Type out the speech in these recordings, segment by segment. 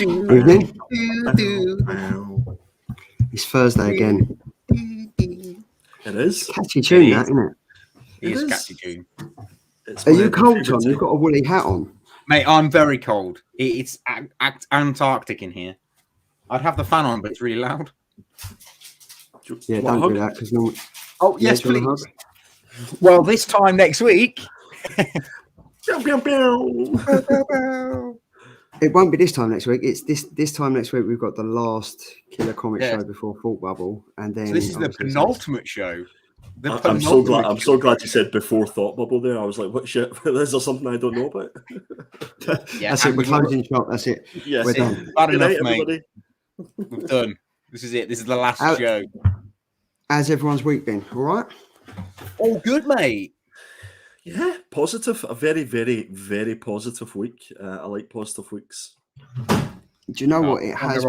Evening. It's Thursday again. It is. Catchy tune, that, isn't it? It is catchy tune. Are you cold, Tom? You've got a woolly hat on. Mate, I'm very cold. It's Antarctic in here. I'd have the fan on, but it's really loud. Yeah, don't do that. Because no. Oh, yes, please. Well, this time next week. It won't be this time next week. It's this time next week. We've got the last Killer Comic show before Thought Bubble, and then so this is the penultimate show. I'm so glad you said before Thought Bubble. There, I was like, "What shit? Is there something I don't know about?" That's it. We're closing shop. That's it. Yes, we're done. Bad enough, mate. We've done. This is it. This is the last show. How's everyone's week been? All right. All good, mate. Yeah, positive. A very, very, very positive week. I like positive weeks. Do you know what? It has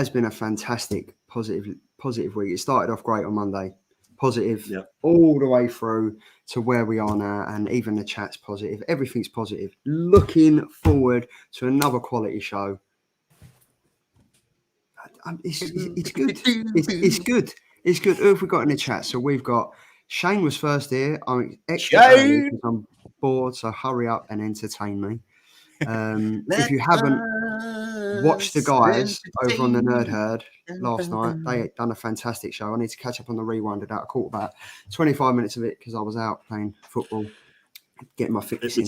been a fantastic positive week. It started off great on Monday. Positive all the way through to where we are now, and even the chat's positive. Everything's positive. Looking forward to another quality show. It's good. It's good. It's good. Who have we got in the chat? So we've got Shane was first here. I'm extra early because I'm bored, so hurry up and entertain me. If you haven't watched the guys over on the Nerd Herd last night, they had done a fantastic show. I need to catch up on the rewind of that. I caught about 25 minutes of it because I was out playing football, getting my fitness in.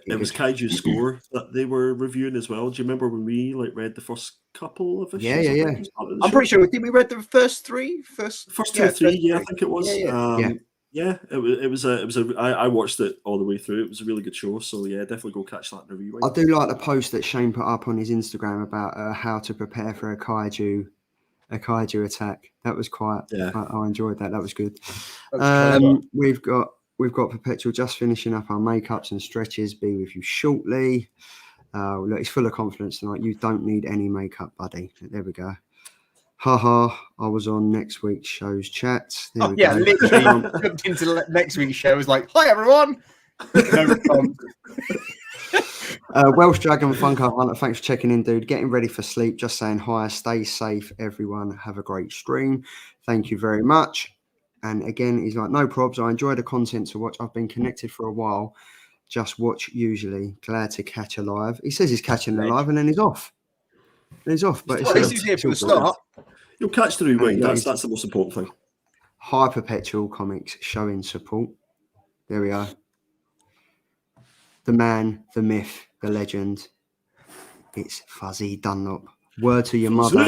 It was Kaiju Score that they were reviewing as well. Do you remember when we read the first couple of issues? Yeah. I'm pretty sure. Did we read the first three? First two, three. Yeah, I think it was. I watched it all the way through. It was a really good show. So yeah, definitely go catch that in review. I do like the post that Shane put up on his Instagram about how to prepare for a kaiju attack. That was quite. Yeah. I enjoyed that. That was good. We've got Perpetual just finishing up our makeups and stretches. Be with you shortly. Look, he's full of confidence tonight. You don't need any makeup, buddy. There we go. Haha, I was on next week's show's chat. There we go. Literally jumped into next week's show. Was like, hi, everyone. No response. Welsh Dragon Funko Hunter, thanks for checking in, dude. Getting ready for sleep. Just saying hi. Stay safe, everyone. Have a great stream. Thank you very much. And again, he's like, no probs. I enjoy the content to watch. I've been connected for a while. Just watch usually. Glad to catch a live. He says he's catching the live and then he's off. But he's here for the start. You'll catch the rewind. That's the most important thing. Hi Perpetual Comics showing support. There we are. The man, the myth, the legend. It's Fuzzy Dunlop. Word to your mother.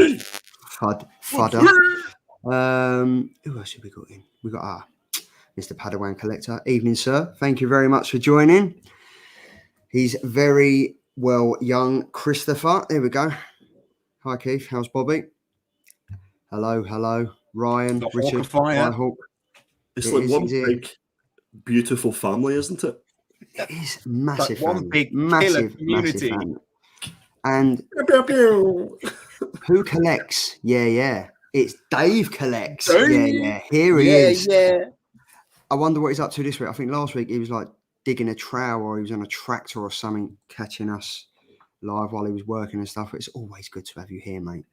Fudder. Who else have we got in? We got Mr. Padawan Collector. Evening, sir. Thank you very much for joining. He's very well young. Christopher. There we go. Hi, Keith. How's Bobby? Hello. Ryan, Richard, Hawk. It's like one big, beautiful family, isn't it? It is massive. Like one big massive community. Massive and who collects? Yeah. It's Dave collects. Yeah. Here he is. Yeah. I wonder what he's up to this week. I think last week he was like digging a trowel or he was on a tractor or something, catching us live while he was working and stuff. It's always good to have you here, mate.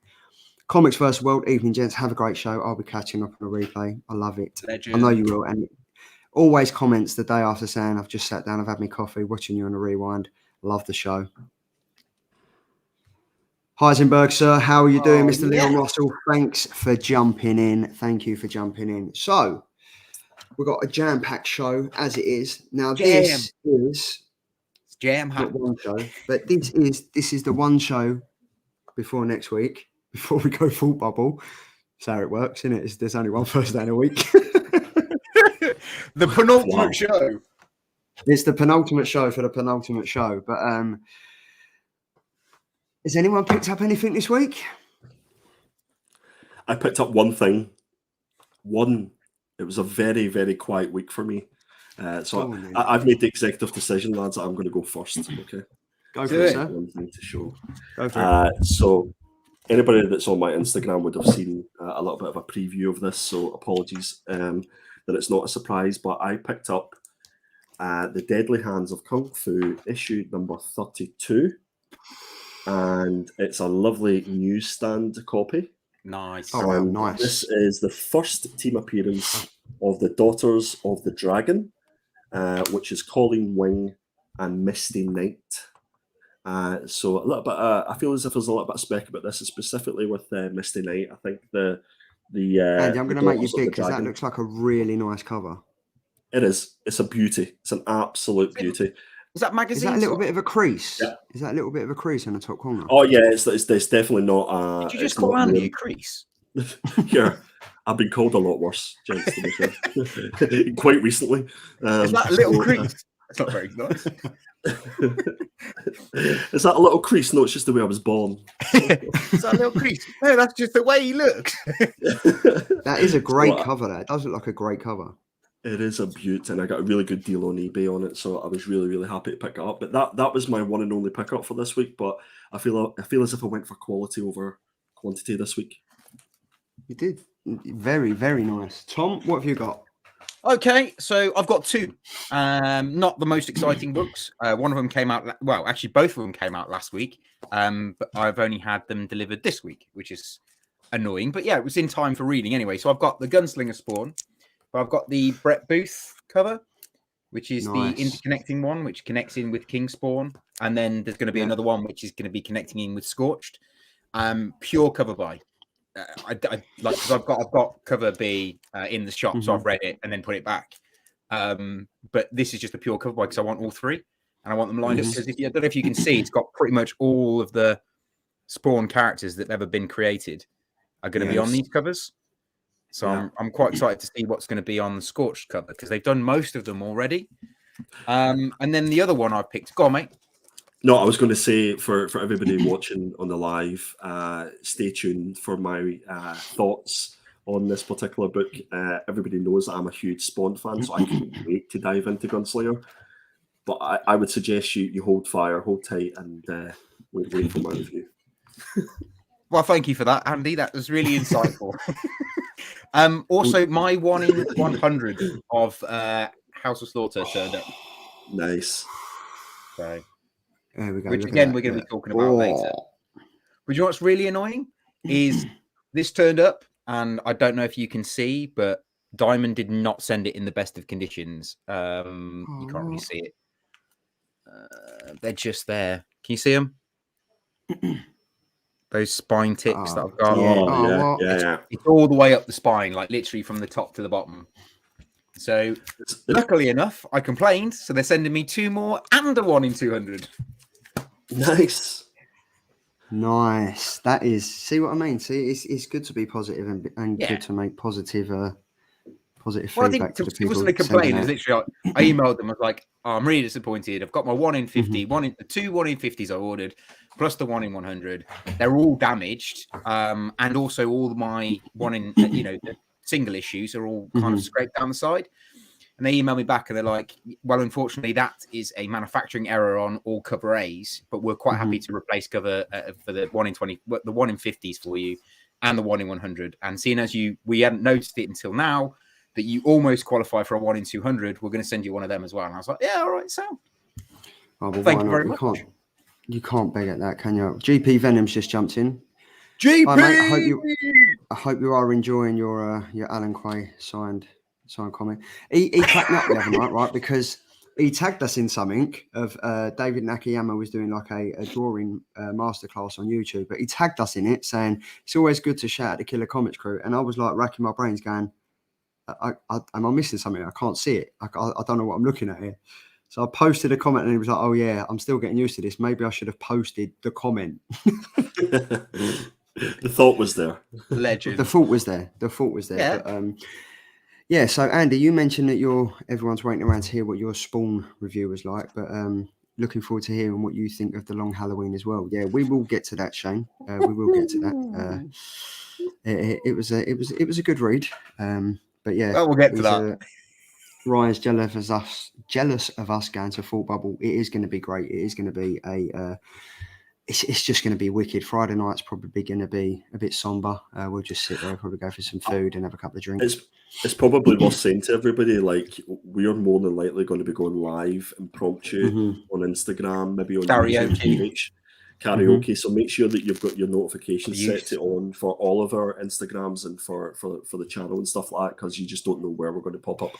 Comics vs. World. Evening, gents. Have a great show. I'll be catching up on a replay. I love it. Legend. I know you will. And always comments the day after saying, I've just sat down, I've had my coffee, watching you on a rewind. Love the show. Heisenberg, sir. How are you doing, Mr. Leon Russell? Thanks for jumping in. Thank you for jumping in. So, we've got a jam-packed show as it is. Now, this is not one show, but this is the one show before next week, before we go full bubble. That's how it works, isn't it? There's only one Thursday in a week. The penultimate show. It's the penultimate show for the penultimate show. But has anyone picked up anything this week? I picked up one thing. It was a very, very quiet week for me. I've made the executive decision, lads, that I'm going to go first. Okay. Go for it, sir. One thing to show. Go for it. So anybody that's on my Instagram would have seen a little bit of a preview of this. So apologies that it's not a surprise, but I picked up The Deadly Hands of Kung Fu, issue number 32. and it's a lovely newsstand copy. Nice. Oh, wow, And nice. This is the first team appearance of the Daughters of the Dragon, which is Colleen Wing and Misty Knight. So a little bit. I feel as if there's a little bit of spec about this, specifically with Misty Knight. I think the Andy, I'm going to make you Daughters of big the because that Dragon- looks like a really nice cover. It is. It's a beauty. It's an absolute beauty. Is that magazine? Is that a little bit of a crease? Yeah. Is that a little bit of a crease in the top corner? Oh yeah, it's definitely not. Did you just it's call not Andy a ruined. crease? Yeah, I've been called a lot worse, gents, to be fair. Quite recently. Is that a little crease? That's not very nice. Is that a little crease? No, it's just the way I was born. Is that a little crease? No, that's just the way he looks. That is a great So, cover. That does look like a great cover. It is a beaut, and I got a really good deal on eBay on it, so I was really, really happy to pick it up. But that was my one and only pickup for this week. But I feel as if I went for quality over quantity this week. You did. Very, very nice. Tom, what have you got? Okay, so I've got two. Not the most exciting books. One of them came out. Well, actually, both of them came out last week. But I've only had them delivered this week, which is annoying. But yeah, it was in time for reading anyway. So I've got the Gunslinger Spawn. But I've got the Brett Booth cover, which is Nice. the interconnecting one, which connects in with King Spawn. And then there's going to be another one, which is going to be connecting in with Scorched. Pure cover by. I like because I've got cover B in the shop, so I've read it and then put it back. But this is just a pure cover by because I want all three and I want them lined up. Because I don't know if you can see, it's got pretty much all of the Spawn characters that have ever been created are going to be on these covers. So I'm quite excited to see what's going to be on the Scorched cover because they've done most of them already. And then the other one I picked. Go on, mate. No, I was going to say for everybody watching on the live, stay tuned for my thoughts on this particular book. Everybody knows that I'm a huge Spawn fan, so I can't wait to dive into Gunslinger. But I would suggest you hold fire, hold tight, and wait for my review. Well, thank you for that, Andy. That was really insightful. Also, my 1 in 100 of House of Slaughter turned up. Nice. So, There we go. which look at again that, we're going to yeah. be talking about later. But you know what's really annoying is this turned up, and I don't know if you can see, but Diamond did not send it in the best of conditions. You can't really see it. They're just there. Can you see them? Those spine tips that I've got. Yeah. It's all the way up the spine, like literally from the top to the bottom. So luckily enough, I complained, so they're sending me 2 more and a 1 in 200. Nice. Nice. That is. See what I mean? See, it's good to be positive and good to make positive feedback to the people. It wasn't a complaint. It was literally like, I emailed them. I was like, oh, I'm really disappointed. I've got my 1 in 50, the 2 1 in 50s I ordered, plus the 1 in 100. They're all damaged, and also all my 1 in the single issues are all kind of scraped down the side. And they emailed me back and they're like, well, unfortunately, that is a manufacturing error on all cover A's, but we're quite happy to replace cover for the 1 in 20, the 1 in 50s for you and the 1 in 100. And seeing as we hadn't noticed it until now that you almost qualify for a 1 in 200, we're going to send you one of them as well. And I was like, yeah, all right, so. Thank you very much. You can't beg at that, can you? GP Venom's just jumped in. GP! Hi, mate. I hope you are enjoying your Alan Quay signed comic. He cracked me up the other night, right? Because he tagged us in something of David Nakayama was doing like a drawing masterclass on YouTube, but he tagged us in it saying it's always good to shout at the Killer Comics crew. And I was like racking my brains going, am I missing something? I can't see it. I don't know what I'm looking at here. So I posted a comment and he was like, oh yeah, I'm still getting used to this. Maybe I should have posted the comment. The thought was there. Legend. The thought was there. Yeah. But, so Andy, you mentioned that everyone's waiting around to hear what your Spawn review was like, but looking forward to hearing what you think of the Long Halloween as well. Yeah, we will get to that, Shane. We will get to that. It was a good read. But yeah, we'll get to that. Ryan's jealous of us going to Thought Bubble. It is going to be great. It is going to be it's just going to be wicked. Friday night's probably going to be a bit somber. We'll just sit there, probably go for some food and have a couple of drinks. It's probably worth saying to everybody, like, we're more than likely going to be going live impromptu on Instagram, maybe on karaoke. karaoke. So make sure that you've got your notifications Yes. set to on for all of our Instagrams and for the channel and stuff like that, because you just don't know where we're going to pop up.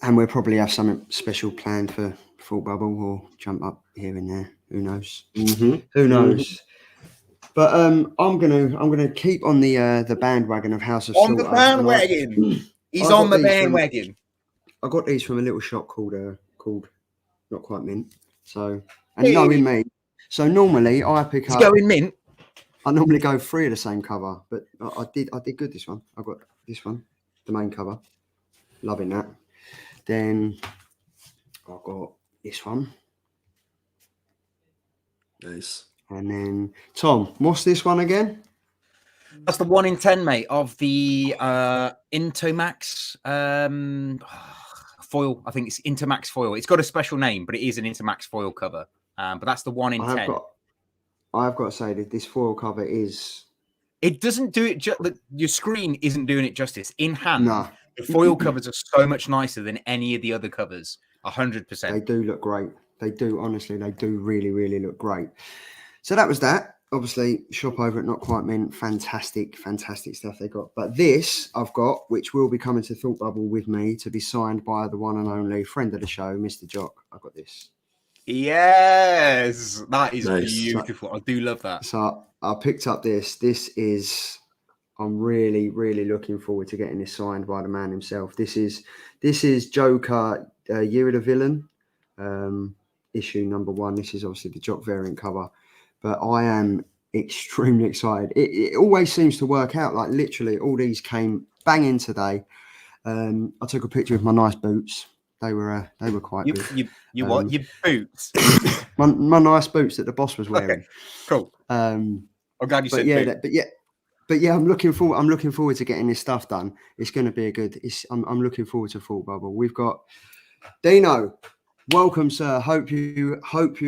And we'll probably have something special planned for Full Bubble or jump up here and there. Who knows? Who knows? But I'm gonna keep on the bandwagon of House of On the Slaughter. And bandwagon. He's I on got the these from- bandwagon. I got these from a little shop called Not Quite Mint. So, and knowing me, so normally I pick He's up. going mint. I normally go 3 of the same cover, but I did good this one. I got this one, the main cover, loving that. Then I got this one, Nice. and then Tom, what's this one again? That's the 1 in 10, mate, of the Intermax foil. I think it's Intermax foil. It's got a special name, but it is an Intermax foil cover. But that's the 1 in 10. I've got to say that this foil cover is. It doesn't do it. Your screen isn't doing it justice. In hand, Nah. the foil covers are so much nicer than any of the other covers. 100%. They do look great. They do, honestly, they do really, really look great. So that was that. Obviously, shop over at Not Quite Mint. Fantastic, fantastic stuff they got. But this I've got, which will be coming to Thought Bubble with me to be signed by the one and only friend of the show, Mr. Jock. I've got this. Yes, that is Nice. beautiful. I do love that. So I picked up this. This is, I'm really, really looking forward to getting this signed by the man himself. This is Joker, Year of the Villain, issue number 1. This is obviously the Jock variant cover, but I am extremely excited. It always seems to work out. Like literally, all these came banging today. I took a picture of my nice boots. They were quite good. You what? Your boots. my nice boots that the boss was wearing. Okay, cool. I'm glad you said But yeah, I'm looking forward to getting this stuff done. It's going to be a good. I'm looking forward to Thought Bubble. We've got Dino. Welcome, sir. Hope you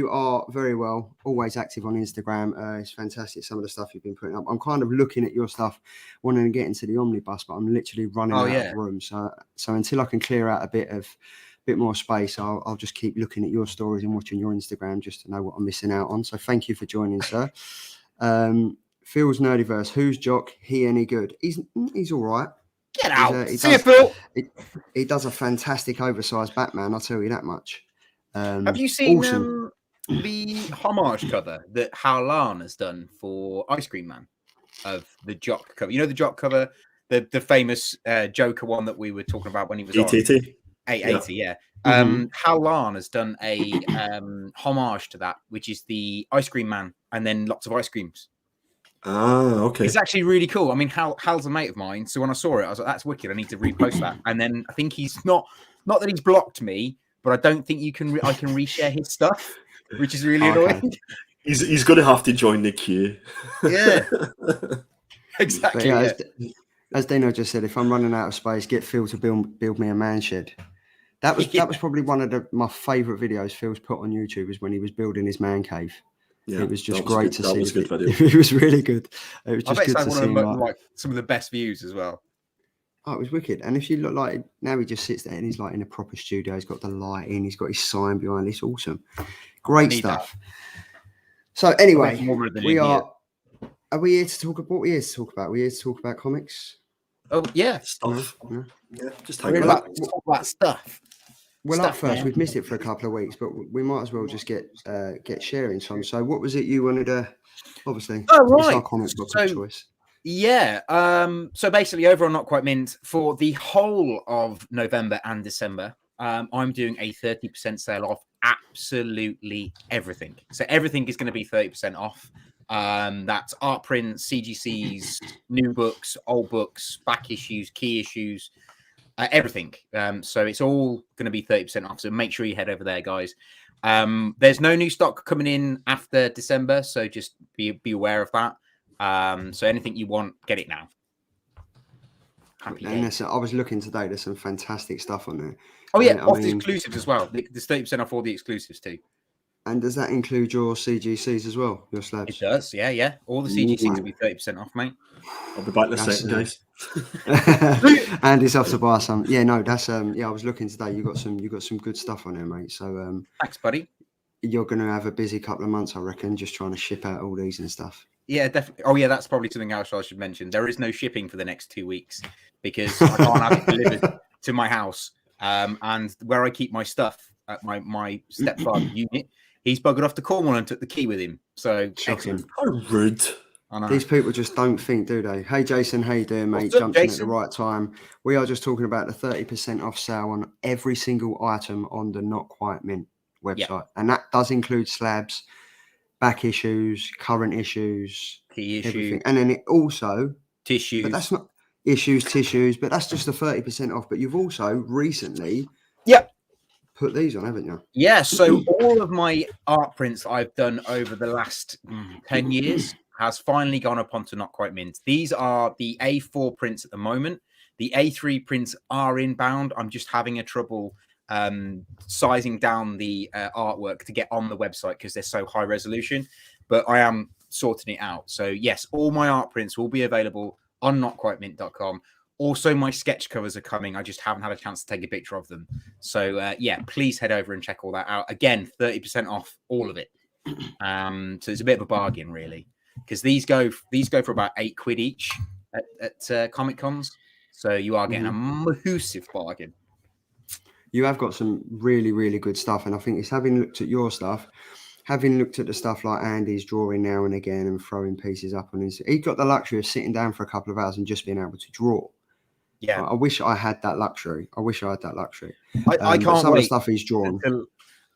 are very well. Always active on Instagram. It's fantastic, some of the stuff you've been putting up. I'm kind of looking at your stuff, wanting to get into the omnibus, but I'm literally running out of room. So until I can clear out a bit more space, I'll just keep looking at your stories and watching your Instagram just to know what I'm missing out on. So thank you for joining, sir. Phil's Nerdiverse. Who's Jock? He any good? He's all right. Get out. See you, Phil. He does a fantastic oversized Batman. I'll tell you that much. Have you seen the homage cover that Howlan has done for Ice Cream Man of the Jock cover? You know the Jock cover, the famous Joker one that we were talking about when he was 880. 880, yeah. Howlan has done a homage to that, which is the Ice Cream Man and then lots of ice creams. Ah, okay. It's actually really cool. I mean, Hal's a mate of mine, so when I saw it, I was like, "That's wicked. I need to repost that." And then I think he's not that he's blocked me, but I don't think I can reshare his stuff, which is really annoying. He's going to have to join the queue. Yeah, exactly. Yeah, as Dino just said, if I'm running out of space, get Phil to build me a man shed. That was probably one of my favourite videos Phil's put on YouTube, is when he was building his man cave. Yeah, it was just great to see. That was a good video. It was really good. It was just good to see. Like some of the best views as well. Oh, it was wicked. And if you look, like now he just sits there and he's like in a proper studio. He's got the lighting. He's got his sign behind. It's awesome. Great stuff. So anyway, are we here to talk about what we're here to talk about? We're here to talk about comics. Oh yeah, stuff. Yeah. Just talk about stuff. Well, up first, we've missed it for a couple of weeks, but we might as well just get sharing some. So, what was it you wanted to? Obviously, oh right, it's our comic book of choice. Yeah. So basically, over on Not Quite Mint for the whole of November and December, I'm doing a 30% sale off absolutely everything. So everything is going to be 30% off. That's art prints, CGCs, new books, old books, back issues, key issues. Everything. So it's all going to be 30% off. So make sure you head over there, guys. There's no new stock coming in after December, so just be aware of that. So anything you want, get it now. Happy days. I was looking today. There's some fantastic stuff on there. Oh yeah, off the exclusives as well. There's 30% off all the exclusives too. And does that include your CGCs as well? Your slabs? It does. Yeah. All the CGCs will be 30% off, mate. I'll be back in a second, guys. And it's off to buy some. Yeah, no, that's I was looking today. You got some good stuff on there, mate. So thanks, buddy. you're going to have a busy couple of months, I reckon, just trying to ship out all these and stuff. Yeah, definitely. Oh, yeah, that's probably something else I should mention. There is no shipping for the next 2 weeks because I can't have it delivered to my house. And where I keep my stuff at my stepfather unit, he's buggered off to Cornwall and took the key with him. So excellent. How rude. These people just don't think, do they? Hey, Jason, how you doing, mate? What's up, Jumped in at Jason? the right time. We are just talking about the 30% off sale on every single item on the Not Quite Mint website. And that does include slabs, back issues, current issues, Key everything. issue, And then it also... tissues. But that's not tissues, but that's just the 30% off. But you've also recently put these on, haven't you? Yeah, so all of my art prints I've done over the last 10 years has finally gone up onto Not Quite Mint. These are the A4 prints at the moment. The A3 prints are inbound. I'm just having a trouble sizing down the artwork to get on the website because they're so high resolution, but I am sorting it out. So yes, all my art prints will be available on notquitemint.com. Also, my sketch covers are coming. I just haven't had a chance to take a picture of them. So yeah, please head over and check all that out. Again, 30% off all of it. So it's a bit of a bargain, really, because these go for about £8 each at Comic Cons. So you are getting a massive bargain. You have got some really, really good stuff. And I think it's having looked at your stuff, having looked at the stuff like Andy's drawing now and again and throwing pieces up on his... He got the luxury of sitting down for a couple of hours and just being able to draw. Yeah. I wish I had that luxury. I can't some wait of the stuff he's drawn until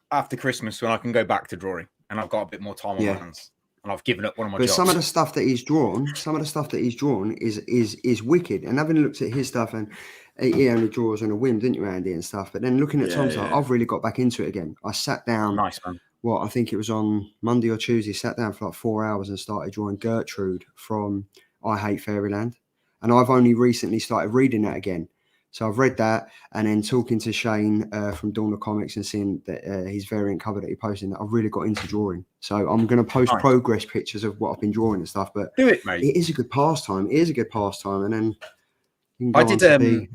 after Christmas when I can go back to drawing and I've got a bit more time on my hands. And I've given up one of my jobs. Some of the stuff that he's drawn, is wicked. And having looked at his stuff, and he only draws on a whim, didn't you, Andy, and stuff. But then looking at Tom's stuff, I've really got back into it again. I sat down. Nice, man. I think it was on Monday or Tuesday. Sat down for like 4 hours and started drawing Gertrude from I Hate Fairyland. And I've only recently started reading that again. So I've read that, and then talking to Shane from Dawn of Comics and seeing that his variant cover that he posted, I've really got into drawing. So I'm going to post progress pictures of what I've been drawing and stuff. But do it, mate. It is a good pastime. And then you can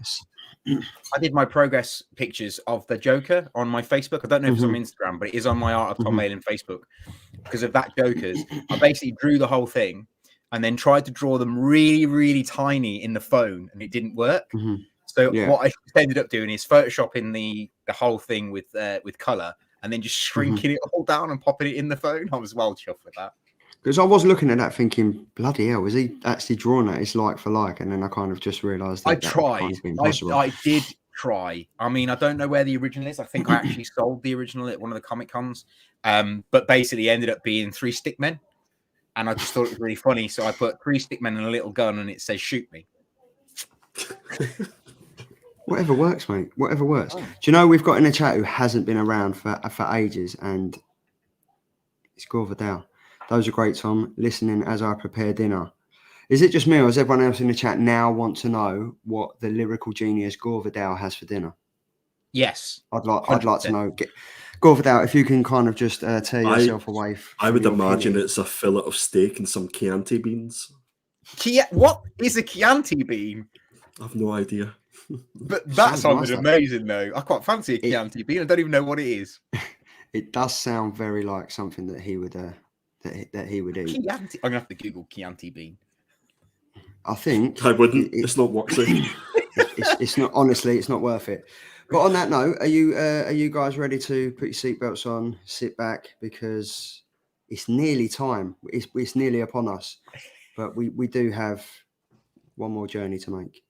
I did my progress pictures of the Joker on my Facebook. I don't know if it's on Instagram, but it is on my Art of Tom Mail and Facebook because of that Joker's. I basically drew the whole thing and then tried to draw them really, really tiny in the phone, and it didn't work. So what I ended up doing is photoshopping the whole thing with color and then just shrinking it all down and popping it in the phone. I was well chuffed with that. Because I was looking at that thinking, bloody hell, was he actually drawing that? It's like for like. And then I kind of just realised that I tried. I did try. I mean, I don't know where the original is. I think I actually sold the original at one of the Comic Cons. But basically ended up being 3 stickmen. And I just thought it was really funny. So I put 3 stickmen and a little gun and it says, shoot me. Whatever works, mate. Whatever works. Do you know we've got in a chat who hasn't been around for ages, and it's Gore Vidal. Those are great, Tom. Listening as I prepare dinner. Is it just me, or does everyone else in the chat now want to know what the lyrical genius Gore Vidal has for dinner? Yes, I'd like to know. Gore Vidal, if you can kind of just tear yourself away. I would imagine it's a fillet of steak and some Chianti beans. What is a Chianti bean? I've no idea. But that sounded amazing, though. I quite fancy a Chianti bean. I don't even know what it is. It does sound very like something that he would that he would eat. Chianti. I'm gonna have to Google Chianti bean. I think I wouldn't. It's not working. It's not. Honestly, it's not worth it. But on that note, are you guys ready to put your seatbelts on, sit back, because it's nearly time. It's nearly upon us. But we do have one more journey to make.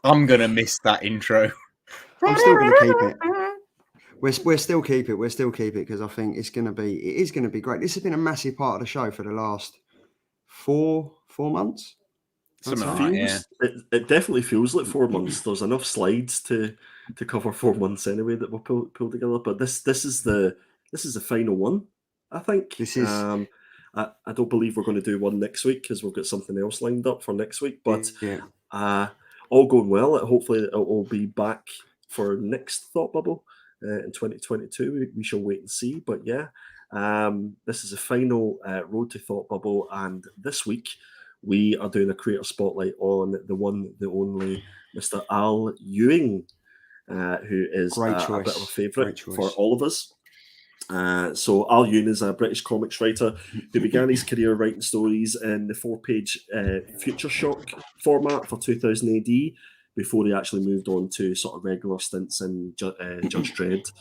I'm gonna miss that intro. I'm still gonna keep it. We're still keep it. We'll still keep it because I think it is gonna be great. This has been a massive part of the show for the last four months. It definitely feels like 4 months. There's enough slides to cover 4 months anyway that we'll pull together. But this is the final one. I think this is. I don't believe we're going to do one next week because we've got something else lined up for next week. But all going well, hopefully it will be back for next Thought Bubble. in 2022. We shall wait and see. But yeah, this is the final Road to Thought Bubble, and this week we are doing a creator spotlight on the one, the only, Mr. Al Ewing, who is Great a bit of a choice. favourite Great choice. for all of us. So Al Ewing is a British comics writer who began his career writing stories in the 4-page Future Shock format for 2000 AD before he actually moved on to sort of regular stints in Judge Dredd.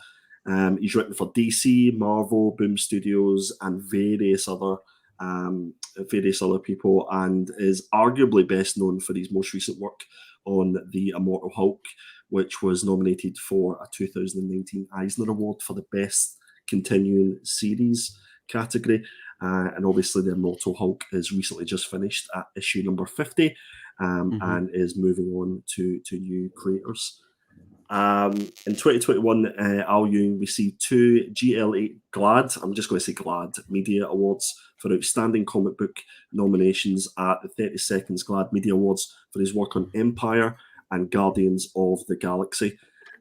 He's written for DC, Marvel, Boom Studios, and various other people, and is arguably best known for his most recent work on The Immortal Hulk, which was nominated for a 2019 Eisner Award for the Best Continuing Series category. And obviously The Immortal Hulk is recently just finished at issue number 50 and is moving on to new creators. In 2021, Al Ewing received 2 GL8 GLAAD, I'm just going to say GLAAD, Media Awards for Outstanding Comic Book nominations at the 30 Seconds GLAAD Media Awards for his work on Empire and Guardians of the Galaxy.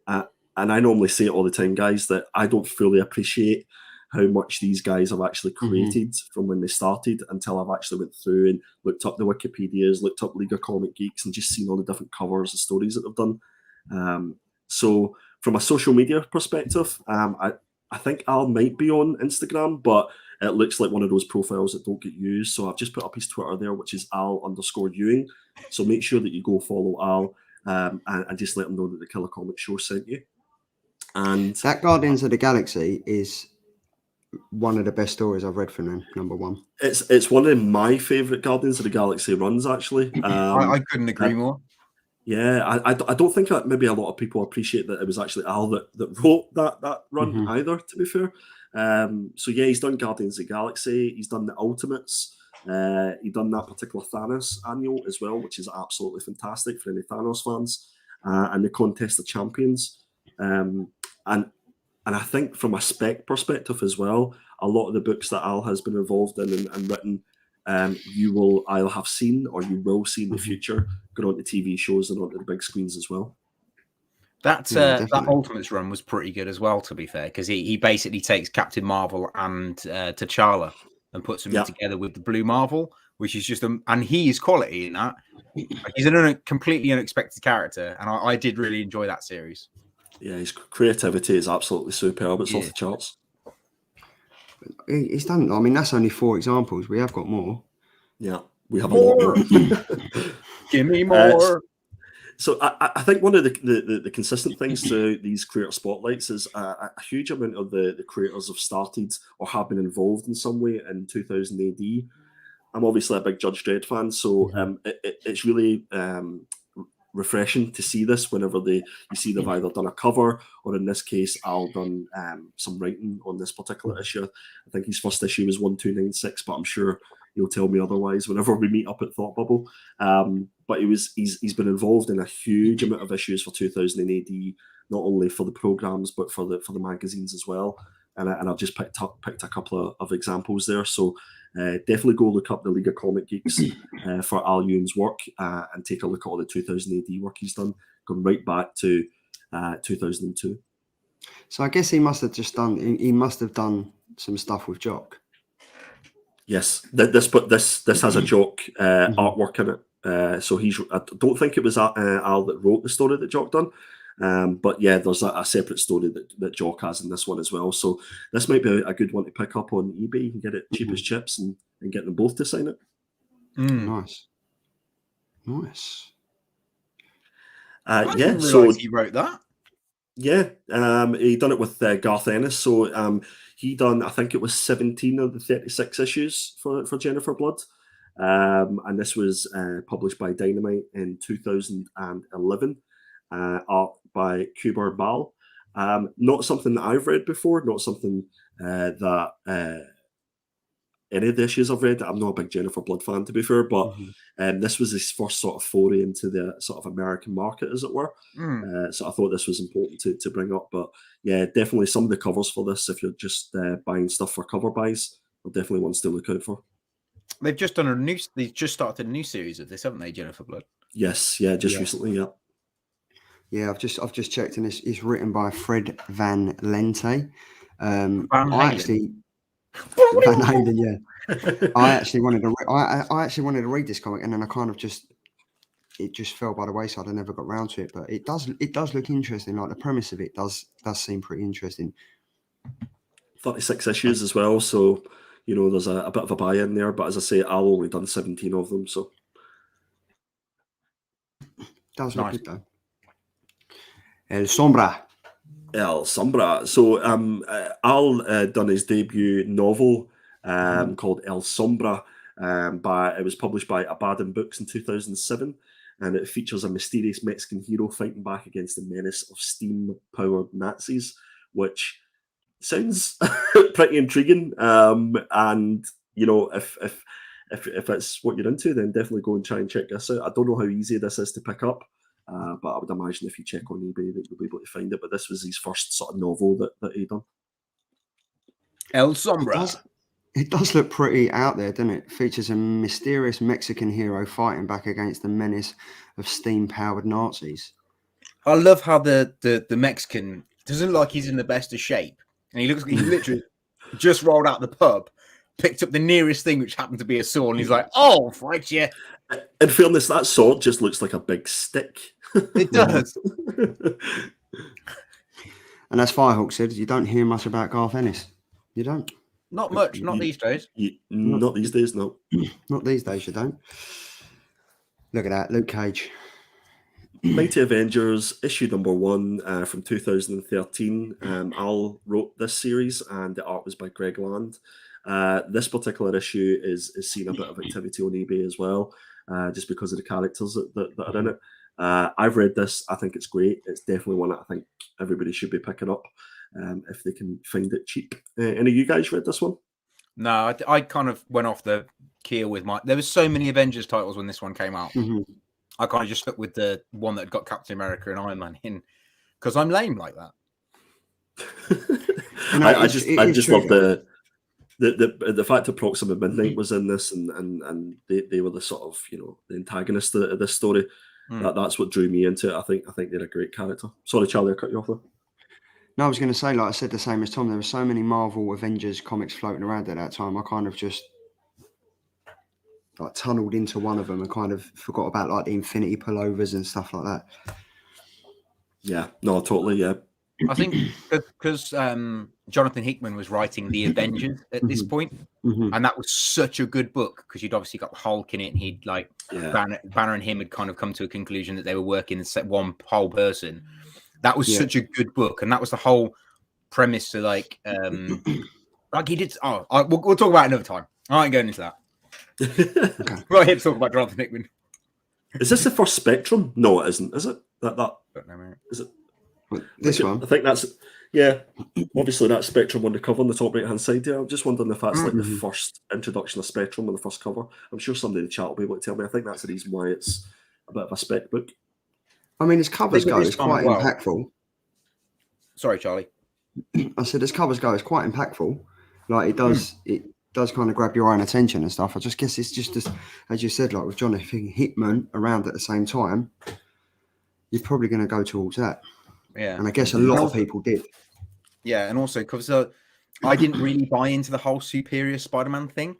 And I normally say it all the time, guys, that I don't fully appreciate how much these guys have actually created from when they started until I've actually went through and looked up the Wikipedias, looked up League of Comic Geeks, and just seen all the different covers and stories that they've done. So from a social media perspective, I think Al might be on Instagram, but it looks like one of those profiles that don't get used. So I've just put up his Twitter there, which is Al_Ewing. So make sure that you go follow Al and just let him know that the Killer Comic Show sent you. And that Guardians of the Galaxy is one of the best stories I've read from them, number one. It's one of my favourite Guardians of the Galaxy runs, actually. I couldn't agree more. Yeah, I don't think that maybe a lot of people appreciate that it was actually Al that wrote that run either, to be fair. So yeah, he's done Guardians of the Galaxy, he's done the Ultimates, he's done that particular Thanos annual as well, which is absolutely fantastic for any Thanos fans, and the Contest of Champions. And I think from a spec perspective as well, a lot of the books that Al has been involved in and written, you will either have seen or you will see in the future go on to TV shows and onto the big screens as well. That Ultimates run was pretty good as well, to be fair, because he basically takes Captain Marvel and T'Challa and puts them together with the Blue Marvel, which is just and he is quality in that. He's a completely unexpected character, and I did really enjoy that series. Yeah, his creativity is absolutely superb. It's off the charts. He's done. I mean, that's only 4 examples. We have got more. Yeah, we have a lot more. Give me more. So I think one of the consistent things to these creator spotlights is a huge amount of the creators have started or have been involved in some way in 2000 AD. I'm obviously a big Judge Dredd fan, so it's really refreshing to see this whenever you see they've either done a cover or, in this case, Al done some writing on this particular issue. I think his first issue was 1296, but I'm sure he'll tell me otherwise whenever we meet up at Thought Bubble. But he's been involved in a huge amount of issues for 2000 AD, not only for the programs but for the magazines as well. And I've just picked a couple of examples there. So definitely go look up the League of Comic Geeks for Al Ewing's work and take a look at all the 2000 AD work he's done, going right back to 2002. So I guess he must have done some stuff with Jock. Yes, this has a Jock artwork in it. So I don't think it was Al that wrote the story that Jock done. But yeah, there's a separate story that Jock has in this one as well. So this might be a good one to pick up on eBay. You can get it cheap as chips and get them both to sign it. Nice. Yeah, so he wrote that. Yeah, he done it with Garth Ennis. So he done, I think it was 17 of the 36 issues for Jennifer Blood. And this was published by Dynamite in 2011. Art by Kuber Bal. Not something that I've read before, not something that any of the issues I've read. I'm not a big Jennifer Blood fan, to be fair, but this was his first sort of foray into the sort of American market, as it were. So I thought this was important to bring up. But yeah, definitely some of the covers for this, if you're just buying stuff for cover buys, are definitely ones to look out for. They've just started a new series of this, haven't they, Jennifer Blood? Yes, yeah, just recently, yeah. Yeah, I've just checked, and it's written by Fred Van Lente. Van I Halen. actually Van Halen, yeah. I actually wanted to I actually wanted to read this comic, and then I kind of it just fell by the wayside. I never got round to it, but it does look interesting. Like the premise of it does seem pretty interesting. 36 issues as well, so there's a bit of a buy-in there. But as I say, I've only done 17 of them, so Does look Nice. good though. El Sombra. El Sombra. So Al done his debut novel called El Sombra. It was published by Abaddon Books in 2007, and it features a mysterious Mexican hero fighting back against the menace of steam-powered Nazis, which sounds pretty intriguing. And if it's what you're into, then definitely go and try and check this out. I don't know how easy this is to pick up. But I would imagine if you check on eBay that you'll be able to find it. But this was his first sort of novel that he done. El Sombra. It does look pretty out there, doesn't it? Features a mysterious Mexican hero fighting back against the menace of steam-powered Nazis. I love how the Mexican doesn't look like he's in the best of shape, and he literally just rolled out the pub, picked up the nearest thing, which happened to be a sword, and he's like, "Oh, right, yeah." In fairness, that sword just looks like a big stick. It does. And as Firehawk said, you don't hear much about Garth Ennis. You don't. Not much. Not these days. Not these days, no. Not these days, you don't. Look at that, Luke Cage. Mighty Avengers, issue number 1 from 2013. Al wrote this series, and the art was by Greg Land. This particular issue is seeing a bit of activity on eBay as well, just because of the characters that are in it. I've read this. I think it's great. It's definitely one that I think everybody should be picking up if they can find it cheap. Any of you guys read this one? No, I kind of went off the keel with there was so many Avengers titles when this one came out. Mm-hmm. I kind of just stuck with the one that got Captain America and Iron Man in, because I'm lame like that. I just love the fact that Proxima Midnight was in this, and they were the sort of the antagonist of this story. That's what drew me into it. I think they're a great character. Sorry, Charlie, I cut you off there. No, I was going to say, like I said, the same as Tom. There were so many Marvel Avengers comics floating around at that time. I kind of just tunneled into one of them and kind of forgot about like the Infinity pullovers and stuff like that. Yeah, no, totally, yeah. I think because Jonathan Hickman was writing the Avengers at this point, and that was such a good book because you'd obviously got Hulk in it, and he'd Banner and him had kind of come to a conclusion that they were working as one whole person. That was such a good book, and that was the whole premise to like he did. We'll talk about it another time. I ain't going into that. Okay. We're here to talk about Jonathan Hickman. Is this the first Spectrum? No, it isn't. Is it? That Don't know, mate. Is it? This one? I think that's obviously that Spectrum on the cover on the top right hand side there. I'm just wondering if that's like the first introduction of Spectrum on the first cover. I'm sure somebody in the chat will be able to tell me. I think that's the reason why it's a bit of a spec book. I mean, as covers go, it's quite impactful. Sorry, Charlie. I said, as covers go, it's quite impactful. Like it does kind of grab your eye and attention and stuff. I just guess it's just as you said, like with Jonathan Hickman around at the same time, you're probably going to go towards that. Yeah, and I guess a lot of people did. Yeah, and also because I didn't really buy into the whole Superior Spider-Man thing.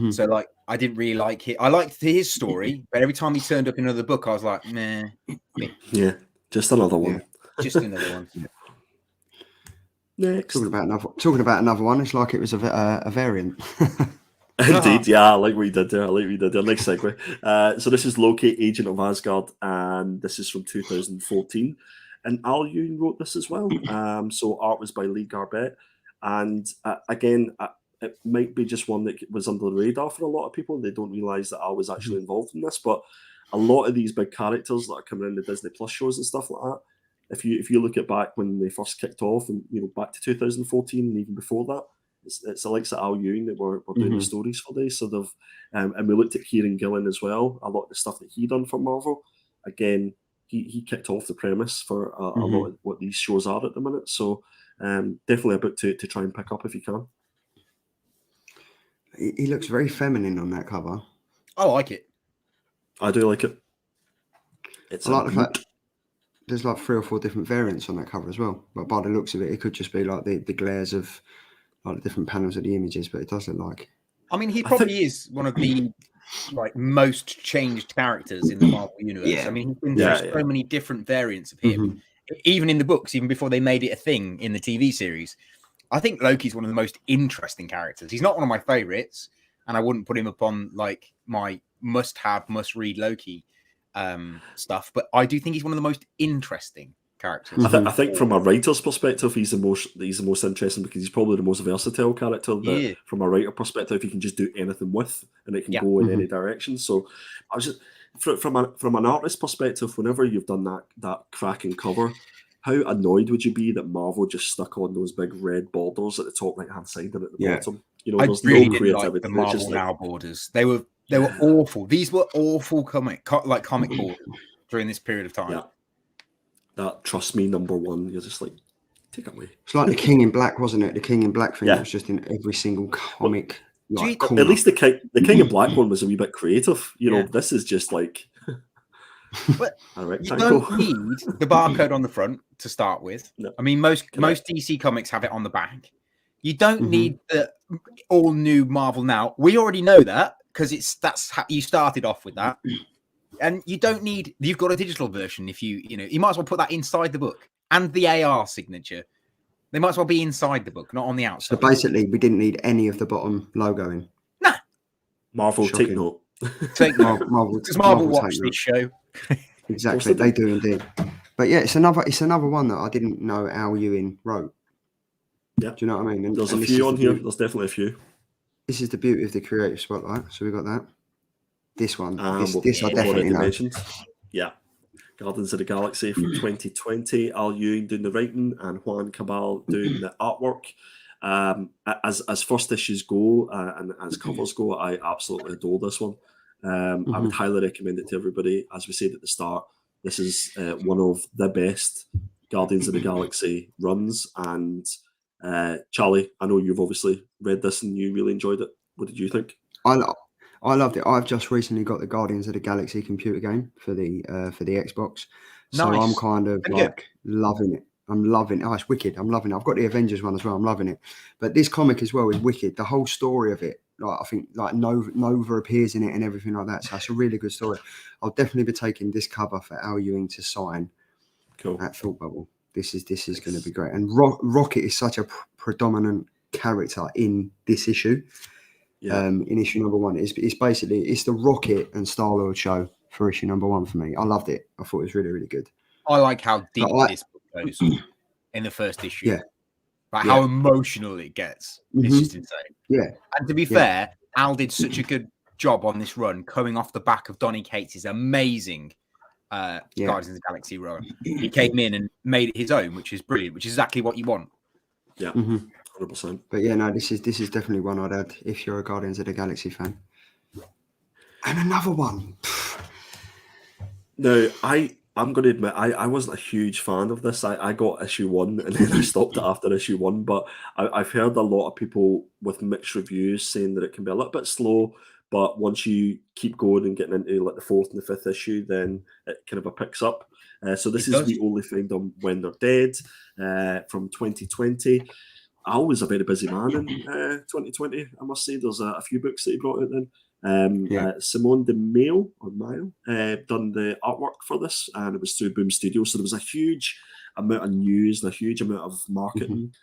So like I didn't really like it. I liked his story, but every time he turned up in another book, I was like, meh. Yeah, just another one. Just another one. Next. Talking about another one, it's like it was a variant. Indeed, yeah, I like what you did there. Next segue. So this is Loki, Agent of Asgard, and this is from 2014. And Al Ewing wrote this as well. So art was by Lee Garbett. And again, it might be just one that was under the radar for a lot of people. They don't realise that Al was actually involved in this. But a lot of these big characters that are coming in the Disney Plus shows and stuff like that, if you look at back when they first kicked off, and back to 2014 and even before that, it's the likes of Al Ewing that were doing the stories for these. So they've and we looked at Kieran Gillen as well. A lot of the stuff that he done for Marvel, again, he kicked off the premise for a lot of what these shows are at the minute. So definitely a book to try and pick up if you can. He looks very feminine on that cover. I like it. I do like it. I like the fact. there's like 3 or 4 different variants on that cover as well. But by the looks of it, it could just be like the glares of like the different panels of the images, but it does look like. I mean, he probably is one of the like most changed characters in the Marvel universe. Yeah. I mean, he's been through so many different variants of him, Mm-hmm. even in the books, even before they made it a thing in the TV series. I think Loki's one of the most interesting characters. He's not one of my favorites, and I wouldn't put him upon like my must-have, must-read Loki stuff. But I do think he's one of the most interesting characters. I think from a writer's perspective, he's the most interesting because he's probably the most versatile character. That from a writer perspective, you can just do anything with, and it can go in any direction. So I was just from an artist perspective, whenever you've done that cracking cover, how annoyed would you be that Marvel just stuck on those big red borders at the top right hand side and at the bottom? You know, I there's really no didn't creativity. like the Marvel Now borders. They were awful. These were awful comic borders during this period of time. Yeah. That trust me, #1. You're just like, take it away. It's like the King in Black, wasn't it? The King in Black thing was just in every single comic. Well, at least the King in Black one was a wee bit creative. You know, this is just like. But a rectangle. you don't need the barcode on the front to start with. No. I mean, most DC comics have it on the back. You don't need the all new Marvel Now. We already know that because that's how you started off with that. And you don't need. You've got a digital version. If you might as well put that inside the book and the AR signature. They might as well be inside the book, not on the outside. So basically, we didn't need any of the bottom logoing. Nah. Marvel, take note. Take note. Does Marvel watch this show? Exactly, they do indeed. But yeah, it's another one that I didn't know Al Ewing wrote. Yeah. Do you know what I mean? There's a few on here. There's definitely a few. This is the beauty of the creative spotlight. So we got that. This one. This I we've definitely know. Mentioned. Yeah. Guardians of the Galaxy from 2020. Al Ewing doing the writing and Juan Cabal doing the artwork. As first issues go and as covers go, I absolutely adore this one. I would highly recommend it to everybody. As we said at the start, this is one of the best Guardians of the Galaxy runs. And Charlie, I know you've obviously read this and you really enjoyed it. What did you think? I loved it. I've just recently got the Guardians of the Galaxy computer game for the Xbox, so nice. I'm kind of loving it. I'm loving it. Oh, it's wicked. I'm loving it. I've got the Avengers one as well. I'm loving it. But this comic as well is wicked. The whole story of it, like I think, like Nova appears in it and everything like that. So it's a really good story. I'll definitely be taking this cover for Al Ewing to sign at Thought Bubble. This is going to be great. And Rocket is such a predominant character in this issue. Yeah. In issue #1, it's basically the Rocket and Star-Lord show for issue #1 for me. I loved it. I thought it was really, really good. I like how deep this book goes in the first issue. Yeah. Like how emotional it gets. It's just insane. Yeah. And to be fair, Al did such a good job on this run, coming off the back of Donny Cates' amazing Guardians of the Galaxy run. He came in and made it his own, which is brilliant, which is exactly what you want. Yeah. 100%. But yeah, no, this is definitely one I'd add if you're a Guardians of the Galaxy fan. And another one. Now, I'm going to admit, I wasn't a huge fan of this. I got issue 1 and then I stopped it after issue 1. But I've heard a lot of people with mixed reviews saying that it can be a little bit slow. But once you keep going and getting into like the 4th and the 5th issue, then it kind of picks up. So this is We Only Find Them When They're Dead from 2020. Al was a very busy man in 2020, I must say. There's a few books that he brought out then. Simone de Mayo done the artwork for this, and it was through Boom Studios. So there was a huge amount of news and a huge amount of marketing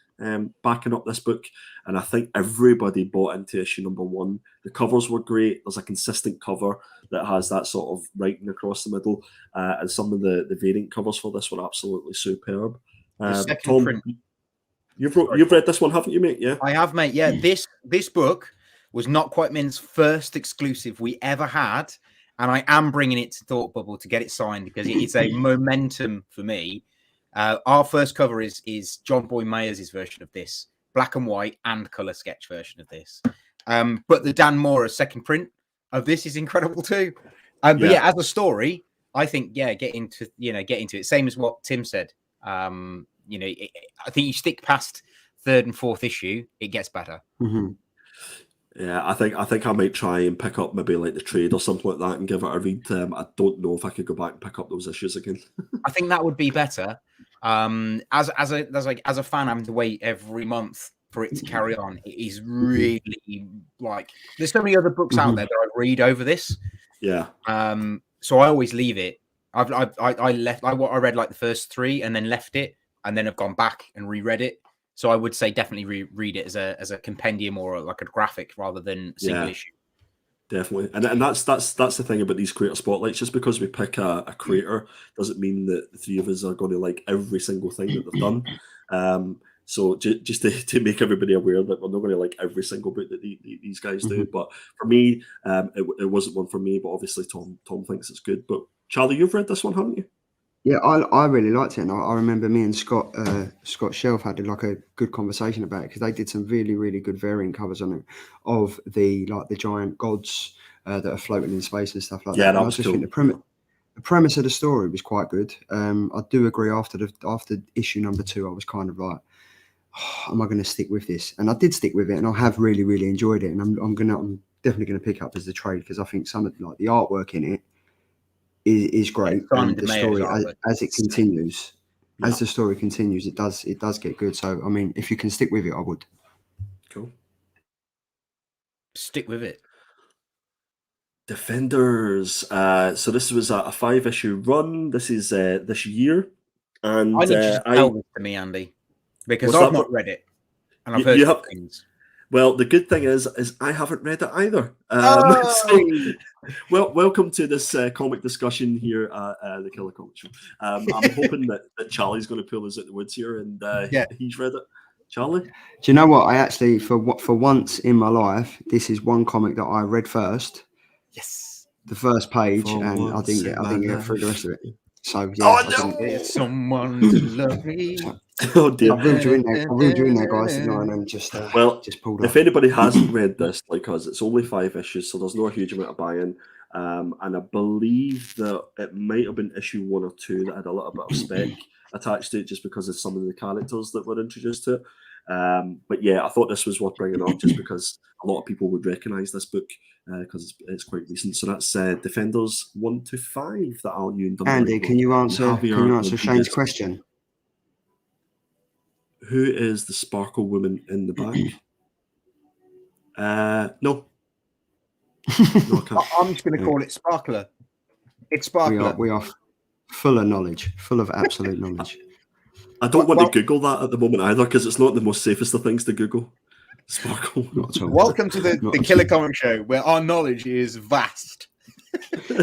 backing up this book. And I think everybody bought into issue #1. The covers were great. There's a consistent cover that has that sort of writing across the middle. And some of the variant covers for this were absolutely superb. Tom, print. You've read this one, haven't you, mate? Yeah, I have, mate. Yeah, this book was Not Quite Min's first exclusive we ever had, and I am bringing it to Thought Bubble to get it signed because it's a momentum for me. Our first cover is John Boy Mayers' version of this, black and white and color sketch version of this. But the Dan Mora second print of this is incredible too. But yeah, as a story, I think get into it. Same as what Tim said. I think you stick past 3rd and 4th issue, it gets better. Yeah, I think I might try and pick up maybe like the trade or something like that and give it a read. I don't know if I could go back and pick up those issues again. I think that would be better. As a fan having to wait every month for it to carry on, it is really like there's so many other books out there that I read over this. Yeah. So I always leave it. I read like the first 3 and then left it, and then I've gone back and reread it. So I would say definitely read it as a compendium or like a graphic rather than single issue. Definitely, and that's the thing about these creator spotlights. Just because we pick a creator doesn't mean that the 3 of us are going to like every single thing that they've done. So just to make everybody aware that we're not going to like every single book that these guys do. But for me, it wasn't one for me. But obviously, Tom thinks it's good. But Charlie, you've read this one, haven't you? Yeah, I really liked it, and I remember me and Scott Shelf had like a good conversation about it because they did some really, really good variant covers on it of the giant gods that are floating in space and stuff like that. Yeah, And that I was just cool. think the premise of the story was quite good. I do agree after issue number 2, I was kind of like, am I going to stick with this? And I did stick with it, and I have really, really enjoyed it. And I'm definitely going to pick up as the trade because I think some of like the artwork in it is great, and the story as it continues, as the story continues, it does get good. So I mean, if you can stick with it, I would. Cool. Stick with it. Defenders. So this was a 5-issue run. This is this year, and I need you to tell this to me, Andy, because I've not read it, and I've heard things. Well, the good thing is I haven't read it either. So, welcome to this comic discussion here at the Killer Comic Show. I'm hoping that Charlie's going to pull us out the woods here, and he's read it. Charlie? Do you know what? I actually, for once in my life, this is one comic that I read first. Yes. The first page, and I didn't get through the rest of it. So there's someone to love me. Oh dear! I ruled you in there, guys. And then just pulled up. If anybody hasn't read this, like us, it's only 5 issues, so there's not a huge amount of buy-in. And I believe that it might have been issue 1 or 2 that had a little bit of spec attached to it, just because of some of the characters that were introduced to it. But yeah, I thought this was worth bringing up just because a lot of people would recognise this book because it's quite recent. So that's Defenders 1 to 5 that Al Ewing done. Andy, can you answer Shane's question? Who is the sparkle woman in the back? No. I'm just going to call it Sparkler. It's Sparkler. We are full of knowledge, full of absolute knowledge. I don't want to Google that at the moment either because it's not the most safest of things to Google. Sparkle. Welcome to the Killer Comic Show, where our knowledge is vast.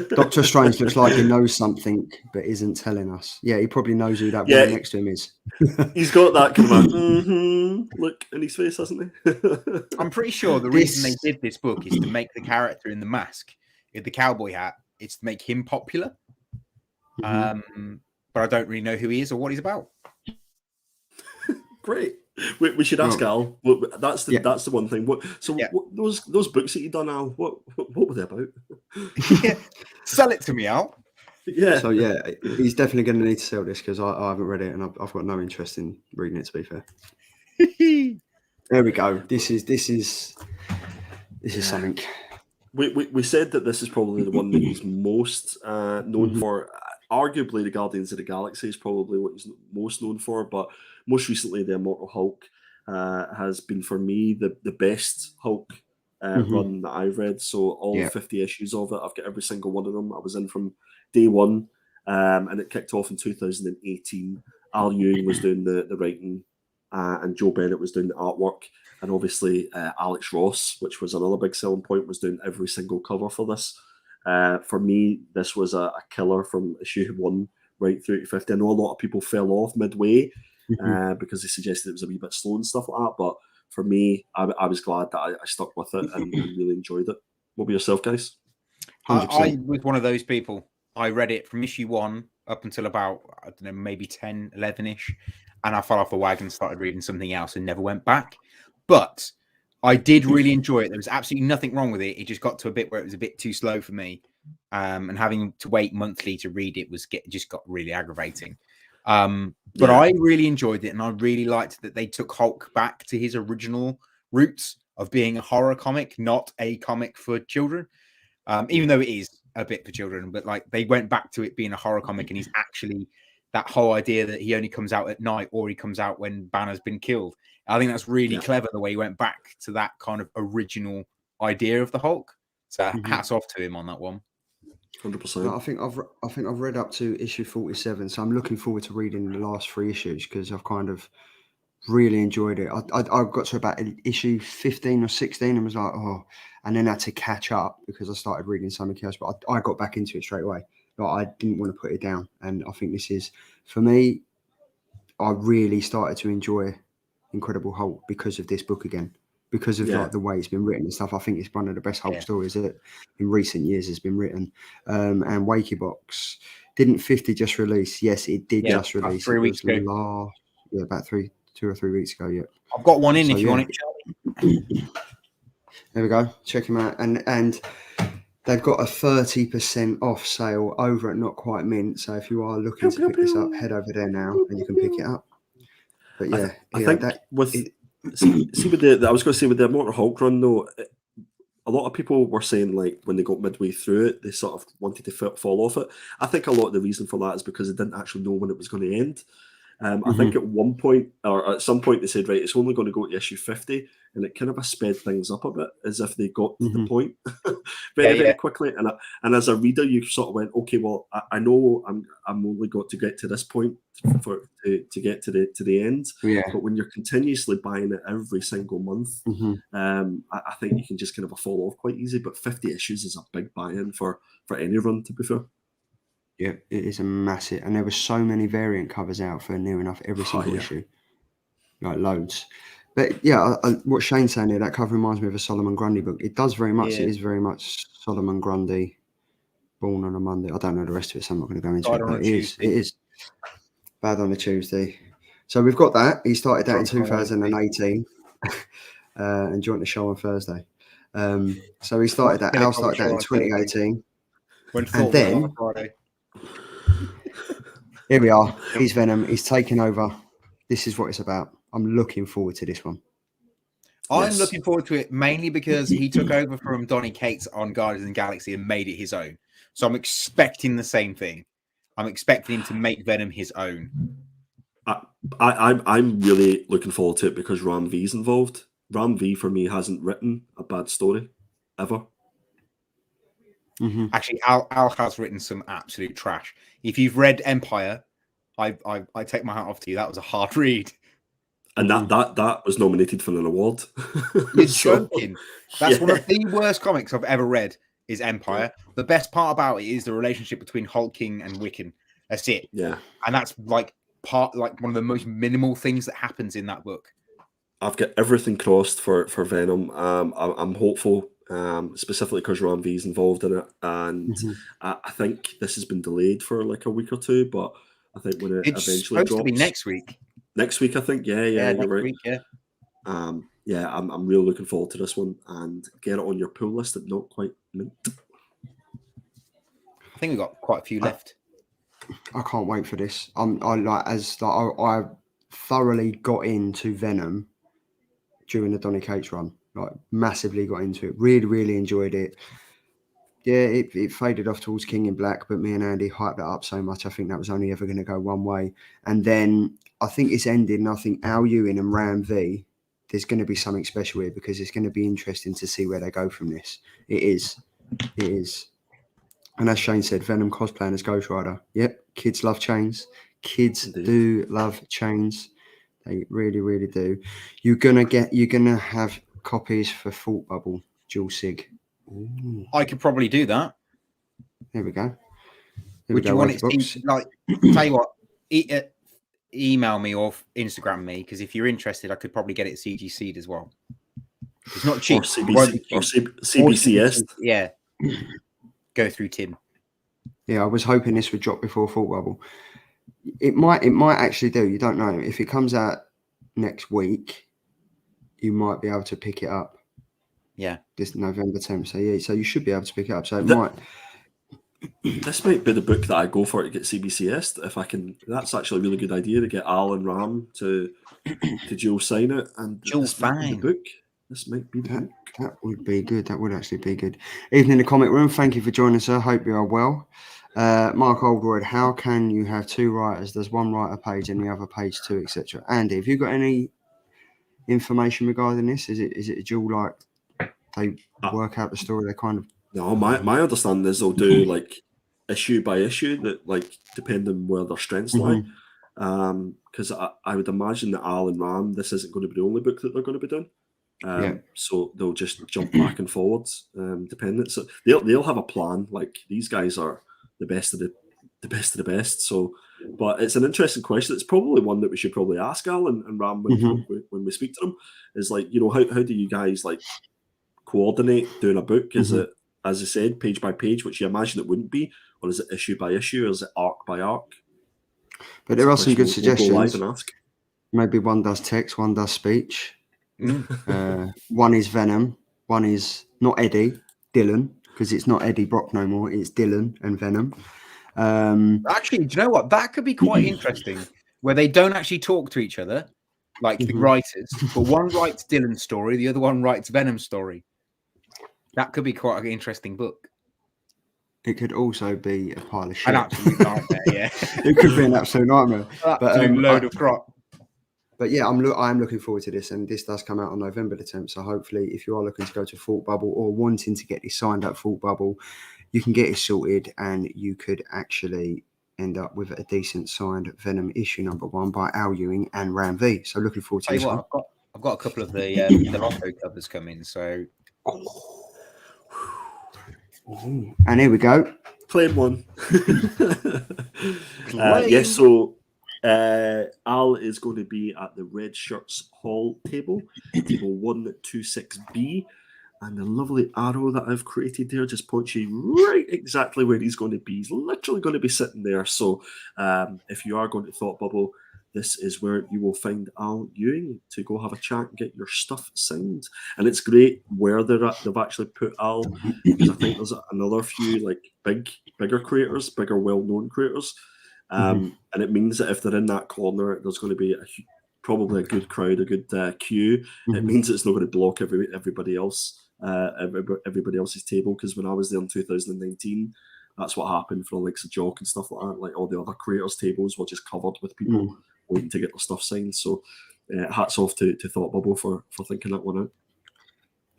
Doctor Strange looks like he knows something but isn't telling us. Yeah, he probably knows who that woman next to him is. He's got that kind of look in his face, hasn't he? I'm pretty sure the reason they did this book is to make the character in the mask, with the cowboy hat, it's to make him popular. But I don't really know who he is or what he's about. Great. We should ask Al. That's the one thing. What those books that you done, Al? What were they about? Sell it to me, Al. Yeah. So he's definitely going to need to sell this because I haven't read it and I've got no interest in reading it. To be fair. There we go. This is something. We said that this is probably the one that he's most known for. Arguably, the Guardians of the Galaxy is probably what he's most known for, but most recently, the Immortal Hulk has been, for me, the best Hulk run that I've read. So all 50 issues of it, I've got every single one of them. I was in from day one, and it kicked off in 2018. Al Ewing was doing the writing, and Joe Bennett was doing the artwork. And obviously, Alex Ross, which was another big selling point, was doing every single cover for this. For me, this was a killer from issue 1 right through to 50. I know a lot of people fell off midway because they suggested it was a wee bit slow and stuff like that. But for me, I was glad that I stuck with it and really enjoyed it. What about yourself, guys? I was one of those people. I read it from issue 1 up until about, I don't know, maybe 10, 11-ish. And I fell off the wagon and started reading something else and never went back. But I did really enjoy it. There was absolutely nothing wrong with it. It just got to a bit where it was a bit too slow for me. And having to wait monthly to read it just got really aggravating. But I really enjoyed it. And I really liked that they took Hulk back to his original roots of being a horror comic, not a comic for children. Even though it is a bit for children, but like they went back to it being a horror comic, and he's actually that whole idea that he only comes out at night or he comes out when Banner's been killed. I think that's really clever the way he went back to that kind of original idea of the Hulk. So hats off to him on that one. 100%. I think I've read up to issue 47, so I'm looking forward to reading the last 3 issues because I've kind of really enjoyed it. I got to about issue 15 or 16 and was like, oh, and then had to catch up because I started reading something else. But I got back into it straight away. Like, I didn't want to put it down, and I think this is, for me, I really started to enjoy Incredible Hulk because of this book again. Because of like the way it's been written and stuff. I think it's one of the best Hulk stories that in recent years has been written. And Wakey Box, didn't 50 just release? Yes, it did just release. 3 weeks ago. About 2 or 3 weeks ago. Yeah, I've got one in if you want it, Charlie. There we go. Check them out. And they've got a 30% off sale over at Not Quite Mint. So if you are looking to pick this up, head over there now and you can pick it up. But yeah, I think see with the I was going to say with the Immortal Hulk run though, a lot of people were saying like when they got midway through it, they sort of wanted to fall off it. I think a lot of the reason for that is because they didn't actually know when it was going to end. I think at one point or at some point they said, right, it's only going to go to issue 50, and it kind of sped things up a bit as if they got to the point very quickly. And as a reader, you sort of went, okay, well, I know I'm only got to get to this point to get to the end. Yeah. But when you're continuously buying it every single month, I think you can just kind of fall off quite easy. But 50 issues is a big buy-in for any run, to be fair. Yeah, it is a massive, and there were so many variant covers out for near enough every single issue, like loads. But yeah, what Shane's saying here, that cover reminds me of a Solomon Grundy book. It does very much. It is very much Solomon Grundy, Born on a Monday. I don't know the rest of it, so I'm not going to go into it. But it is Bad on a Tuesday. So we've got that. He started that in 2018 and joined the show on Thursday. So he started that. Al started that in 2018. And then here we are. He's Venom. He's taken over. This is what it's about. I'm looking forward to this one. I'm looking forward to it mainly because he took over from Donny Cates on Guardians of the Galaxy and made it his own. So I'm expecting the same thing. I'm expecting him to make Venom his own. I'm really looking forward to it because Ram V's involved. Ram V for me hasn't written a bad story ever. Actually, Al has written some absolute trash. If you've read Empire, I take my hat off to you. That was a hard read. And that was nominated for an award. You're joking. That's one of the worst comics I've ever read is Empire. The best part about it is the relationship between Hulk King and Wiccan. That's it. Yeah. And that's like one of the most minimal things that happens in that book. I've got everything crossed for Venom. I'm hopeful, specifically because Ram V is involved in it. And I think this has been delayed for like a week or two, but I think when it eventually supposed drops, to be next week. Next week, I think. Yeah, you're right. Week, I'm really looking forward to this one and get it on your pull list at Not Quite Mint. I think we've got quite a few left. I can't wait for this. I thoroughly got into Venom during the Donny Cates run. Like massively got into it. Really, really enjoyed it. Yeah, it faded off towards King in Black, but me and Andy hyped it up so much. I think that was only ever going to go one way. And then I think it's ended, and I think Al Ewing and Ram V, there's going to be something special here because it's going to be interesting to see where they go from this. It is. And as Shane said, Venom cosplaying as Ghost Rider. Yep, kids love chains. Kids do love chains. They really, really do. You're gonna have copies for Thought Bubble, Dual Sig. Ooh. I could probably do that. There we go. Would you want it to like? Tell you what, email me or Instagram me because if you're interested, I could probably get it CGC'd as well. It's not cheap. Or CBCS. Yeah. Go through Tim. Yeah, I was hoping this would drop before Thought Bubble. It might actually do. You don't know. If it comes out next week, you might be able to pick it up. Yeah. This November 10th. So you should be able to pick it up. So might. This might be the book that I go for to get CBCS if I can. That's actually a really good idea to get Al and Ram to Joe sign it and Joe's fine. The book. this might be the book. That would be good. That would actually be good. Evening in the comic room. Thank you for joining us, sir. Hope you are well. Mark Oldroyd, how can you have two writers? There's one writer page and the other page 2, etc. Andy, have you got any information regarding this? Is it a dual, like they work out the story? They kind of. No, my understanding is they'll do like issue by issue, that like depending where their strengths lie. Because I would imagine that Al and Ram, this isn't going to be the only book that they're going to be doing. So they'll just jump back and forwards, dependent. So they'll have a plan. Like these guys are the best of the best. So, but it's an interesting question. It's probably one that we should probably ask Al and Ram when we speak to them. Is like, you know, how do you guys like coordinate doing a book? Is it, as I said, page by page, which you imagine it wouldn't be, or is it issue by issue, or is it arc by arc? But there are some good suggestions. We'll go live and ask. Maybe one does text, one does speech. One is Venom, one is not Eddie, Dylan, because it's not Eddie Brock no more. It's Dylan and Venom. Actually, do you know what? That could be quite interesting, where they don't actually talk to each other, like the writers, but one writes Dylan's story, the other one writes Venom's story. That could be quite an interesting book. It could also be a pile of shit. An absolute nightmare, yeah. It could be an absolute nightmare. Absolute load of crap. But yeah, I'm looking forward to this, and this does come out on November the 10th. So hopefully, if you are looking to go to Thought Bubble or wanting to get this signed up Thought Bubble, you can get it sorted, and you could actually end up with a decent signed Venom issue #1 by Al Ewing and Ram V. So looking forward to this one. I've got a couple of the Lotto covers coming, so. And here we go. Claim one. Yes, so Al is going to be at the Red Shirts Hall table 126B, and the lovely arrow that I've created there just points you right exactly where he's going to be. He's literally going to be sitting there. So if you are going to Thought Bubble, this is where you will find Al Ewing to go have a chat and get your stuff signed. And it's great where they've actually put Al, because I think there's another few like bigger creators, bigger well-known creators. And it means that if they're in that corner, there's going to be probably a good crowd, a good queue. It means it's not going to block everybody else, everybody else's table. Because when I was there in 2019, that's what happened for the likes of Jock and stuff like that. Like all the other creators' tables were just covered with people waiting to get their stuff signed. So hats off to Thought Bubble for thinking that one out.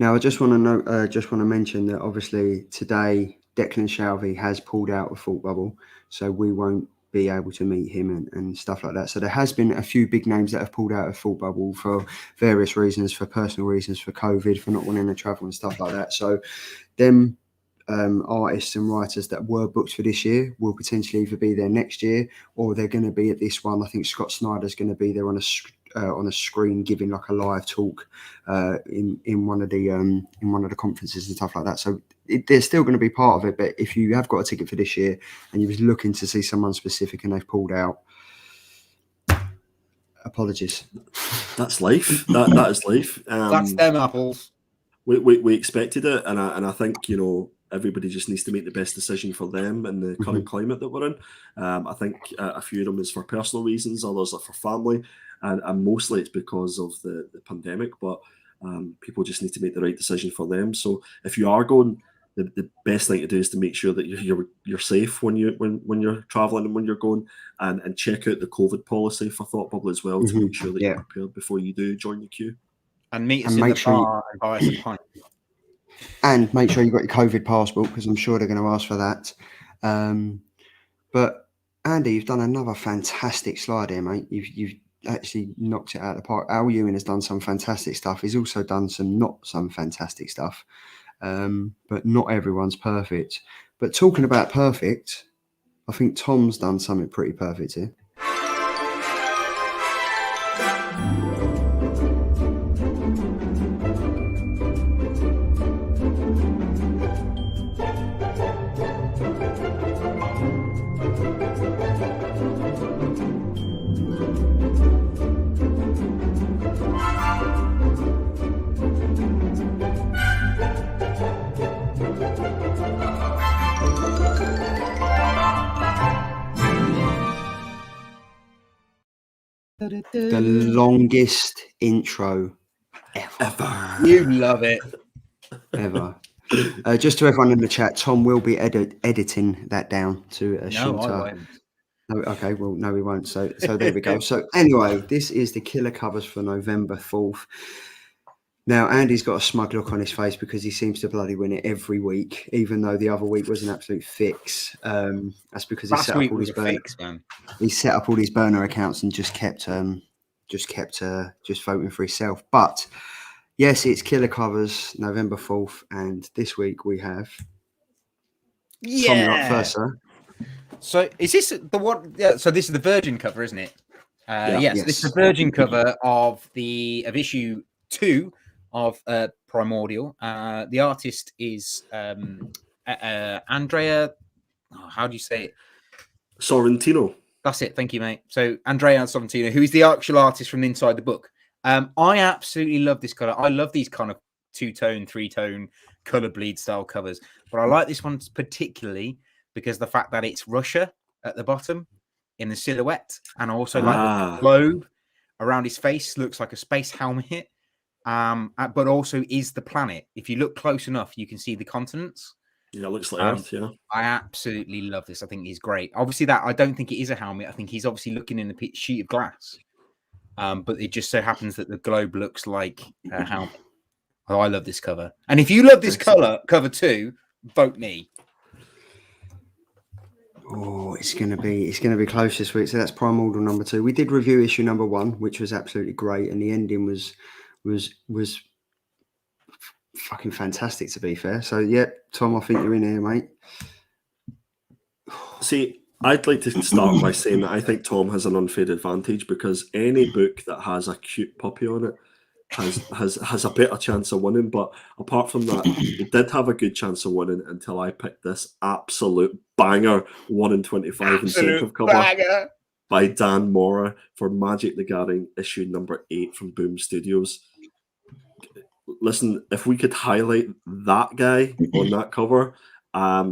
Now I just want to mention that obviously today Declan Shalvey has pulled out of Thought Bubble, so we won't be able to meet him and stuff like that. So there has been a few big names that have pulled out of Thought Bubble for various reasons, for personal reasons, for COVID, for not wanting to travel and stuff like that. So them artists and writers that were booked for this year will potentially either be there next year, or they're going to be at this one. I think Scott Snyder's going to be there on a screen giving like a live talk in one of the conferences and stuff like that. So they're still going to be part of it. But if you have got a ticket for this year and you was looking to see someone specific and they've pulled out, apologies. That's life. That is life. That's them apples. We expected it, and I think, you know, everybody just needs to make the best decision for them in the current climate that we're in. I think a few of them is for personal reasons, others are for family, and mostly it's because of the pandemic. But people just need to make the right decision for them. So if you are going, the best thing to do is to make sure that you're safe when you're traveling and when you're going, and check out the COVID policy for Thought Bubble as well, to make sure that you're prepared before you do join the queue. And meet us in the bar and buy us a pint. And make sure you've got your COVID passport, because I'm sure they're going to ask for that. But Andy, you've done another fantastic slide here, mate. You've actually knocked it out of the park. Al Ewing has done some fantastic stuff. He's also done some fantastic stuff. But not everyone's perfect. But talking about perfect, I think Tom's done something pretty perfect here. The longest intro ever. Ever. You love it. Ever. Just to everyone in the chat, Tom will be editing that down to a No, shorter. I won't. No, okay, well, no, we won't. So there we go. So anyway, this is the killer covers for November 4th. Now, Andy's got a smug look on his face because he seems to bloody win it every week, even though the other week was an absolute fix. That's because he Last set week up all was his a fix, man. he set up all these burner accounts and just kept voting for himself. But yes, it's killer covers November 4th, and this week we have Tom, you're up first, sir. So is this the one? Yeah. So this is the Virgin cover, isn't it? Yes. This is the Virgin cover of issue 2 of Primordial. The artist is Andrea. How do you say it? Sorrentino. That's it. Thank you, mate. So Andrea Sorrentino, who is the actual artist from inside the book. I absolutely love this color. I love these kind of 2-tone, 3-tone color bleed style covers, but I like this one particularly because the fact that it's Russia at the bottom in the silhouette, and also like the globe around his face looks like a space helmet, but also is the planet. If you look close enough, you can see the continents. Yeah, it looks like Earth, yeah. I absolutely love this. I think he's great. Obviously, that I don't think it is a helmet. I think he's obviously looking in a sheet of glass. But it just so happens that the globe looks like a helmet. Oh, I love this cover. And if you love this cover too, vote me. Oh, it's gonna be close this week. So that's Primordial number 2. We did review issue number 1, which was absolutely great, and the ending was fucking fantastic, to be fair. So yeah, Tom, I think you're in here, mate. See, I'd like to start by saying that I think Tom has an unfair advantage because any book that has a cute puppy on it has a better chance of winning. But apart from that, he did have a good chance of winning until I picked this absolute banger 1 in 25 incentive cover by Dan Mora for Magic the Gathering issue number 8 from Boom Studios. Listen, if we could highlight that guy on that cover,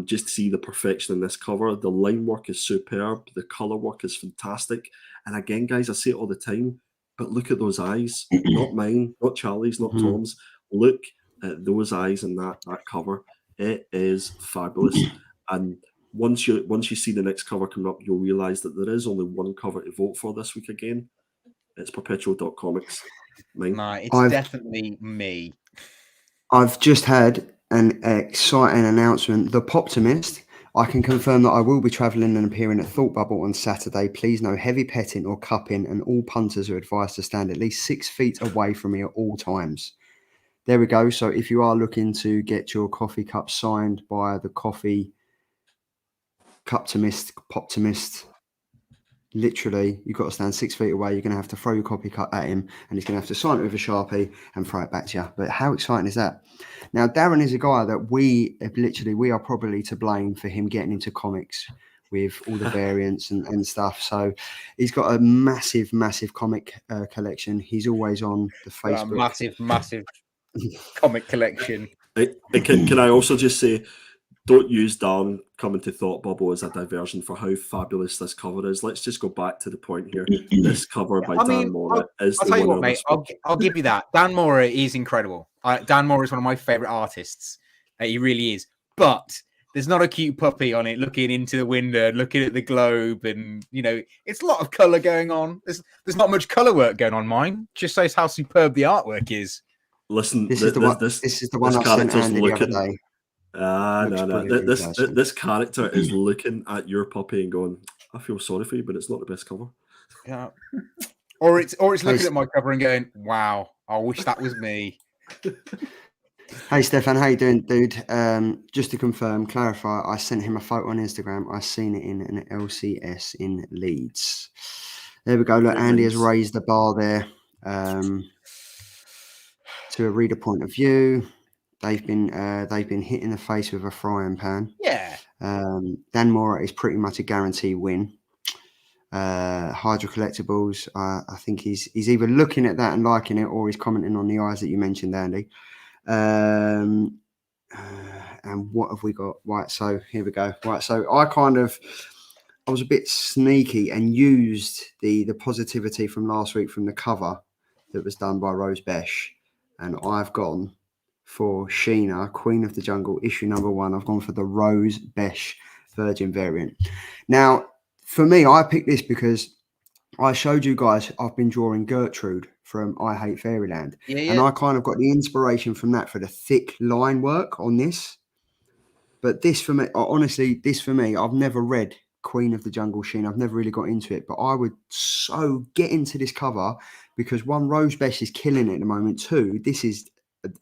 just to see the perfection in this cover. The line work is superb. The color work is fantastic. And again, guys, I say it all the time, but look at those eyes. Not mine, not Charlie's, not Tom's. Look at those eyes in that cover. It is fabulous. And once you see the next cover coming up, you'll realize that there is only one cover to vote for this week again. It's Perpetual.comics. No, it's definitely me. I've just had an exciting announcement. The Poptimist. I can confirm that I will be travelling and appearing at Thought Bubble on Saturday. Please no heavy petting or cupping, and all punters are advised to stand at least 6 feet away from me at all times. There we go. So if you are looking to get your coffee cup signed by the coffee Poptimist, literally, you've got to stand 6 feet away. You're going to have to throw your copy cut at him, and he's going to have to sign it with a Sharpie and throw it back to you. But how exciting is that? Now, Darren is a guy that we are probably to blame for him getting into comics with all the variants and stuff. So he's got a massive comic collection. He's always on the Facebook. Massive comic collection. Can I also just say, don't use Dan coming to Thought Bubble as a diversion for how fabulous this cover is. Let's just go back to the point here. This cover by Dan Mora is the winner. Mate, I'll give you that. Dan Mora is incredible. Dan Mora is one of my favourite artists. He really is. But there's not a cute puppy on it looking into the window, looking at the globe, and it's a lot of colour going on. There's not much colour work going on mine. Just shows how superb the artwork is. Listen, this is the one I sent Andy the other day. No. This character is looking at your puppy and going, I feel sorry for you, but it's not the best cover. Yeah. Or it's looking at my cover and going, wow, I wish that was me. Hey Stefan, how you doing, dude? Just to clarify, I sent him a photo on Instagram. I seen it in an LCS in Leeds. There we go. Look, Andy has raised the bar there to a reader point of view. They've been hit in the face with a frying pan. Yeah. Dan Mora is pretty much a guarantee win. Hydra Collectibles, I think he's either looking at that and liking it, or he's commenting on the eyes that you mentioned, Andy. And what have we got? Right, so here we go. Right, so I was a bit sneaky and used the positivity from last week from the cover that was done by Rose Besh. and I've gone for Sheena, Queen of the Jungle, issue number 1. I've gone for the Rose Besh Virgin variant. Now, for me, I picked this because I showed you guys I've been drawing Gertrude from I Hate Fairyland. And I kind of got the inspiration from that for the thick line work on this. But this for me, honestly, I've never read Queen of the Jungle Sheen. I've never really got into it, but I would so get into this cover because 1, Rose Besh is killing it at the moment. 2, this is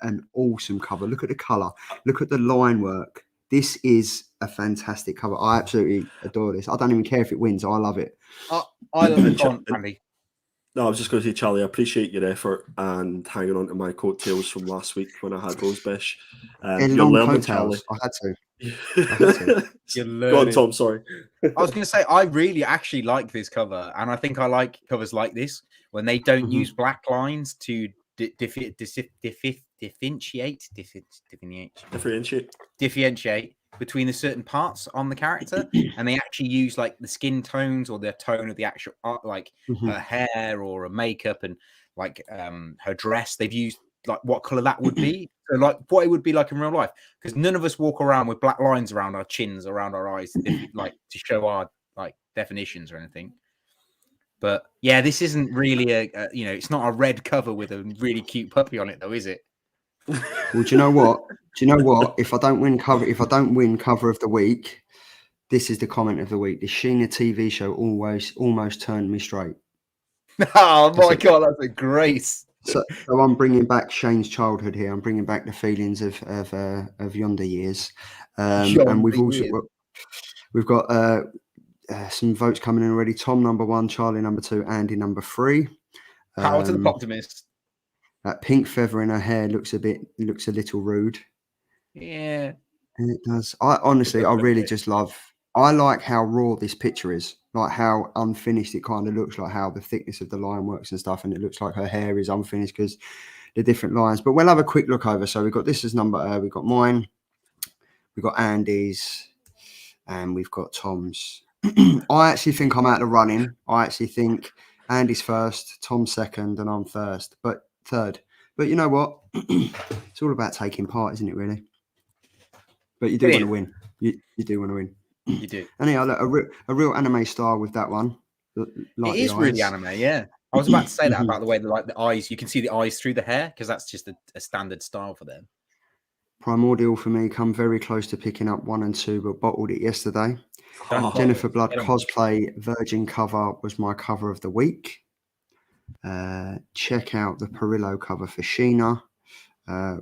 an awesome cover. Look at the colour. Look at the line work. This is a fantastic cover. I absolutely adore this. I don't even care if it wins. I love it. I love it. Andy. No, I was just going to say, Charlie, I appreciate your effort and hanging on to my coattails from last week when I had Rose Besh. You're learning, Charlie. I had to. Go on, Tom, sorry. I was going to say, I really actually like this cover, and I think I like covers like this when they don't use black lines to differentiate between the certain parts on the character, and they actually use like the skin tones or the tone of the actual art, like her hair or her makeup and like her dress. They've used like what color that would be, so like what it would be like in real life, because none of us walk around with black lines around our chins, around our eyes, like to show our like definitions or anything. But yeah, this isn't really a it's not a red cover with a really cute puppy on it, though, is it? Well, do you know what? If I don't win cover of the week, this is the comment of the week. The Sheena TV show almost turned me straight. Oh my God, that's a grace. So I'm bringing back Shane's childhood here. I'm bringing back the feelings of yonder years, and we've got some votes coming in already. Tom number 1, Charlie number 2, Andy number 3. Power to the optimist. That pink feather in her hair looks a little rude. Yeah, and it does. I really just love. I like how raw this picture is, like how unfinished it kind of looks, like how the thickness of the line works and stuff, and it looks like her hair is unfinished because the different lines. But we'll have a quick look over. So we've got this as number. We've got mine, we've got Andy's, and we've got Tom's. I actually think I'm out of the running. I actually think Andy's first, Tom's second, and I'm third. But you know what? It's all about taking part, isn't it, really? But you do want to win. You do want to win. You do. Anyhow, look, a real anime style with that one. Like it is really anime, yeah. I was about to say that about the way the eyes, you can see the eyes through the hair, because that's just a standard style for them. Primordial for me, come very close to picking up 1 and 2, but bottled it yesterday. Jennifer Blood cosplay Virgin cover was my cover of the week. Check out the Perillo cover for Sheena.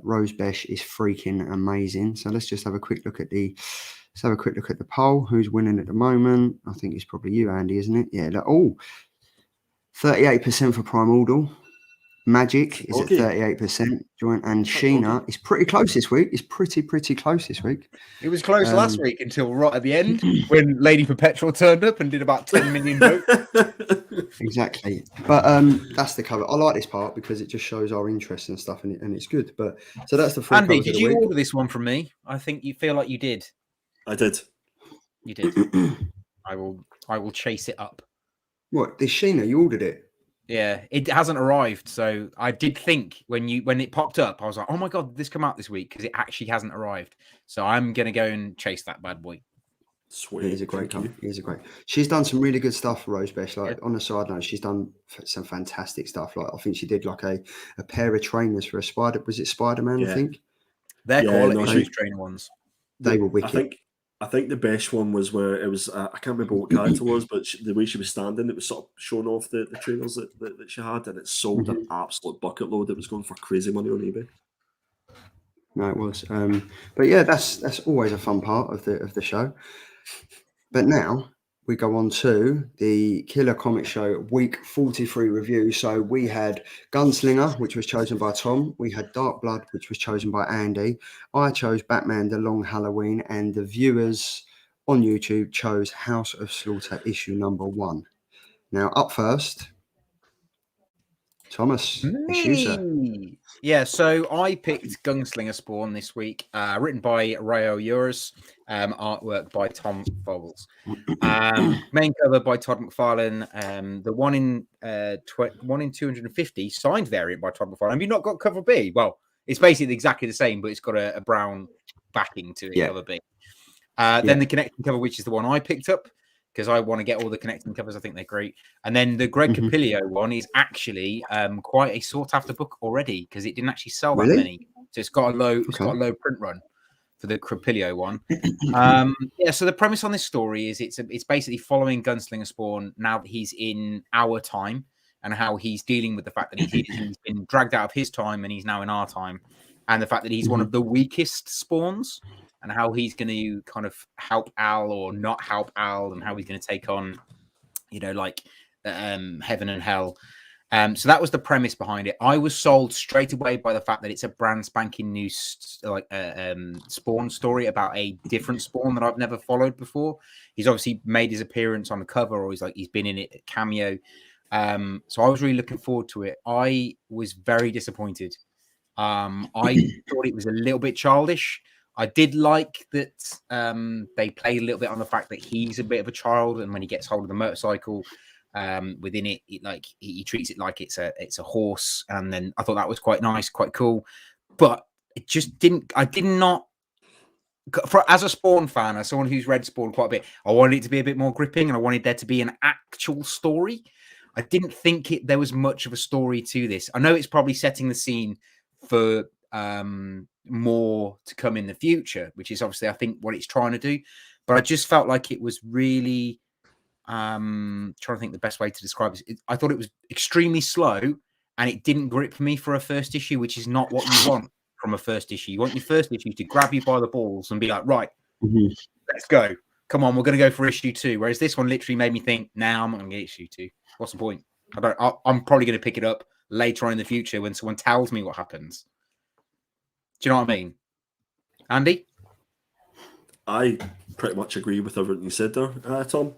Rose Besh is freaking amazing. So let's just have a quick look at the poll. Who's winning at the moment? I think it's probably you, Andy, isn't it? Yeah. 38% for Primordial. Magic is at 38%. And Sheena is pretty close this week. It's pretty close this week. It was close last week until right at the end when Lady Perpetual turned up and did about 10 million votes. Exactly. But that's the cover. I like this part because it just shows our interest and stuff, and it's good. But so that's the full Andy, did you order this one from me? I think you feel like you did. I did. You did. I will chase it up. What, this Sheena, you ordered it? Yeah, it hasn't arrived. So I did think when it popped up, I was like, oh my God, did this come out this week? Because it actually hasn't arrived. So I'm going to go and chase that bad boy. Sweet. It is a great cover. She's done some really good stuff for Rose Besh. Like on the side note, she's done some fantastic stuff. Like I think she did like a pair of trainers for a Spider. Was it Spider-Man? Yeah. I think They're quality trainer ones. They were wicked. I think the best one was where it was. I can't remember what character it was, but the way she was standing, it was sort of showing off the trainers that she had, and it sold an absolute bucket load. It was going for crazy money on eBay. No, it was. But yeah, that's always a fun part of the show. But now we go on to the Killer Comic Show week 43 review. So we had Gunslinger, which was chosen by Tom. We had Dark Blood, which was chosen by Andy. I chose Batman The Long Halloween, and the viewers on YouTube chose House of Slaughter issue number 1. Now up first Thomas, it's you, sir. Me. Yeah, so I picked Gunslinger Spawn this week, written by Rayo Uris, artwork by Tom Foles, main cover by Todd McFarlane, the one in 250 signed variant by Todd McFarlane. Have you not got cover B? Well, it's basically exactly the same, but it's got a brown backing to it, cover B. Then the connecting cover, which is the one I picked up, because I want to get all the connecting covers. I think they're great. And then the Greg Capilio one is actually quite a sought after book already, because it didn't actually sell that many. So it's got a low, it's got a low print run for the Capilio one. So the premise on this story is it's basically following Gunslinger Spawn now that he's in our time, and how he's dealing with the fact that he's been dragged out of his time and he's now in our time, and the fact that he's one of the weakest spawns, and how he's going to kind of help Al or not help Al, and how he's going to take on, heaven and hell. So that was the premise behind it. I was sold straight away by the fact that it's a brand spanking new Spawn story about a different Spawn that I've never followed before. He's obviously made his appearance on the cover, or he's been in it cameo. So I was really looking forward to it. I was very disappointed. I thought it was a little bit childish. I did like that they played a little bit on the fact that he's a bit of a child, and when he gets hold of the motorcycle, within it, he treats it like it's a horse. And then I thought that was quite nice, quite cool. But it just didn't. I did not. As a Spawn fan, as someone who's read Spawn quite a bit, I wanted it to be a bit more gripping, and I wanted there to be an actual story. I didn't think there was much of a story to this. I know it's probably setting the scene for more to come in the future, which is obviously I think what it's trying to do, but I just felt like it was really trying to think the best way to describe this. I thought it was extremely slow, and it didn't grip me for a first issue, which is not what you want from a first issue. You want your first issue to grab you by the balls and be like, right, let's go, come on, we're going to go for issue 2. Whereas this one literally made me think, nah, I'm not going to get issue 2. What's the point? I'm probably going to pick it up later on in the future when someone tells me what happens. Do you know what I mean, Andy? I pretty much agree with everything you said there, Tom.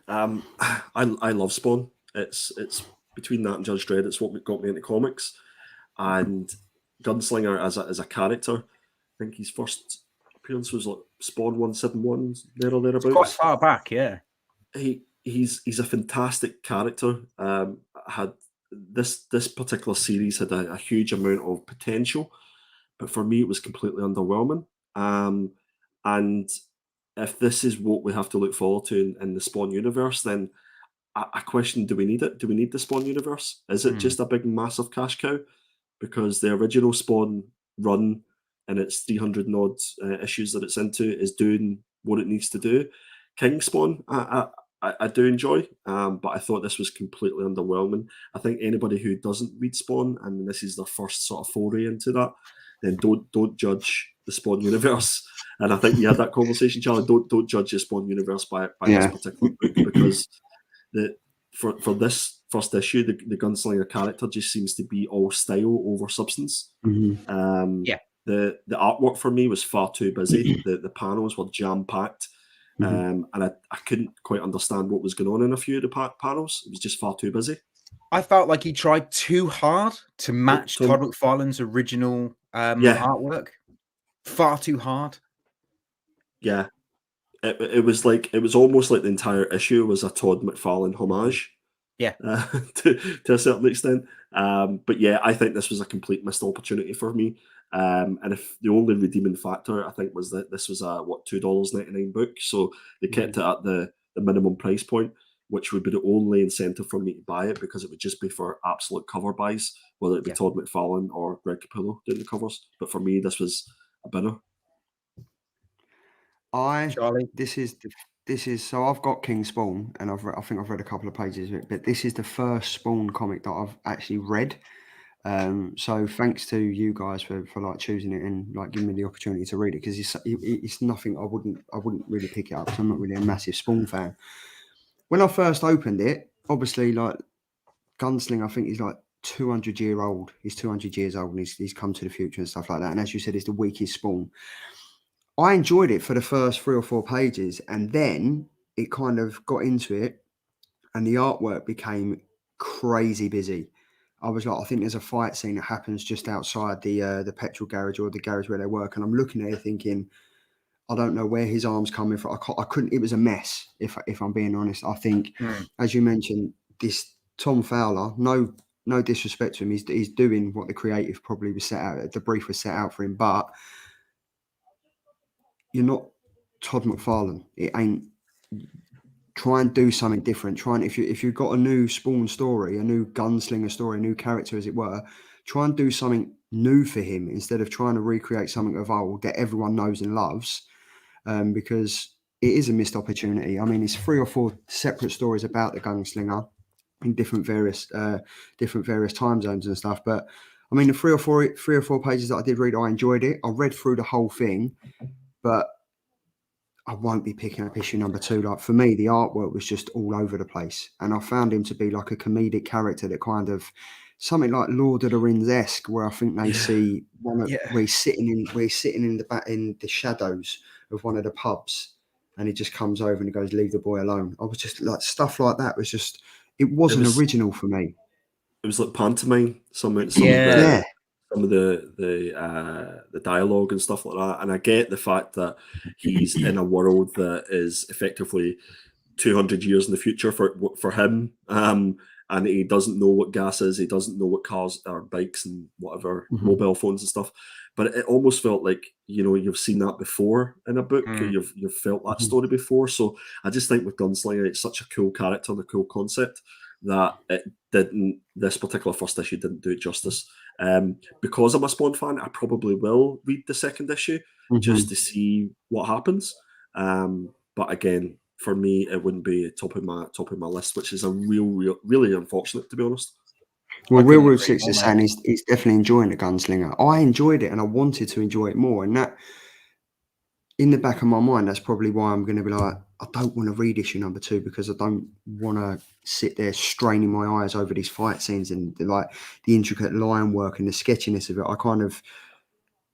I love Spawn. It's between that and Judge Dredd, it's what got me into comics. And Gunslinger as a character, I think his first appearance was like Spawn 171, there or thereabouts. It's quite far back, yeah. He's a fantastic character. Had this particular series had a huge amount of potential, but for me it was completely underwhelming. And if this is what we have to look forward to in the Spawn universe, then I question: do we need it? Do we need the Spawn universe? Is it just a big massive cash cow? Because the original Spawn run and its 300 and odd issues that it's into is doing what it needs to do. King Spawn, I do enjoy, but I thought this was completely underwhelming. I think anybody who doesn't read Spawn and this is their first sort of foray into that, then don't judge the Spawn universe. And I think you had that conversation, Charlie. Don't judge the Spawn universe by this particular book, because for this first issue, the Gunslinger character just seems to be all style over substance. The artwork for me was far too busy. The panels were jam packed. And I couldn't quite understand what was going on in a few of the panels. It was just far too busy. I felt like he tried too hard to match Todd McFarlane's original artwork. Far too hard. Yeah. It was almost like the entire issue was a Todd McFarlane homage. Yeah. To a certain extent. But yeah, I think this was a complete missed opportunity for me. And if the only redeeming factor, I think, was that this was a $2.99 book, so they kept it at the minimum price point, which would be the only incentive for me to buy it, because it would just be for absolute cover buys, whether it be Todd McFarlane or Greg Capullo doing the covers. But for me, this was a binner. This is so I've got King Spawn, and I think I've read a couple of pages of it, but this is the first Spawn comic that I've actually read. So thanks to you guys for like choosing it and like giving me the opportunity to read it, because it's nothing I wouldn't really pick it up, because I'm not really a massive Spawn fan. When I first opened it, obviously, like, Gunslinger, I think he's like 200 years old. He's 200 years old, and he's come to the future and stuff like that. And as you said, he's the weakest Spawn. I enjoyed it for the first 3 or 4 pages, and then it kind of got into it, and the artwork became crazy busy. I was like, I think there's a fight scene that happens just outside the petrol garage or the garage where they work, and I'm looking at it thinking, I don't know where his arm's coming from. I couldn't. It was a mess. If I'm being honest, I think, as you mentioned, this Tom Fowler. No disrespect to him. He's doing what the creative probably was set out. The brief was set out for him, but you're not Todd McFarlane. It ain't. Try and do something different. Try and if you've got a new Spawn story, a new Gunslinger story, a new character, as it were, try and do something new for him instead of trying to recreate something of old that everyone knows and loves. Because it is a missed opportunity. I mean, it's 3 or 4 separate stories about the Gunslinger in different various time zones and stuff. But I mean, the 3 or 4 pages that I did read, I enjoyed it. I read through the whole thing, but I won't be picking up issue number 2. Like, for me, the artwork was just all over the place, and I found him to be like a comedic character that kind of something like Lord of the Rings-esque, where I think they see where he's sitting in the back in the shadows of one of the pubs, and he just comes over and he goes, "Leave the boy alone." I was just like, stuff like that was just, it wasn't original for me. It was like pantomime. Some of the dialogue and stuff like that. And I get the fact that he's in a world that is effectively 200 years in the future for him. And he doesn't know what gas is. He doesn't know what cars or bikes and whatever, mobile phones and stuff. But it almost felt like, you've seen that before in a book. You've felt that story before. So I just think with Gunslinger, it's such a cool character and a cool concept that this particular first issue didn't do it justice. Because I'm a Spawn fan, I probably will read the second issue just to see what happens. But again, for me, it wouldn't be top of my list, which is a really unfortunate, to be honest. Well, Real Root 6 is saying he's definitely enjoying the Gunslinger. I enjoyed it, and I wanted to enjoy it more. And that, in the back of my mind, that's probably why I'm going to be like, I don't want to read issue number 2 because I don't want to sit there straining my eyes over these fight scenes and the intricate line work and the sketchiness of it.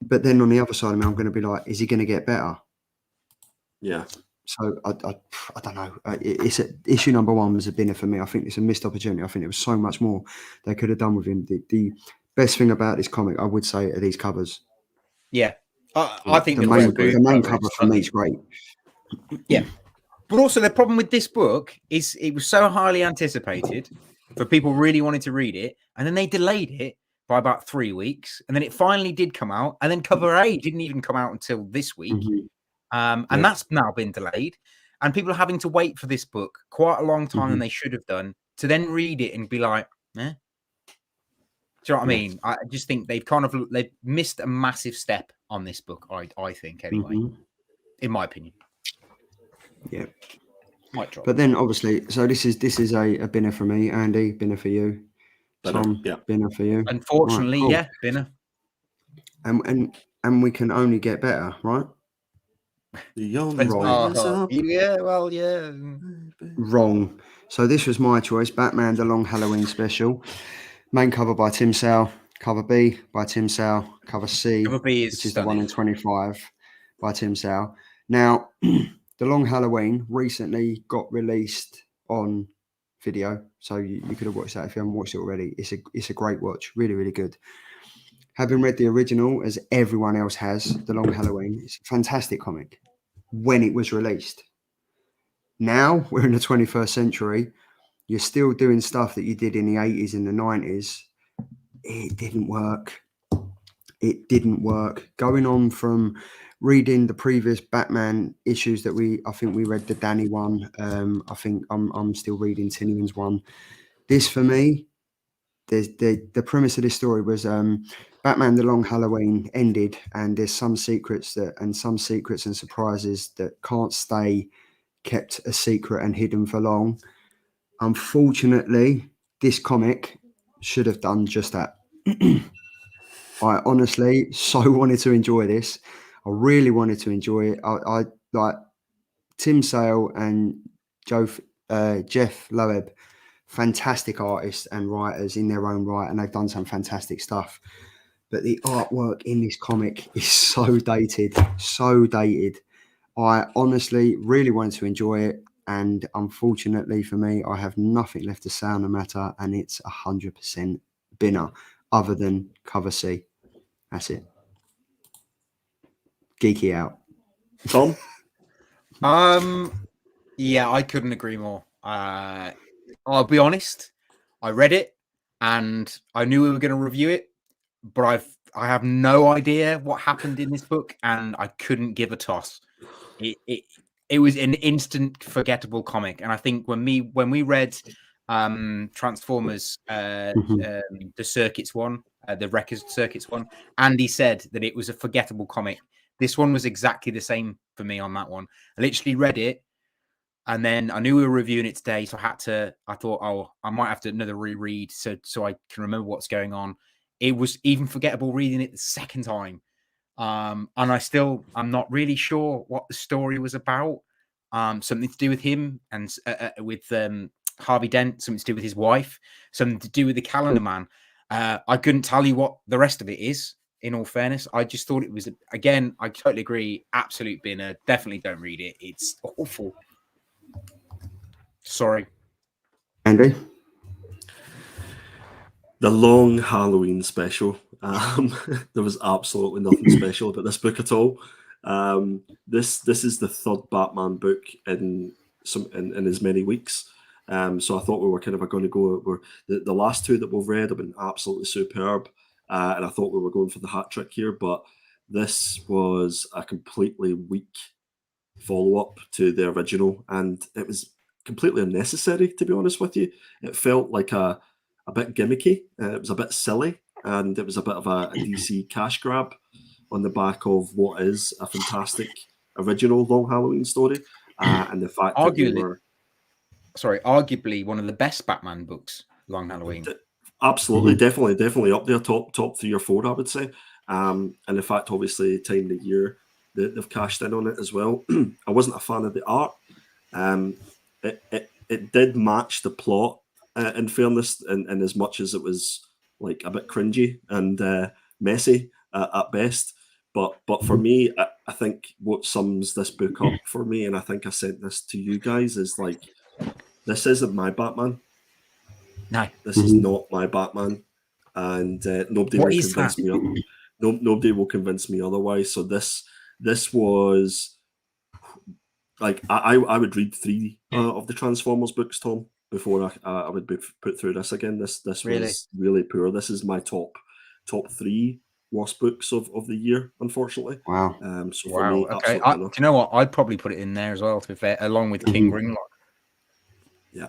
But then on the other side of me, I'm going to be like, is he going to get better? Yeah. So I don't know. Issue number 1 was a binner for me. I think it's a missed opportunity. I think there was so much more they could have done with him. The best thing about this comic, I would say, are these covers. Yeah, I think the main cover for me is great. Yeah, but also the problem with this book is it was so highly anticipated for people really wanting to read it, and then they delayed it by about 3 weeks, and then it finally did come out, and then cover A didn't even come out until this week. And that's now been delayed, and people are having to wait for this book quite a long time than they should have done to then read it and be like, eh. Do you know what I mean? I just think they've missed a massive step on this book. I think anyway, in my opinion. Yeah, might drop. But then obviously, so this is a binner for me, Andy. Binner for you, Tom. Binner for you. Unfortunately, right, cool. Binner. And we can only get better, right? Wrong. So this was my choice. Batman: The Long Halloween Special. Main cover by Tim Sale. Cover B by Tim Sale. Cover C, cover B which is the 1 in 25 by Tim Sale. Now, The Long Halloween recently got released on video, so you could have watched that if you haven't watched it already. It's a great watch, really, really good. Having read the original, as everyone else has, The Long Halloween, it's a fantastic comic when it was released. Now, we're in the 21st century, you're still doing stuff that you did in the 80s and the 90s. It didn't work. Going on from reading the previous Batman issues that I think we read the Danny one. I think I'm still reading Tinian's one. This, for me, the premise of this story was Batman: The Long Halloween ended, and there's some secrets and surprises that can't stay kept a secret and hidden for long. Unfortunately, this comic should have done just that. I honestly so wanted to enjoy this. I really wanted to enjoy it. I like Tim Sale and Jeff Loeb, fantastic artists and writers in their own right, and they've done some fantastic stuff. But the artwork in this comic is so dated. I honestly really wanted to enjoy it, and unfortunately for me, I have nothing left to say on the matter, and it's 100% binner other than cover C. That's it. Geeky out. Tom? Yeah, I couldn't agree more. I'll be honest. I read it and I knew we were going to review it, but I have no idea what happened in this book, and I couldn't give a toss. It was an instant forgettable comic, and I think when we read Transformers, the circuits one, the record circuits one, Andy said that it was a forgettable comic. This one was exactly the same for me on that one. I literally read it, and then I knew we were reviewing it today, so I thought, oh, I might have to another reread so I can remember what's going on. It was even forgettable reading it the second time. And I'm not really sure what the story was about. Something to do with him and with Harvey Dent, something to do with his wife, something to do with the Calendar Man. I couldn't tell you what the rest of it is, in all fairness. I just thought it was, again, I totally agree, absolute binner. Definitely don't read it. It's awful. Sorry. Andy? The long Halloween special. There was absolutely nothing special about this book at all. This is the third Batman book in as many weeks. So I thought we were kind of going to go. The last two that we've read have been absolutely superb, and I thought we were going for the hat trick here. But this was a completely weak follow-up to the original, and it was completely unnecessary, to be honest with you. It felt like a bit gimmicky. It was a bit silly, and it was a bit of a DC cash grab on the back of what is a fantastic original Long Halloween story, and the fact that we were arguably one of the best Batman books, Long Halloween. Absolutely, definitely up there, top 3 or 4, I would say. And the fact, obviously, time of the year they've cashed in on it as well. I wasn't a fan of the art. It did match the plot, in fairness, in as much as it was like a bit cringy and messy at best. But for me, I think what sums this book up for me, and I think I sent this to you guys, is like, this isn't my Batman. No, this is not my Batman, and nobody will convince me. Nobody will convince me otherwise. So this was like, I would read 3 of the Transformers books, Tom, before I would be put through this again. This was really poor. This is my top 3 worst books of the year, unfortunately. Wow. So for me, okay. Do you know what? I'd probably put it in there as well, to be fair, along with King Ringlock. Yeah.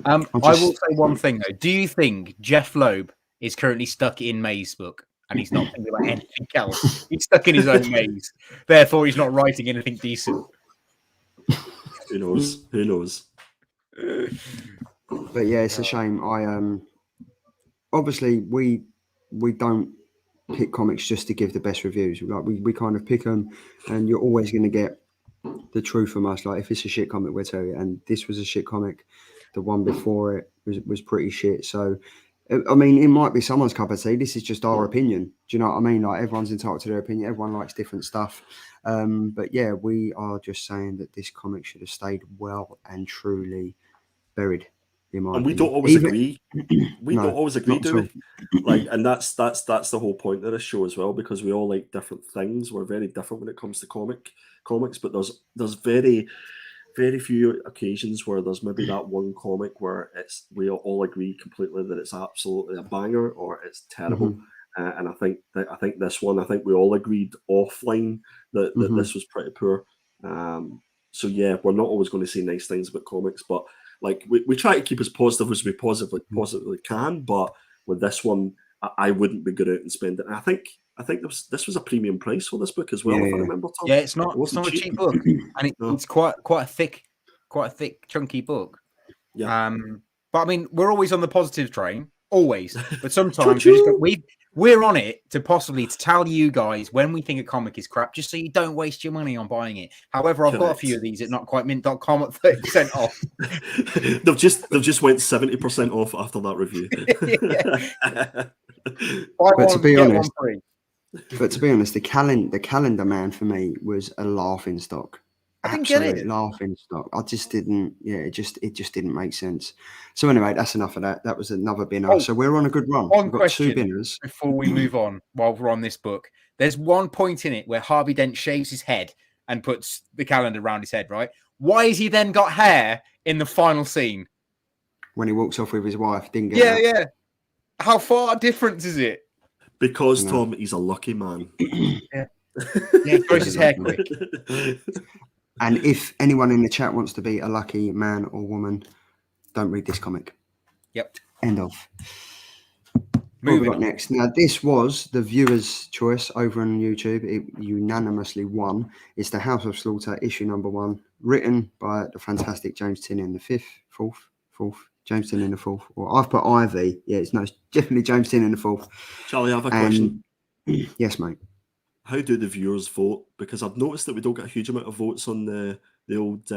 I will say one thing though. Do you think Jeff Loeb is currently stuck in May's book and he's not thinking about anything else? He's stuck in his own maze. Therefore, he's not writing anything decent. Who knows? Who knows? But yeah, it's a shame. Obviously we don't pick comics just to give the best reviews. Like we kind of pick them, and you're always going to get the truth from us. Like, if it's a shit comic, we'll tell you. And this was a shit comic. The one before it was pretty shit. So, I mean, it might be someone's cup of tea. This is just our opinion. Do you know what I mean? Like, everyone's entitled to their opinion. Everyone likes different stuff. But yeah, we are just saying that this comic should have stayed well and truly buried. And we don't always agree. We don't always agree, do we? Like, and that's the whole point of this show as well, because we all like different things. We're very different when it comes to comics, but there's very, very few occasions where there's maybe that one comic where we all agree completely that it's absolutely a banger or it's terrible. And I think this one, I think we all agreed offline that this was pretty poor. So yeah, we're not always going to say nice things about comics, but like we try to keep as positive as we possibly can. But with this one, I wouldn't be good out and spend it. And I think this was a premium price for this book as well, if I remember. Tom. Yeah, it's not a cheap book, and it's quite a thick, chunky book. Yeah. But I mean, we're always on the positive train, always. But sometimes we're on it to tell you guys when we think a comic is crap, just so you don't waste your money on buying it. However, I've got a few of these at notquitemint.com at 30% off. they've just went 70% off after that review. But to be honest, the calendar man for me was a laughing stock. I didn't get absolute it. laughing stock. I just didn't. Yeah, it just didn't make sense. So anyway, that's enough of that. That was another binner. Oh, So we're on a good run. One We've got two question binners. before we move on while we're on this book. There's one point in it where Harvey Dent shaves his head and puts the calendar around his head, right? Why has he then got hair in the final scene? When he walks off with his wife, didn't get that. Yeah. How far a difference is it? Because No. Tom, he's a lucky man. Yeah, he grows his hair quick. And if anyone in the chat wants to be a lucky man or woman, don't read this comic. Yep. End of. What have we got next? Now, this was the viewer's choice over on YouTube. It unanimously won. It's the House of Slaughter, issue number 1, written by the fantastic James Tynion the fourth. James Tynion the fourth. Or I've put Ivy. Yeah, it's definitely James Tynion the fourth. Charlie, I have a question. Yes, mate. How do the viewers vote? Because I've noticed that we don't get a huge amount of votes on the old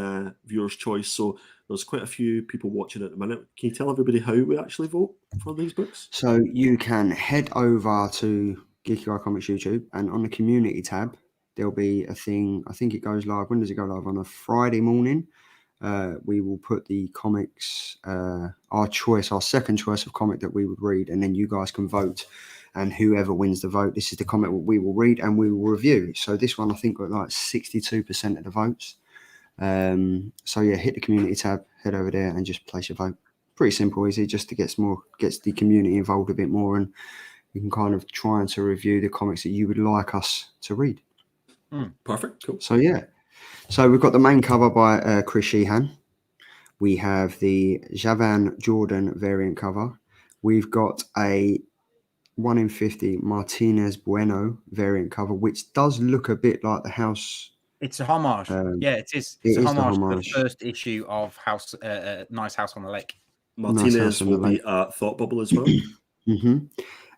viewer's choice. So there's quite a few people watching at the minute. Can you tell everybody how we actually vote for these books? So you can head over to Geeky Guy Comics YouTube, and on the community tab, there'll be a thing. I think it goes live. When does it go live? On a Friday morning. We will put the comics, our second choice of comic that we would read, and then you guys can vote. And whoever wins the vote, this is the comic we will read and we will review. So this one, I think, got like 62% of the votes. So yeah, hit the community tab, head over there, and just place your vote. Pretty simple, easy, just to gets the community involved a bit more, and you can kind of try and to review the comics that you would like us to read. Perfect, cool. So yeah, so we've got the main cover by Chris Sheehan. We have the Javan Jordan variant cover. We've got a 1 in 50 Martinez Bueno variant cover, which does look a bit like the House. It's a homage. Yeah, it is. It's a homage to the first issue of House, Nice House on the Lake. Martinez will be at Thought Bubble as well. Mm-hmm.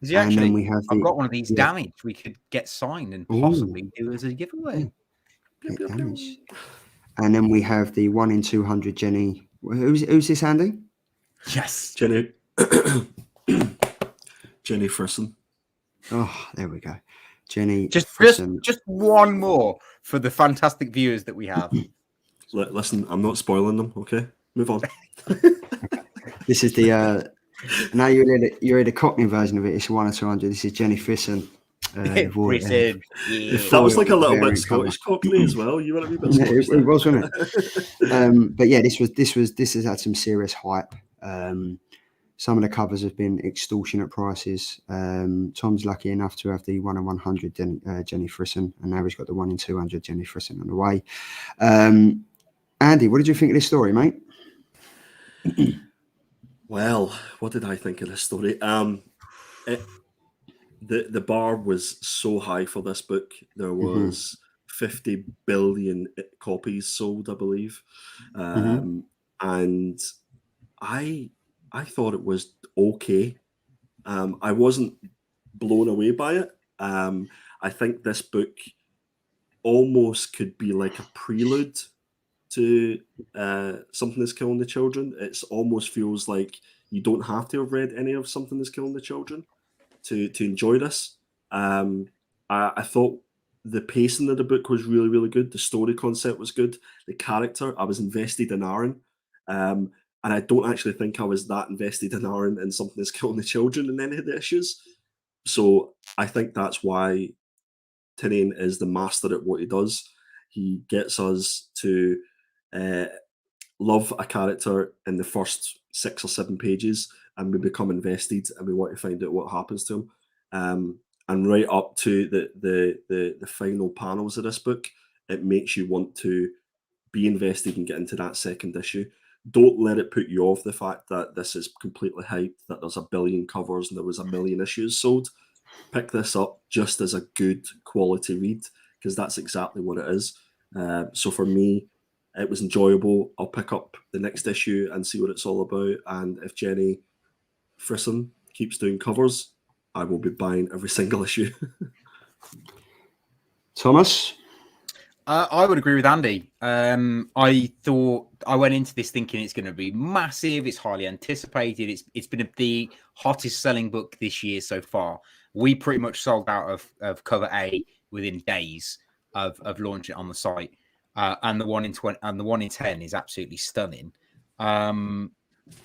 Is he actually? And then we have I've got one of these damaged. We could get signed and possibly do as a giveaway. And then we have the 1 in 200 Jenny. Who's this, Andy? Yes, Jenny. Jenny Frisson. Oh, there we go. Jenny. Just one more for the fantastic viewers that we have. Listen, I'm not spoiling them. Okay, move on. This is the now you're in the Cockney version of it. It's 1 or 200. This is Jenny Frisson. That was like a little bit Scottish Cockney as well. You want to be a bit Scottish? It was, wasn't it? But yeah, this has had some serious hype. Some of the covers have been extortionate prices. Tom's lucky enough to have the 1 in 100 Jenny Frisson, and now he's got the 1 in 200 Jenny Frisson on the way. Andy, what did you think of this story, mate? Well, what did I think of this story? The bar was so high for this book. There was 50 billion copies sold, I believe, and I thought it was okay. I wasn't blown away by it. I think this book almost could be like a prelude to Something That's Killing the Children. It almost feels like you don't have to have read any of Something That's Killing the Children to enjoy this. I thought the pacing of the book was really, really good. The story concept was good. The character, I was invested in Aaron. And I don't actually think I was that invested in Aaron and Something That's Killing the Children in any of the issues. So I think that's why Tynion is the master at what he does. He gets us to love a character in the first 6 or 7 pages, and we become invested and we want to find out what happens to him. And right up to the final panels of this book, it makes you want to be invested and get into that second issue. Don't let it put you off the fact that this is completely hyped, that there's 1 billion covers and there was 1 million issues sold. Pick this up just as a good quality read, because that's exactly what it is. So for me, it was enjoyable. I'll pick up the next issue and see what it's all about. And if Jenny Frisson keeps doing covers, I will be buying every single issue. Thomas? I would agree with Andy. I thought I went into this thinking it's going to be massive. It's highly anticipated. It's been the hottest selling book this year so far. We pretty much sold out of cover A within days of launching it on the site. and the 1 in 20 and the 1 in 10 is absolutely stunning. I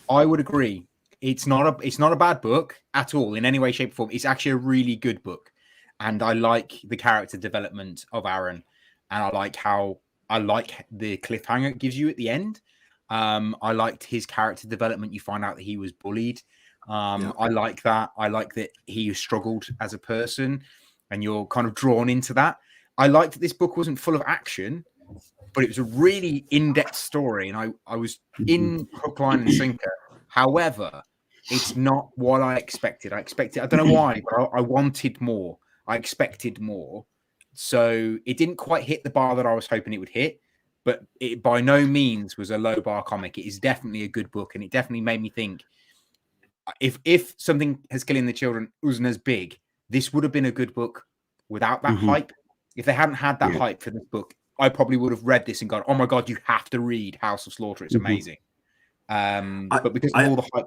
would agree. It's not a bad book at all in any way, shape, or form. It's actually a really good book, and I like the character development of Aaron, and I like the cliffhanger it gives you at the end. I liked his character development. You find out that he was bullied. I like that. I like that he struggled as a person, and you're kind of drawn into that. I liked that this book wasn't full of action, but it was a really in-depth story, and I was in hook, line, and sinker. However, it's not what I expected. I don't know why, but I wanted more. I expected more. So it didn't quite hit the bar that I was hoping it would hit, but it by no means was a low bar comic. It is definitely a good book, and it definitely made me think, if Something Has Killing the Children wasn't as big, this would have been a good book without that hype. If they hadn't had that hype for this book, I probably would have read this and gone, "Oh my god, you have to read House of Slaughter. It's amazing." But because of all the hype,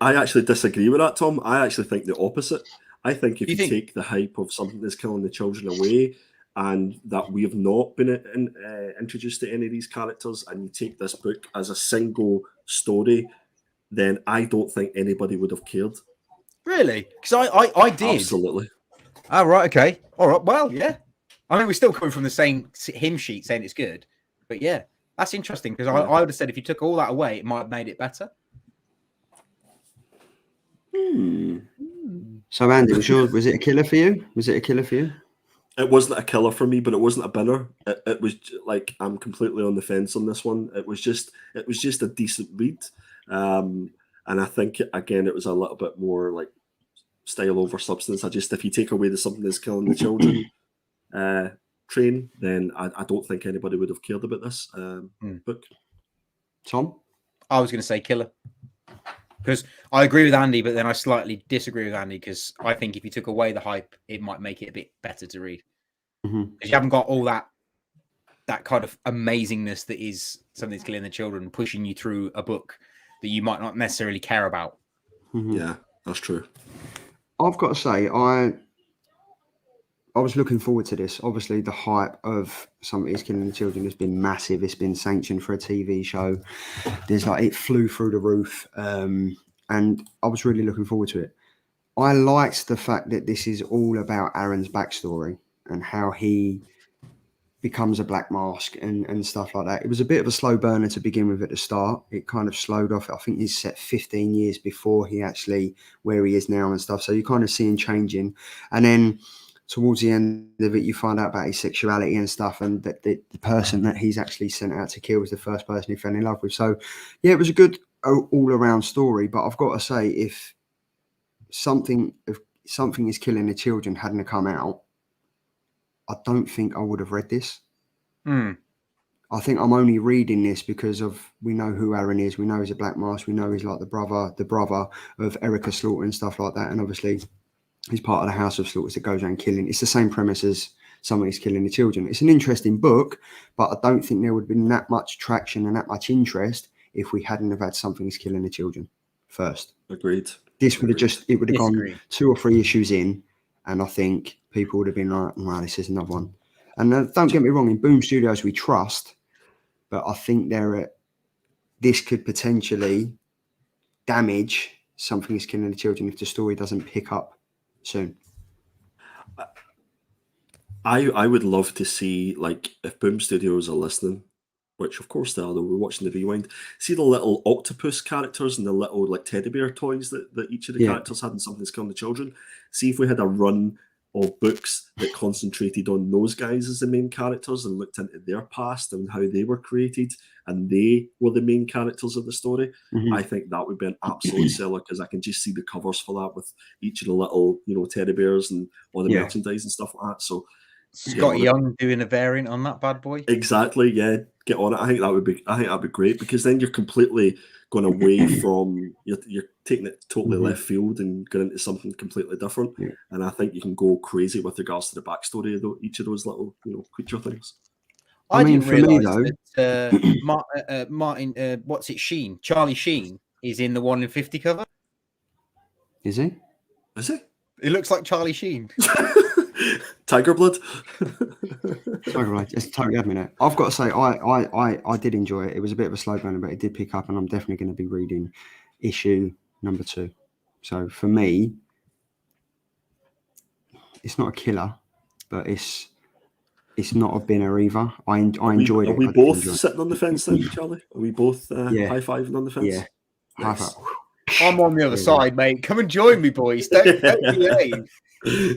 I actually disagree with that, Tom. I actually think the opposite. I think if you take the hype of Something That's Killing the Children away, and that we have not been introduced to any of these characters, and you take this book as a single story, then I don't think anybody would have cared. Really? Because I did. Absolutely. Oh, right. Okay. All right. Well, yeah. I mean, we're still coming from the same hymn sheet saying it's good. But yeah, that's interesting, because I would have said if you took all that away, it might have made it better. So, Andy, was it a killer for you? It wasn't a killer for me, but it wasn't a binner. It was like, I'm completely on the fence on this one. It was just a decent read. And I think, again, it was a little bit more like style over substance. If you take away the Something That's Killing the Children train, then I don't think anybody would have cared about this book. Tom? I was going to say killer, because I agree with Andy, but then I slightly disagree with Andy, because I think if you took away the hype, it might make it a bit better to read. Because you haven't got all that kind of amazingness that is Something That's Killing the Children pushing you through a book that you might not necessarily care about. Yeah, that's true. I've got to say, I was looking forward to this. Obviously, the hype of Something That's Killing the Children has been massive. It's been sanctioned for a TV show. It flew through the roof, and I was really looking forward to it. I liked the fact that this is all about Aaron's backstory and how he becomes a Black Mask and stuff like that. It was a bit of a slow burner to begin with at the start. It kind of slowed off. I think he's set 15 years before he actually where he is now and stuff. So you kind of see him changing, and then towards the end of it, you find out about his sexuality and stuff, and that the person that he's actually sent out to kill was the first person he fell in love with. So, yeah, it was a good all-around story. But I've got to say, if Something Is Killing the Children hadn't come out, I don't think I would have read this. I think I'm only reading this because we know who Aaron is. We know he's a Black Mask. We know he's like the brother of Erica Slaughter and stuff like that. And obviously, he's part of the House of Slaughters that goes around killing. It's the same premise as Something Is Killing the Children. It's an interesting book, but I don't think there would have been that much traction and that much interest if we hadn't have had Something Is Killing the Children first. Agreed. This would have gone 2 or 3 issues in, and I think people would have been like, wow, this is another one. And don't get me wrong, in Boom Studios we trust, but I think this could potentially damage Something Is Killing the Children if the story doesn't pick up soon. I would love to see, like, if Boom Studios are listening, which of course they are, we're watching the Rewind, see the little octopus characters and the little like teddy bear toys that each of the characters had in Something That's Killing the Children. See if we had a run of books that concentrated on those guys as the main characters and looked into their past and how they were created, and they were the main characters of the story. I think that would be an absolute seller, because I can just see the covers for that with each of the little, teddy bears and all the merchandise and stuff like that. So Scott Young doing a variant on that bad boy. Exactly, yeah. Get on it. I think that'd be great, because then you're completely going away from you're taking it totally left field and going into something completely different. And I think you can go crazy with regards to the backstory of each of those little creature things. I didn't realise that Martin, what's it, Charlie Sheen is in the 1 in 50 cover. Is he? Is he? It looks like Charlie Sheen. Tiger Blood. Sorry, it's totally had me now. I've got to say, I did enjoy it. It was a bit of a slow burner, but it did pick up, and I'm definitely going to be reading issue number 2. So for me, it's not a killer, but it's not a binner either. I enjoyed it. Are we I did both enjoy it. sitting on the fence then, Charlie? Are we both Yeah. high-fiving on the fence? Yeah. Nice. I'm on the other side, mate. Come and join me, boys. Don't behave.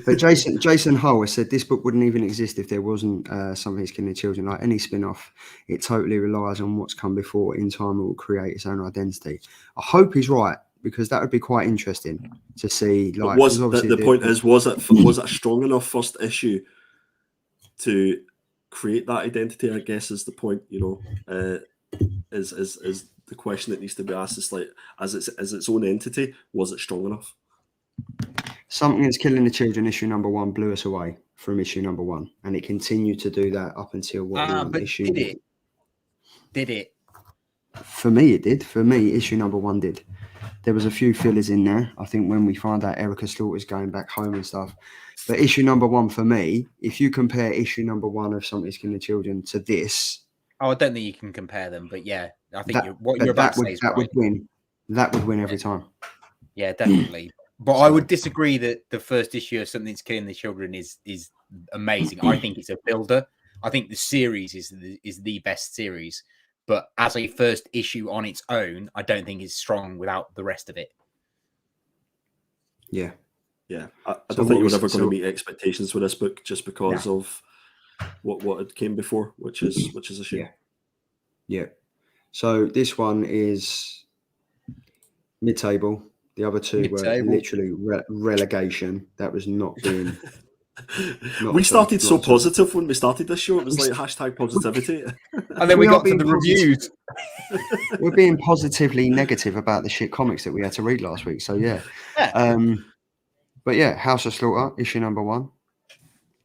But Jason Hull has said this book wouldn't even exist if there wasn't Something's Killing Children. Like any spin-off, it totally relies on what's come before. In time, it will create its own identity. I hope he's right, because that would be quite interesting to see. Like, was the point is, was it a strong enough first issue to create that identity? I guess is the point. Is the question that needs to be asked. Is like, as its own entity, was it strong enough? Something That's Killing the Children, issue number 1, blew us away from issue number 1, and it continued to do that up until But issue. Did it? For me, it did. For me, issue number 1 did. There was a few fillers in there. I think when we find out Erica Slaughter's going back home and stuff. But issue number 1 for me, if you compare issue number 1 of Something's Killing the Children to this, I don't think you can compare them. But yeah, I think you're about to say is right. would win. That would win every time. Yeah, definitely. But I would disagree that the first issue of Something's Killing the Children is amazing. I think it's a builder. I think the series is the best series. But as a first issue on its own, I don't think it's strong without the rest of it. Yeah. Yeah. I don't think you're ever going to meet expectations with this book just because of what it came before, which is a shame. Yeah. So this one is mid-table. The other two were literally relegation. That was not being... we started so positive when we started this show. It was like hashtag positivity. And then we got to the reviews. We're being positively negative about the shit comics that we had to read last week. So, yeah. But, yeah, House of Slaughter, issue number 1.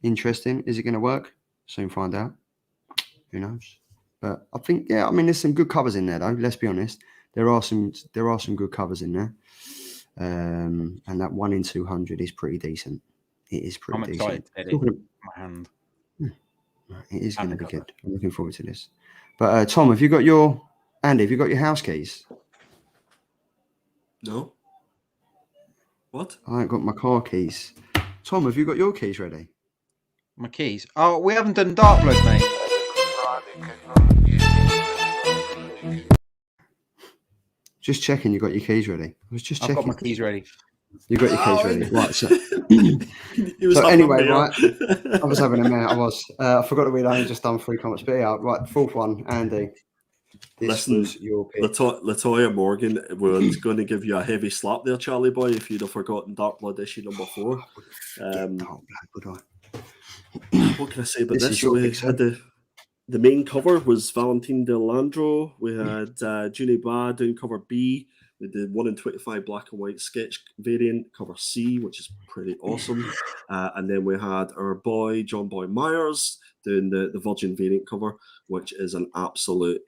Interesting. Is it going to work? Soon find out. Who knows? But I think, there's some good covers in there, though. Let's be honest. There are some good covers in there. And that 1 in 200 is pretty decent. It is pretty decent. I'm excited to edit my hand. It is going to be good. I'm looking forward to this. But Tom, have you got your house keys? No. What? I ain't got my car keys. Tom, have you got your keys ready? My keys? Oh, we haven't done Dark Blood, mate. Just checking you got your keys ready. I was just checking. I've got my keys ready. You got your keys ready. Right, so anyway, right. I was having a minute. I forgot that we'd only just done 3 comments. But yeah, right, 4th one, Andy. Listen, was your pick. Latoya Morgan was going to give you a heavy slap there, Charlie boy, if you'd have forgotten Dark Blood issue number 4. What can I say about this? We had the main cover was Valentin De Landro. We had Junie Ba doing cover B. We did 1 in 25 black and white sketch variant, cover C, which is pretty awesome. And then we had our boy, John Boy Myers, doing the Virgin variant cover, which is an absolute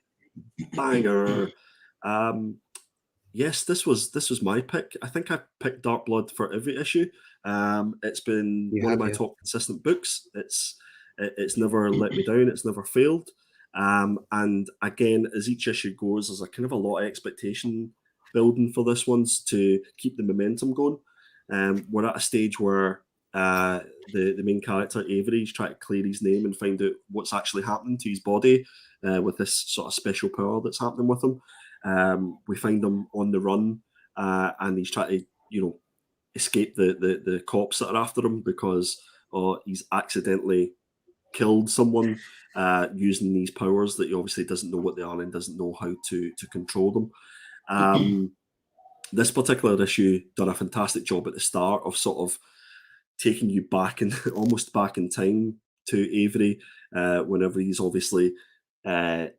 banger. Yes, this was my pick. I think I picked Dark Blood for every issue. It's been one of my top consistent books. It's never let me down. It's never failed. And again, as each issue goes, there's a kind of a lot of expectation building for this one's to keep the momentum going. We're at a stage where the main character Avery is trying to clear his name and find out what's actually happening to his body with this sort of special power that's happening with him. We find him on the run and he's trying to escape the cops that are after him because he's accidentally killed someone using these powers that he obviously doesn't know what they are and doesn't know how to control them. This particular issue done a fantastic job at the start of sort of taking you back and almost back in time to Avery whenever he's obviously a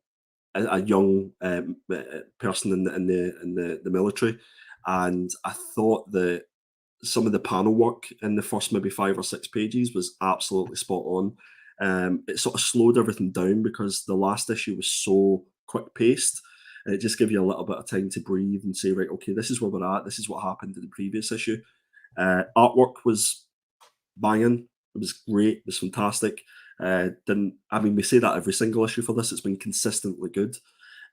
young person in the military. And I thought that some of the panel work in the first maybe 5 or 6 pages was absolutely spot on. It sort of slowed everything down because the last issue was so quick paced. And it just gave you a little bit of time to breathe and say, right, okay, this is where we're at. This is what happened in the previous issue. Artwork was banging. It was great. It was fantastic. We say that every single issue for this. It's been consistently good.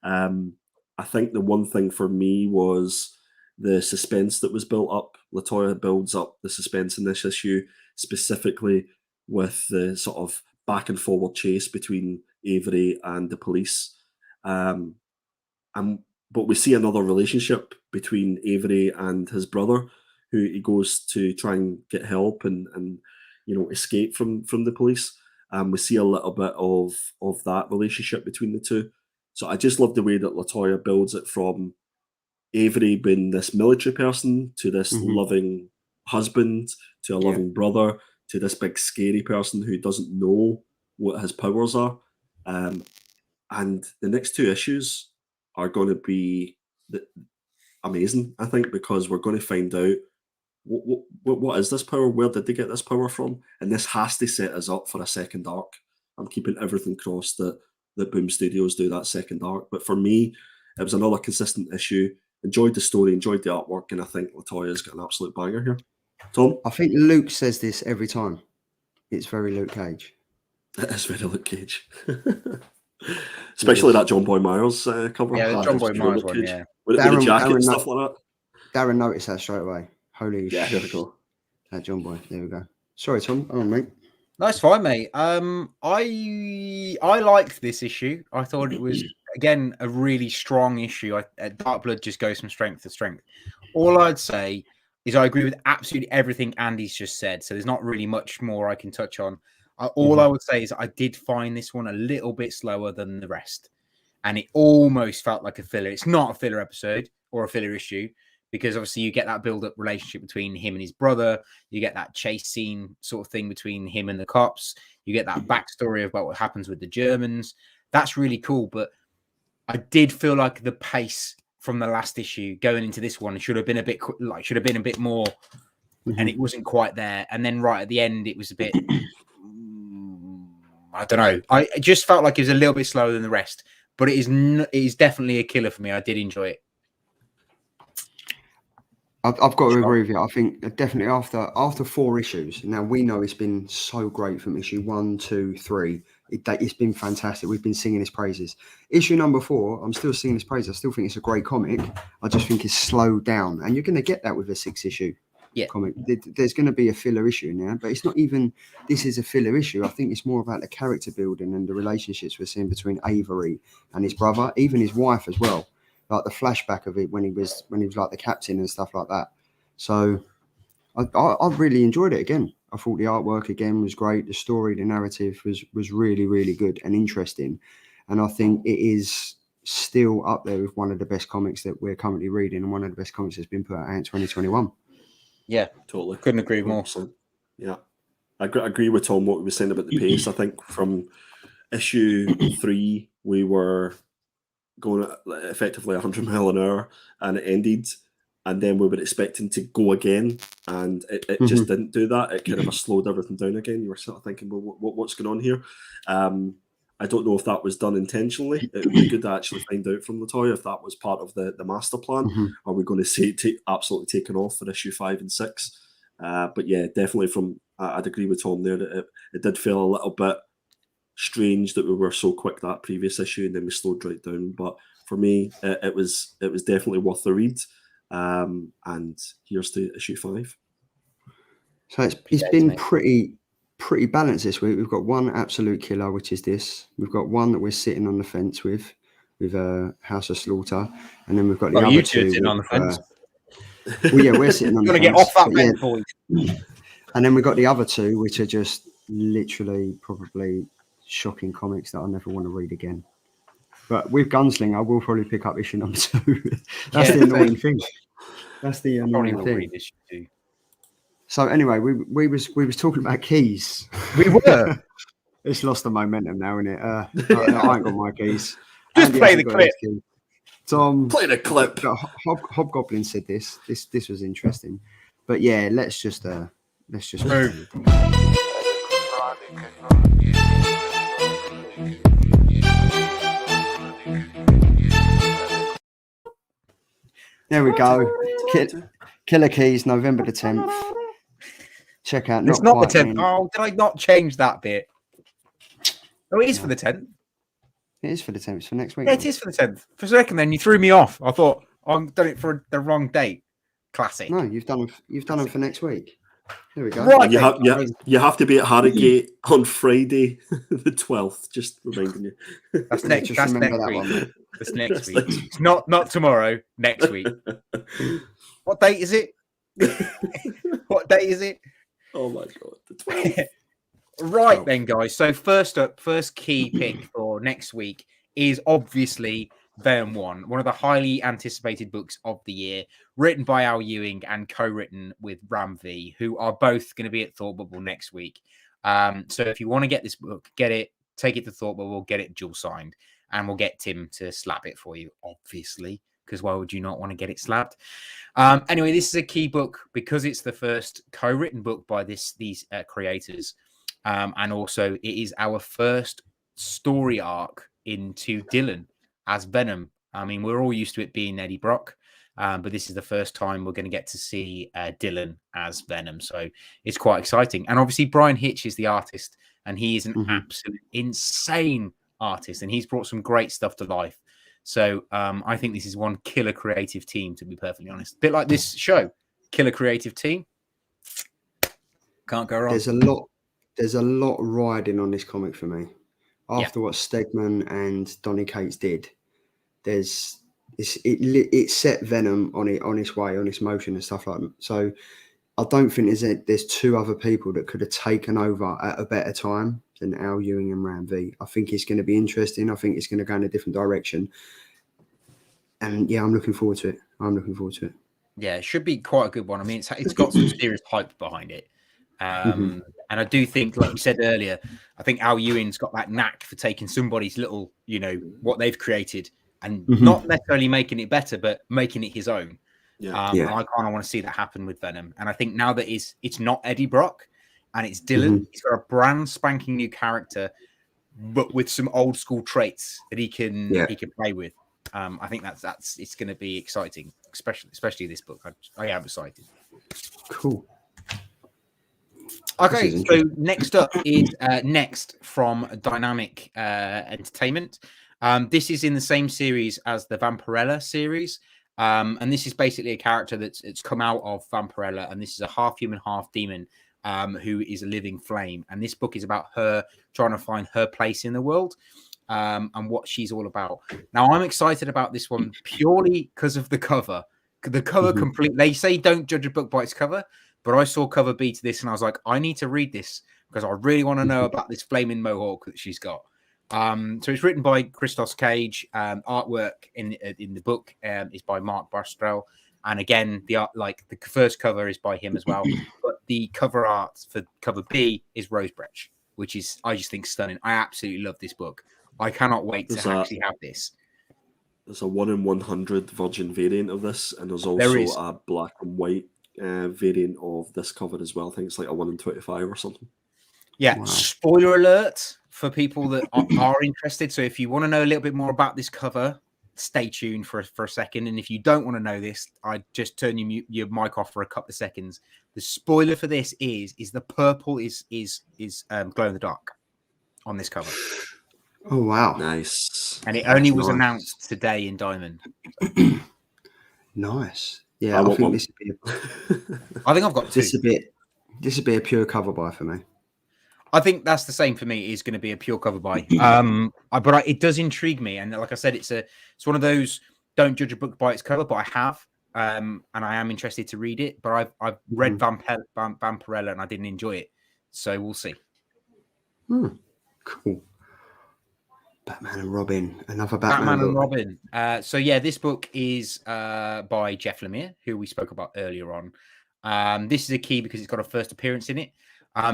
I think the one thing for me was the suspense that was built up. LaToya builds up the suspense in this issue, specifically with the sort of back and forward chase between Avery and the police. But we see another relationship between Avery and his brother, who he goes to try and get help and escape from the police. We see a little bit of that relationship between the two. So I just love the way that LaToya builds it from Avery being this military person to this loving husband to a loving brother to this big scary person who doesn't know what his powers are. And the next two issues are going to be amazing, I think, because we're going to find out what is this power? Where did they get this power from? And this has to set us up for a second arc. I'm keeping everything crossed that Boom Studios do that second arc. But for me, it was another consistent issue. Enjoyed the story, enjoyed the artwork, and I think LaToya's got an absolute banger here. Tom? I think Luke says this every time. It's very Luke Cage. It is very Luke Cage. Especially that John Boy Myers cover. Yeah, the John Boy Myers one, yeah. With the jacket and stuff like that. Darren noticed that straight away. Holy shit. Here we go. That John Boy. There we go. Sorry, Tom. Oh, mate. That's fine, mate. I liked this issue. I thought it was, again, a really strong issue. Dark Blood just goes from strength to strength. All I'd say is I agree with absolutely everything Andy's just said. So there's not really much more I can touch on. All I would say is I did find this one a little bit slower than the rest. And it almost felt like a filler. It's not a filler episode or a filler issue, because obviously you get that build-up relationship between him and his brother. You get that chase scene sort of thing between him and the cops. You get that backstory about what happens with the Germans. That's really cool. But I did feel like the pace from the last issue going into this one should have been a bit more, and it wasn't quite there. And then right at the end, it was a bit, I don't know. I just felt like it was a little bit slower than the rest. But it is definitely a killer for me. I did enjoy it. I've got to agree with you. I think definitely after 4 issues, now we know it's been so great from issue 1, 2, 3. It's been fantastic. We've been singing his praises. Issue number 4, I'm still singing his praises. I still think it's a great comic. I just think it's slowed down. And you're going to get that with a 6-issue comic. There's going to be a filler issue now, but it's not even this is a filler issue. I think it's more about the character building and the relationships we're seeing between Avery and his brother, even his wife as well. Like the flashback of it when he was like the captain and stuff like that. So I really enjoyed it again. I thought the artwork again was great. The story, the narrative was really, really good and interesting. And I think it is still up there with one of the best comics that we're currently reading and one of the best comics that's been put out in 2021. Yeah, totally. Couldn't agree more. Yeah. I agree with Tom what we were saying about the pace. I think from issue 3, we were going at effectively 100 mile an hour and it ended, and then we were expecting to go again, and it just didn't do that. It kind of slowed everything down again. You were sort of thinking, well, what's going on here? I don't know if that was done intentionally. It would be good to actually find out from LaToya if that was part of the master plan. Are we going to see it absolutely taken off for issue 5 and 6? But yeah, definitely I'd agree with Tom there that it did feel a little bit strange that we were so quick that previous issue and then we slowed right down. But for me, it was definitely worth the read. And here's to issue 5. So it's been pretty balanced this week. We've got one absolute killer, which is this. We've got one that we're sitting on the fence with House of Slaughter, and then we've got the other two sitting on the fence. Well, yeah, we're sitting on the fence. Get off that fence, boys. And then we've got the other 2, which are just literally probably shocking comics that I never want to read again. But with Gunslinger, I will probably pick up issue number 2. That's the annoying thing. That's the annoying thing. So anyway, we was talking about keys. We were. It's lost the momentum now, isn't it? I ain't got my keys. Just play the clip. Tom, play the clip. Hobgoblin said this. This was interesting. But yeah, let's just move. There we go. Killer Keys, November the 10th. Check out. It's Not not the quite 10th. men. Oh, did I not change that bit? Oh, it is No. for the 10th. It is for the 10th. It's for next week. Yeah, it is for the 10th. For a second, then you threw me off. I thought I've done it for the wrong date. Classic. No, you've done them for next week. There we go. Right. And you have to be at Harrogate on Friday, the 12th. Just reminding you. That's next. Just That's remember next that week. one. That's next week. It's not tomorrow. Next week. What date is it? What date is it? Oh my god, the 12th. Right then, guys. So first key pick for next week is obviously Venom 1, one of the highly anticipated books of the year, written by Al Ewing and co-written with Ram V, who are both going to be at Thought Bubble next week. So if you want to get this book, get it, take it to Thought Bubble, get it dual signed, and we'll get Tim to slap it for you, obviously, because why would you not want to get it slapped? Anyway, this is a key book because it's the first co-written book by these creators. And also it is our first story arc into Dylan as Venom. I mean, we're all used to it being Eddie Brock, but this is the first time we're going to get to see Dylan as Venom. So it's quite exciting. And obviously Brian Hitch is the artist, and he is an absolute insane artist, and he's brought some great stuff to life. So I think this is one killer creative team, to be perfectly honest. A bit like this show, killer creative team. Can't go wrong. There's a lot riding on this comic for me. After what Stegman and Donny Cates did, it set Venom on its way, on its motion and stuff like that. So I don't think there's two other people that could have taken over at a better time than Al Ewing and Ram V. I think it's going to be interesting. I think it's going to go in a different direction. And yeah, I'm looking forward to it. Yeah, it should be quite a good one. I mean, it's got some serious hype behind it. And I do think, like you said earlier, I think Al Ewing's got that knack for taking somebody's little, what they've created and not necessarily making it better, but making it his own. And I kind of want to see that happen with Venom. And I think now that it's not Eddie Brock and it's Dylan, he's got a brand spanking new character, but with some old school traits that he can play with. I think it's going to be exciting, especially this book. I am excited. Cool. Okay, so next up is Next from Dynamic Entertainment. This is in the same series as the Vampirella series. And this is basically a character that's come out of Vampirella, and this is a half human, half demon who is a living flame. And this book is about her trying to find her place in the world and what she's all about. Now, I'm excited about this one purely because of the cover. The cover they say don't judge a book by its cover, but I saw cover B to this and I was like, I need to read this because I really want to know about this flaming mohawk that she's got. So it's written by Christos Cage. Artwork in the book is by Mark Bastrell, and again, the first cover is by him as well. But the cover art for cover B is Rosebrecht, which is I just think stunning. I absolutely love this book. I cannot wait to actually have this. There's a 1 in 100 Virgin variant of this, and there's also a black and white variant of this cover as well. I think it's like a 1 in 25 or something. Yeah, wow. Spoiler alert for people that are interested. So if you want to know a little bit more about this cover, stay tuned for a second. And if you don't want to know this, I just turn your mic off for a couple of seconds. The spoiler for this is the purple is glow in the dark on this cover. Oh wow, nice! And it only was announced today in Diamond. Nice. Yeah, I think this would be. I think I've got two. This would be a pure cover buy for me. I think that's the same for me. It is going to be a pure cover buy. But it does intrigue me, and like I said, it's one of those don't judge a book by its cover. But I have, and I am interested to read it. But I've read Vampirella and I didn't enjoy it, so we'll see. Cool. Batman and Robin, another Batman and Robin. So yeah, this book is by Jeff Lemire, who we spoke about earlier on. This is a key because it's got a first appearance in it.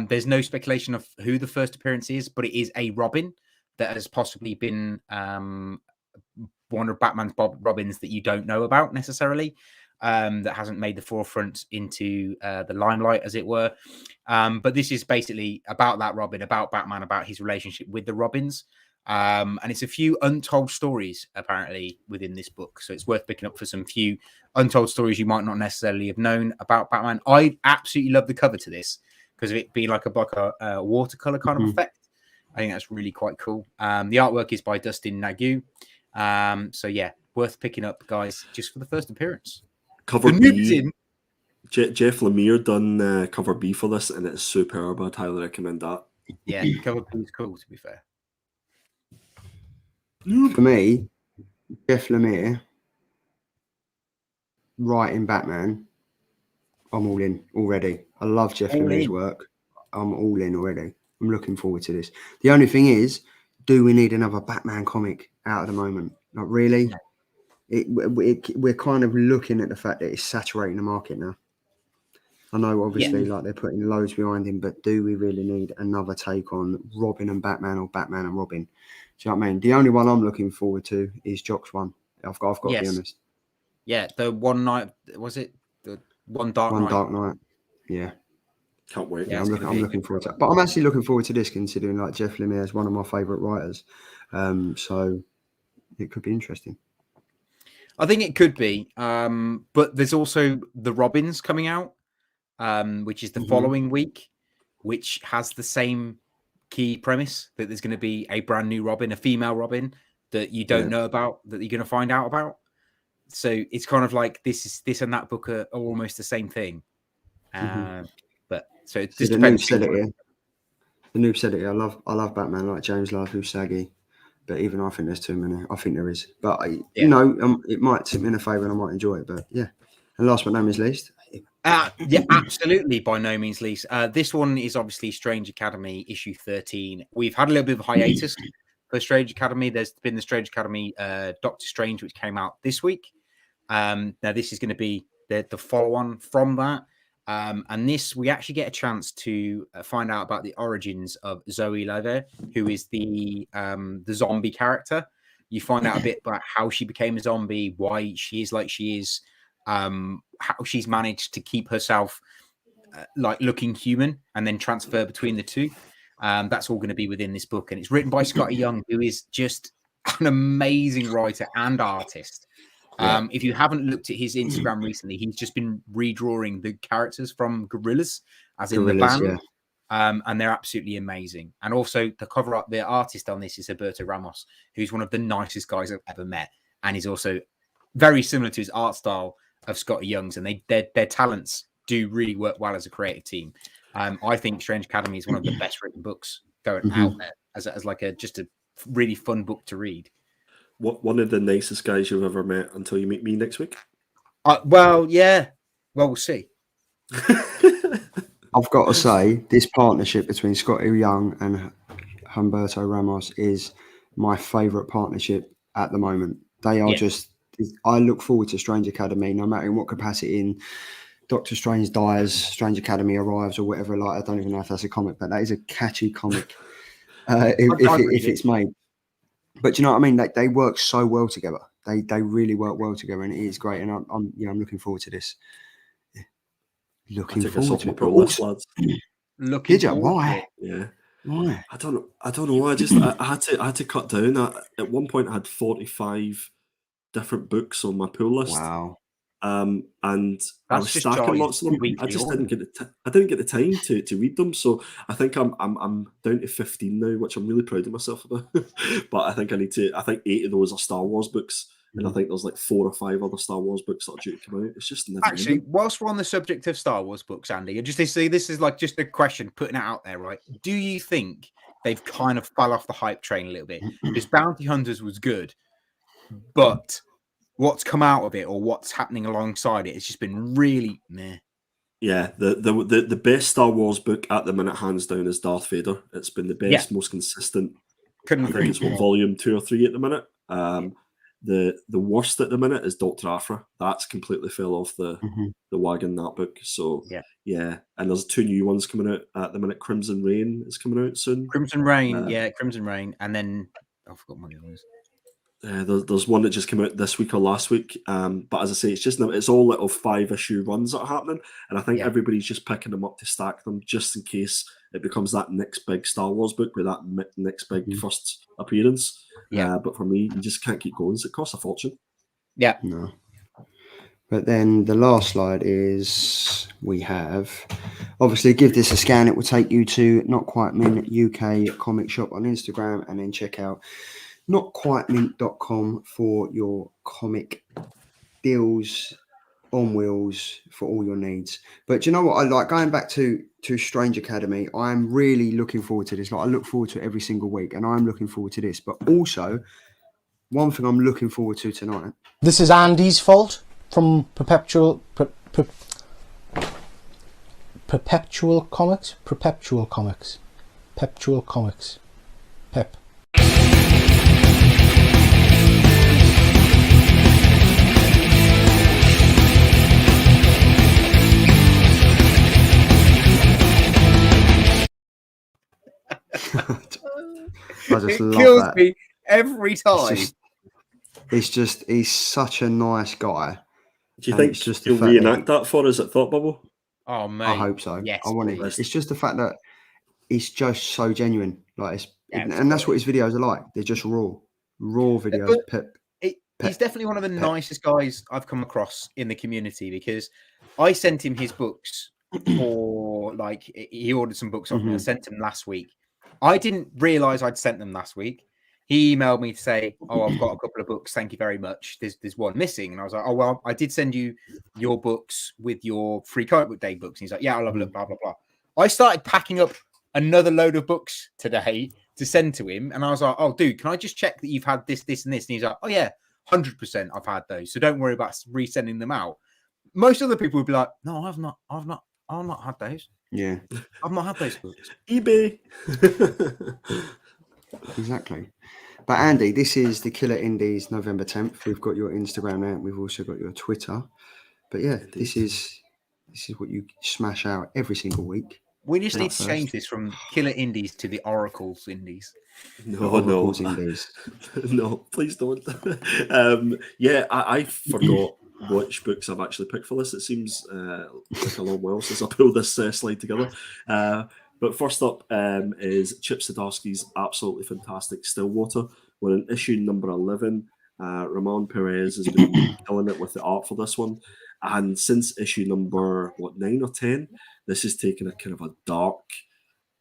There's no speculation of who the first appearance is, but it is a Robin that has possibly been one of Batman's Robins that you don't know about necessarily, that hasn't made the forefront into the limelight, as it were. But this is basically about that Robin, about Batman, about his relationship with the Robins. And it's a few untold stories apparently within this book, so it's worth picking up for some few untold stories you might not necessarily have known about Batman. I absolutely love the cover to this because of it being like a watercolor kind of effect. I think that's really quite cool. The artwork is by Dustin Nagu. So yeah, worth picking up, guys, just for the first appearance. Cover B. Jeff Lemire done cover B for this, and it's superb. I'd highly recommend that. Yeah, cover B is cool, to be fair. For me, Jeff Lemire writing Batman, I'm all in already. I love Jeff Lemire's work. I'm all in already. I'm looking forward to this. The only thing is, do we need another Batman comic out at the moment? Not really. We're kind of looking at the fact that it's saturating the market now. I know, obviously, like they're putting loads behind him, but do we really need another take on Robin and Batman or Batman and Robin? Do you know what I mean? The only one I'm looking forward to is Jock's one. I've got to be honest. Yeah, the one night, was it? The one dark night. One dark night. Yeah. Can't wait. Yeah, I'm looking forward to it. But I'm actually looking forward to this, considering like Jeff Lemire is one of my favourite writers. So it could be interesting. I think it could be. But there's also the Robins coming out, which is the following week, which has the same key premise that there's going to be a brand new Robin, a female Robin that you don't know about, that you're going to find out about. So it's kind of like this and that book are almost the same thing. But so it just depends. The noob said it. I love Batman, like James Love, who's saggy. But even I think there's too many. I think there is. But it might tip me in a favour and I might enjoy it. But yeah. And last but not least. Yeah, absolutely. By no means least. This one is obviously Strange Academy issue 13. We've had a little bit of a hiatus for Strange Academy. There's been the Strange Academy Doctor Strange, which came out this week. Now this is going to be the follow-on from that. And this, we actually get a chance to find out about the origins of Zoe Lever, who is the zombie character. You find out a bit about how she became a zombie, why she is like she is, how she's managed to keep herself like looking human and then transfer between the two. That's all going to be within this book. And it's written by Scotty Young, who is just an amazing writer and artist. If you haven't looked at his Instagram recently, he's just been redrawing the characters from Gorillaz, as in the band, and they're absolutely amazing. And also, the artist on this is Alberto Ramos, who's one of the nicest guys I've ever met, and he's also very similar to his art style of Scotty Young's, and their talents do really work well as a creative team. I think Strange Academy is one of the best written books going out there as like just a really fun book to read. One of the nicest guys you've ever met until you meet me next week? Well, we'll see. I've got to say, this partnership between Scotty Young and Humberto Ramos is my favourite partnership at the moment. They are just... I look forward to Strange Academy, no matter in what capacity. In Doctor Strange dies, Strange Academy arrives, or whatever. Like, I don't even know if that's a comic, but that is a catchy comic if it's made. But you know what I mean? Like, they work so well together. They really work well together, and it is great. And I'm looking forward to this. Looking forward to it. Lads. Looking Did you? Why? Yeah. Why? I don't know. I had to cut down. At one point, I had 45 different books on my pull list. Wow. And That's I was stacking lots of them. I just didn't get the time to read them. So I think I'm down to 15 now, which I'm really proud of myself about. But I think I think 8 of those are Star Wars books, and I think there's like 4 or 5 other Star Wars books that are due to come out. It's just never actually. Whilst we're on the subject of Star Wars books, Andy, just to see, this is like just a question, putting it out there, right? Do you think they've kind of fell off the hype train a little bit? Because Bounty Hunters was good, but what's come out of it or what's happening alongside it, it's just been really meh. Yeah, the best Star Wars book at the minute, hands down, is Darth Vader. It's been the best, most consistent. Couldn't agree. It's volume 2 or 3 at the minute. The worst at the minute is Dr. Aphra. That's completely fell off the wagon, that book. So yeah, and there's 2 new ones coming out at the minute. Crimson Rain is coming out soon. Crimson Rain, and then I forgot what it was. There's one that just came out this week or last week, but as I say, it's all little 5-issue runs that are happening, and I think everybody's just picking them up to stack them just in case it becomes that next big Star Wars book with that next big first appearance. But for me, you just can't keep going. It costs a fortune. Yeah. No. But then the last slide is we have Obviously, give this a scan. It will take you to Not Quite Mint UK comic shop on Instagram, and then check out notquitemint.com for your comic deals on wheels for all your needs. But do you know what I like? Going back to Strange Academy, I'm really looking forward to this. Like, I look forward to it every single week, and I'm looking forward to this. But also, one thing I'm looking forward to tonight. This is Andy's fault from Perpetual Comics. Pep. I just It love kills that. me every time. He's such a nice guy. Do you And think it's just the you'll fact that reenact that for us at Thought Bubble? Oh mate, I hope so. Yes, I want please. it. It's just the fact that it's just so genuine. Like, Yeah, and that's what his videos are like. They're just raw videos. He's definitely one of the nicest guys I've come across in the community, because I sent him his books for, like, he ordered some books off me. I sent him last week. I didn't realize I'd sent them last week. He emailed me to say, "Oh, I've got a couple of books. Thank you very much. There's one missing." And I was like, "Oh, well, I did send you your books with your free comic book day books." And he's like, "Yeah, I'll have a look, blah, blah, blah." I started packing up another load of books today to send to him. And I was like, "Oh, dude, can I just check that you've had this, this, and this?" And he's like, "Oh, yeah, 100% I've had those. So don't worry about resending them out." Most other people would be like, "No, I've not had those. Yeah, I've not had those books." eBay. exactly. But Andy, this is the Killer Indies, November 10th. We've got your Instagram there. We've also got your Twitter. But yeah, this is what you smash out every single week. We just need to First. change this from Killer Indies to the Oracles Indies. No, Oracles Indies. no, please don't. Yeah, I forgot which books I've actually picked for this. It seems like a long while since I pulled this slide together. But first up is Chip Zdarsky's absolutely fantastic Stillwater. We're in issue number 11. Ramon Perez has been killing it with the art for this one. And since issue number, 9 or 10, this has taken a kind of a dark,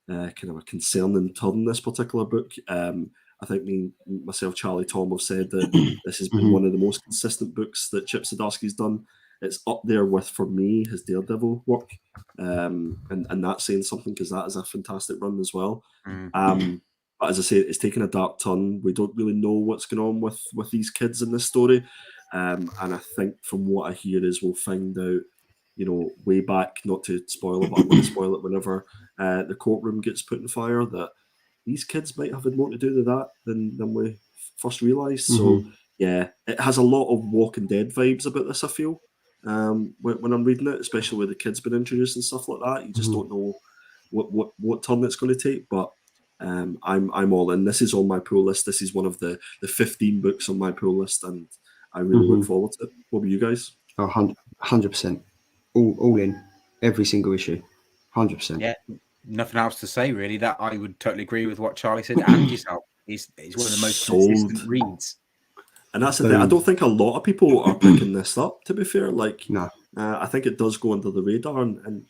kind of a concerning turn, this particular book. I think myself, Charlie, Tom have said that this has been one of the most consistent books that Chip Zdarsky's done. It's up there with, for me, his Daredevil work. And that's saying something, because that is a fantastic run as well. But as I say, it's taken a dark turn. We don't really know what's going on with these kids in this story. And I think from what I hear is we'll find out, way back, not to spoil it, but I'm going to spoil it whenever the courtroom gets put in fire, that these kids might have had more to do with that than we first realised. So, yeah, it has a lot of Walking Dead vibes about this, I feel, when I'm reading it, especially with the kids being introduced and stuff like that. You just don't know what turn it's going to take, but I'm all in. This is on my pull list. This is one of the 15 books on my pull list, and I really look forward to it. What about you guys? 100%. All in. Every single issue. 100%. Yeah, nothing else to say, really. That I would totally agree with what Charlie said, and yourself. It's one of the most consistent reads. And that's the thing. I don't think a lot of people are picking this up, to be fair. Like, No. I think it does go under the radar, and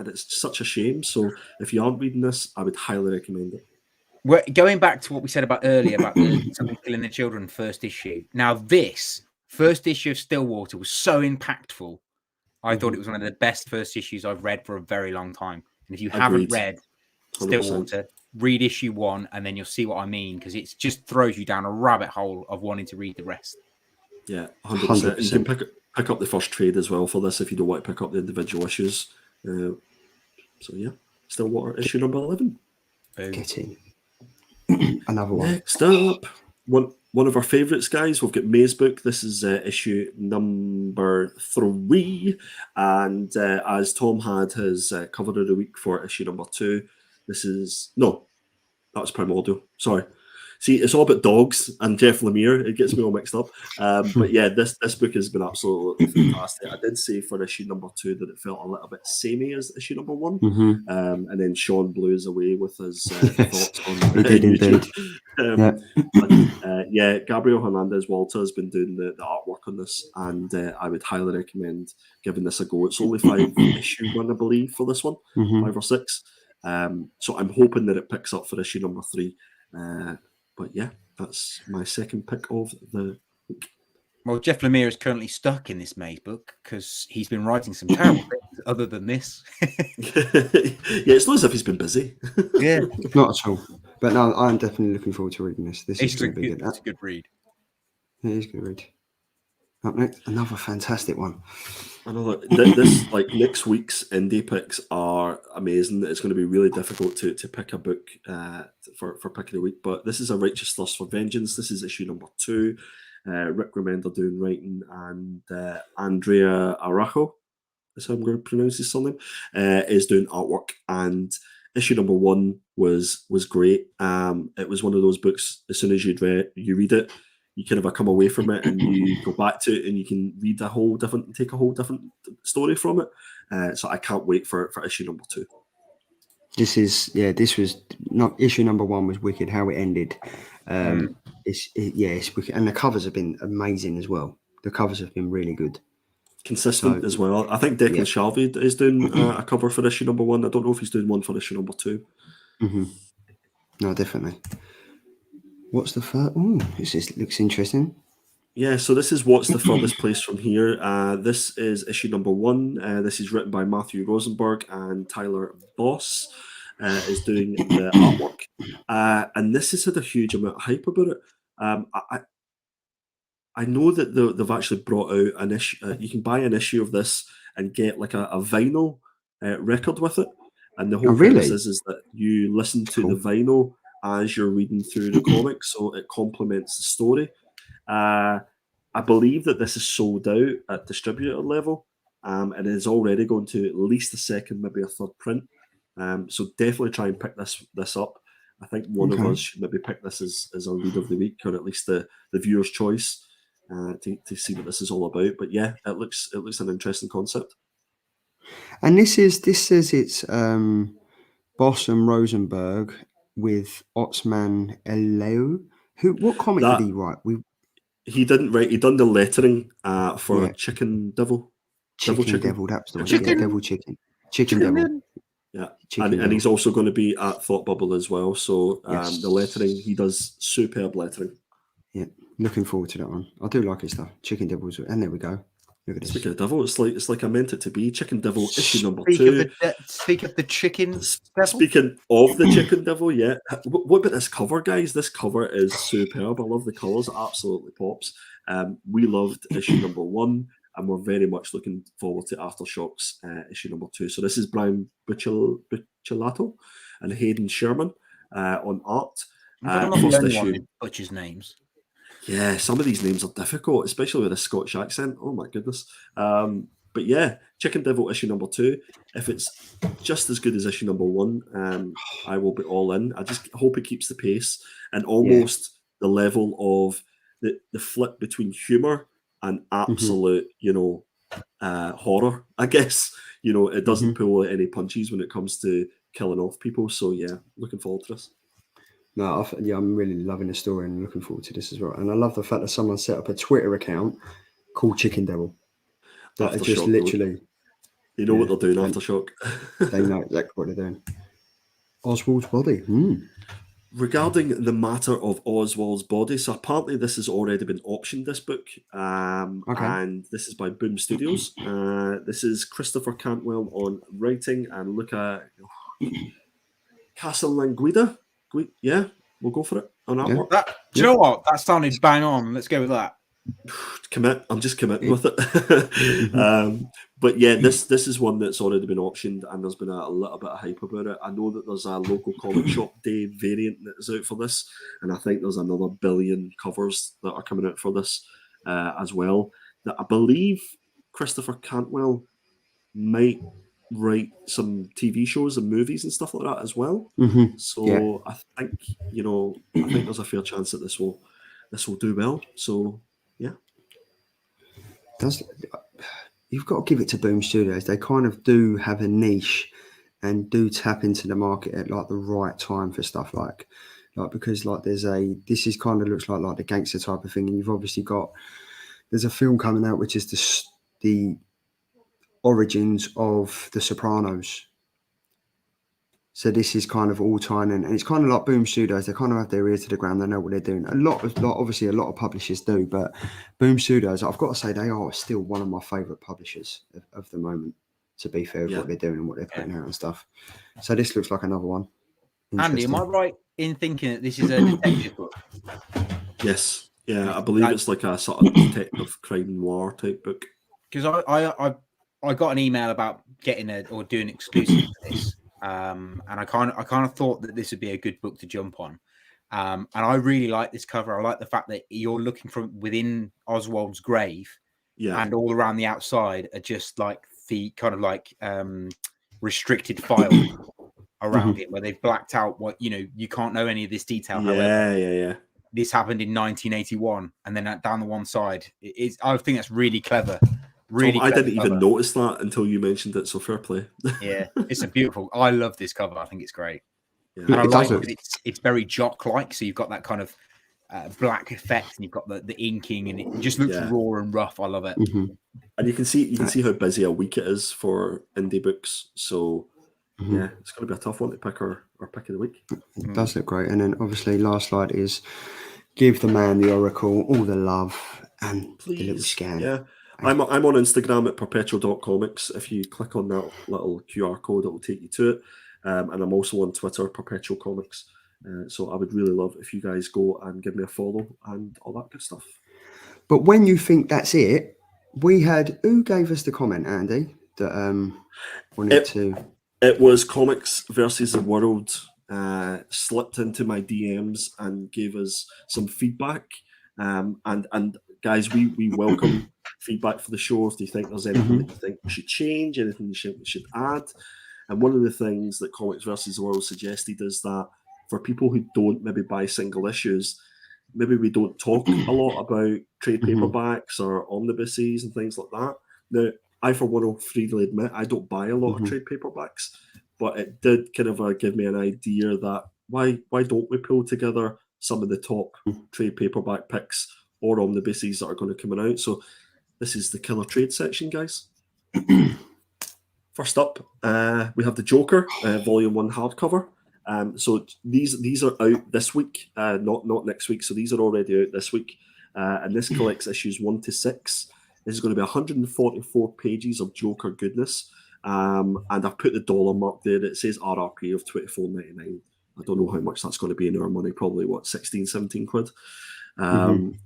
it's such a shame. So if you aren't reading this, I would highly recommend it. Well, going back to what we said about earlier about something killing the children first issue. Now, this first issue of Stillwater was so impactful. I thought it was one of the best first issues I've read for a very long time. And if you haven't read 100%. Stillwater, read issue 1, and then you'll see what I mean, because it just throws you down a rabbit hole of wanting to read the rest. Yeah, 100%. You can pick up the first trade as well for this if you don't want to pick up the individual issues. So yeah, Stillwater issue number 11. Boom. Get in. Another one. Next up, one of our favourites, guys. We've got May's book. This is issue number 3, and as Tom had his cover of the week for issue number 2, that was Primordial. Sorry, See, it's all about dogs and Jeff Lemire. It gets me all mixed up. But yeah, this book has been absolutely fantastic. I did say for issue number 2 that it felt a little bit samey as issue number 1. And then Sean blew us away with his thoughts on He did YouTube. indeed. Yeah, Gabriel Hernandez Walter has been doing the artwork on this, and I would highly recommend giving this a go. It's only 5 issue run, I believe, for this one, 5 or 6. So I'm hoping that it picks up for issue number 3. But yeah, that's my second pick of the week. Well, Jeff Lemire is currently stuck in this Maze book because he's been writing some terrible things other than this. Yeah, it's not as if he's been busy. Yeah, Not at all. But no, I'm definitely looking forward to reading this. This is it's going to be good. it's a good read. It is a good read. Up next, another fantastic one. This like next week's indie picks are amazing. It's going to be really difficult to pick a book for pick of the week. But this is A Righteous Thirst for Vengeance. This is issue number 2. Rick Remender doing writing, and Andrea Arajo, that's how I'm going to pronounce his surname, is doing artwork. And issue number 1 was great. It was one of those books, as soon as you read it, you kind of come away from it and you go back to it and you can read take a whole different story from it. So I can't wait for issue number 2. This was not issue number 1 was wicked. How it ended, it's wicked, and the covers have been amazing as well. The covers have been really good, consistent as well. I think Declan Shalvey is doing a cover for issue number 1. I don't know if he's doing one for issue number 2. No, definitely. What's the first? This looks interesting. Yeah, so this is What's the Furthest Place from Here. This is issue number 1. This is written by Matthew Rosenberg, and Tyler Boss is doing the artwork. And this has had a huge amount of hype about it. I know that they've actually brought out an issue. You can buy an issue of this and get like a vinyl record with it. And the whole premise is that you listen to the vinyl as you're reading through the comics, so it complements the story. I believe that this is sold out at distributor level, and it is already going to at least a second, maybe a third print. So definitely try and pick this up. I think one of us should maybe pick this as our read of the week, or at least the viewer's choice, to see what this is all about. But yeah, it looks an interesting concept. And this says it's Boss and Rosenberg with Otsman Eleu. What comic did he write? He didn't write. He done the lettering for Chicken Devil. Chicken Devil. That's the one. Chicken. Devil Chicken. Chicken Devil. Yeah, and he's also going to be at Thought Bubble as well. So the lettering, he does superb lettering. Yeah, looking forward to that one. I do like his stuff. Chicken Devils, and there we go. Look at this. Speaking of devil, it's like I meant it to be. Chicken Devil issue number 2. Speak of the chicken devil. Speaking of the Chicken Devil, yeah. What about this cover, guys? This cover is superb. I love the colours. It absolutely pops. We loved issue number 1, and we're very much looking forward to Aftershocks issue number 2. So this is Brian Buccellato and Hayden Sherman on art. First issue. Butcher's names. Yeah, some of these names are difficult, especially with a Scottish accent. Oh my goodness. But yeah, Chicken Devil issue number 2. If it's just as good as issue number 1, I will be all in. I just hope it keeps the pace and almost the level of the flip between humour and absolute, horror, I guess. It doesn't pull any punches when it comes to killing off people. So yeah, looking forward to this. No, I'm really loving the story and looking forward to this as well. And I love the fact that someone set up a Twitter account called Chicken Devil. That are just literally... You know what they're doing, Aftershock. They know exactly what they're doing. Oswald's body. Regarding the matter of Oswald's body, so apparently this has already been optioned, this book. And this is by Boom Studios. This is Christopher Cantwell on writing and Luca Casalanguida. Yeah, we'll go for it on that one. Do you know what? That sounded bang on. Let's go with that. Commit. I'm just committing with it. But yeah, this is one that's already been optioned, and there's been a little bit of hype about it. I know that there's a local comic shop day variant that is out for this, and I think there's another 1 billion covers that are coming out for this as well. That I believe Christopher Cantwell might write some TV shows and movies and stuff like that as well. Mm-hmm. So I think I think there's a fair chance that this will do well. So yeah, You've got to give it to Boom Studios. They kind of do have a niche and do tap into the market at like the right time for stuff like because like this is kind of looks like the gangster type of thing, and you've obviously there's a film coming out which is the origins of The Sopranos. So this is kind of all tying in, and it's kind of like Boom Studios. They kind of have their ear to the ground. They know what they're doing. Obviously, a lot of publishers do, but Boom Studios, I've got to say, they are still one of my favourite publishers of the moment. To be fair, with what they're doing and what they're putting out and stuff. So this looks like another one. Andy, am I right in thinking that this is a detective book? Yes, yeah, I believe it's like a sort of detective crime noir type book. Because I got an email about getting doing exclusive for this. And I kind of thought that this would be a good book to jump on. And I really like this cover. I like the fact that you're looking from within Oswald's grave, and all around the outside are just like the kind of like restricted files around it, where they've blacked out what you can't know any of this detail. However, this happened in 1981, and then down the one side, I think that's really clever. Really, I didn't even notice that until you mentioned it. So fair play. Yeah, it's a beautiful. I love this cover. I think it's great. Yeah. And I like that it's very Jock-like. So you've got that kind of black effect, and you've got the inking, and it just looks raw and rough. I love it. And you can see how busy a week it is for indie books. So yeah, it's going to be a tough one to pick our pick of the week. It does look great. And then obviously last slide is give the man the Oracle all the love and the little scan. Yeah. I'm on Instagram at perpetual.comics. If you click on that little QR code, it will take you to it. And I'm also on Twitter, Perpetual Comics. So I would really love if you guys go and give me a follow and all that good stuff. But when you think that's it, who gave us the comment, Andy, that wanted to... It was Comics versus the World slipped into my DMs and gave us some feedback. And guys, we welcome feedback for the show. If you think there's anything that you think we should change, anything we should add. And one of the things that Comics versus the World suggested is that for people who don't maybe buy single issues, maybe we don't talk a lot about trade paperbacks or omnibuses and things like that. Now, I, for one, will freely admit I don't buy a lot of trade paperbacks, but it did kind of give me an idea that why don't we pull together some of the top trade paperback picks or omnibuses that are going to come out. So this is the killer trade section, guys. First up, we have the Joker, Volume 1 hardcover. So these are out this week, not next week. So these are already out this week. And this collects issues 1 to 6. This is going to be 144 pages of Joker goodness. And I've put the dollar mark there. It says RRP of $24.99. I don't know how much that's going to be in our money. Probably, 16, 17 quid.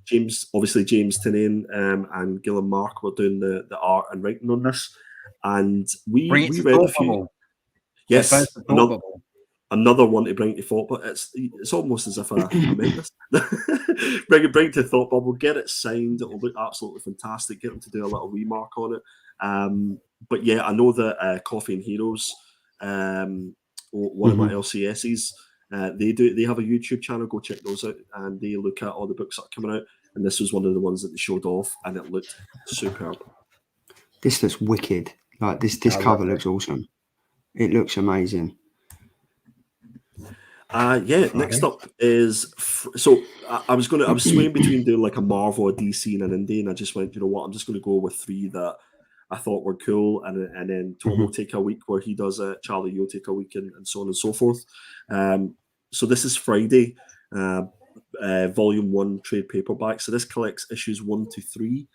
James Tynion and Gillian Mark were doing the art and writing on this. And we read a few. Yes, another one to bring to thought, but it's almost as if I meant this. bring to thought bubble, get it signed. It'll look absolutely fantastic. Get them to do a little remark on it. But yeah, I know that Coffee and Heroes, one of my LCSs, they have a YouTube channel. Go check those out, and they look at all the books that are coming out. And this was one of the ones that they showed off, and it looked superb. This looks wicked. Like this cover looks awesome. It looks amazing. Next up is I was swaying between doing like a Marvel, a DC, and an indie, and I just went, you know what, I'm just going to go with 3 that I thought were cool, and then Tom will take a week where he does it, Charlie, you'll take a week, and so on and so forth. So this is Friday, Volume 1 trade paperback. So this collects issues 1 to 3.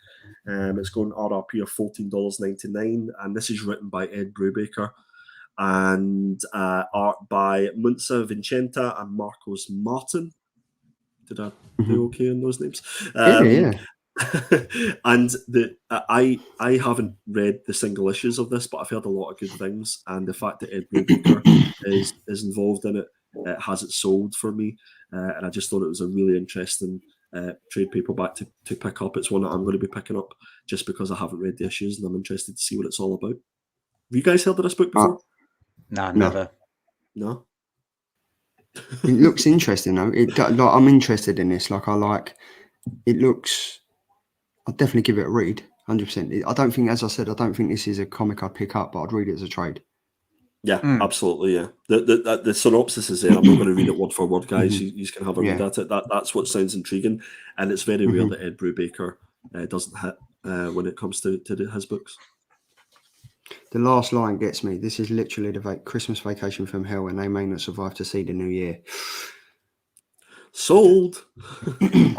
It's going RRP of $14.99, and this is written by Ed Brubaker and art by Munza Vincenta and Marcos Martin. Did I do okay on those names? Yeah. And I haven't read the single issues of this, but I've heard a lot of good things, and the fact that Ed Brubaker is involved in it has it sold for me, and I just thought it was a really interesting trade paperback to pick up. It's one that I'm going to be picking up just because I haven't read the issues and I'm interested to see what it's all about. you guys heard of this book before? Nah, No. never. No. It looks interesting though. I'm interested in this. It looks. I'd definitely give it a read. 100%. I don't think, as I said, I don't think this is a comic I'd pick up, but I'd read it as a trade. Yeah, absolutely. Yeah, the synopsis is there. I'm not going to read it word for word, guys. Mhm. You can have a read at it. That's what sounds intriguing, and it's very rare that Ed Brubaker doesn't hit when it comes to his books. The last line gets me. This is literally the Christmas vacation from hell, and they may not survive to see the new year. Sold.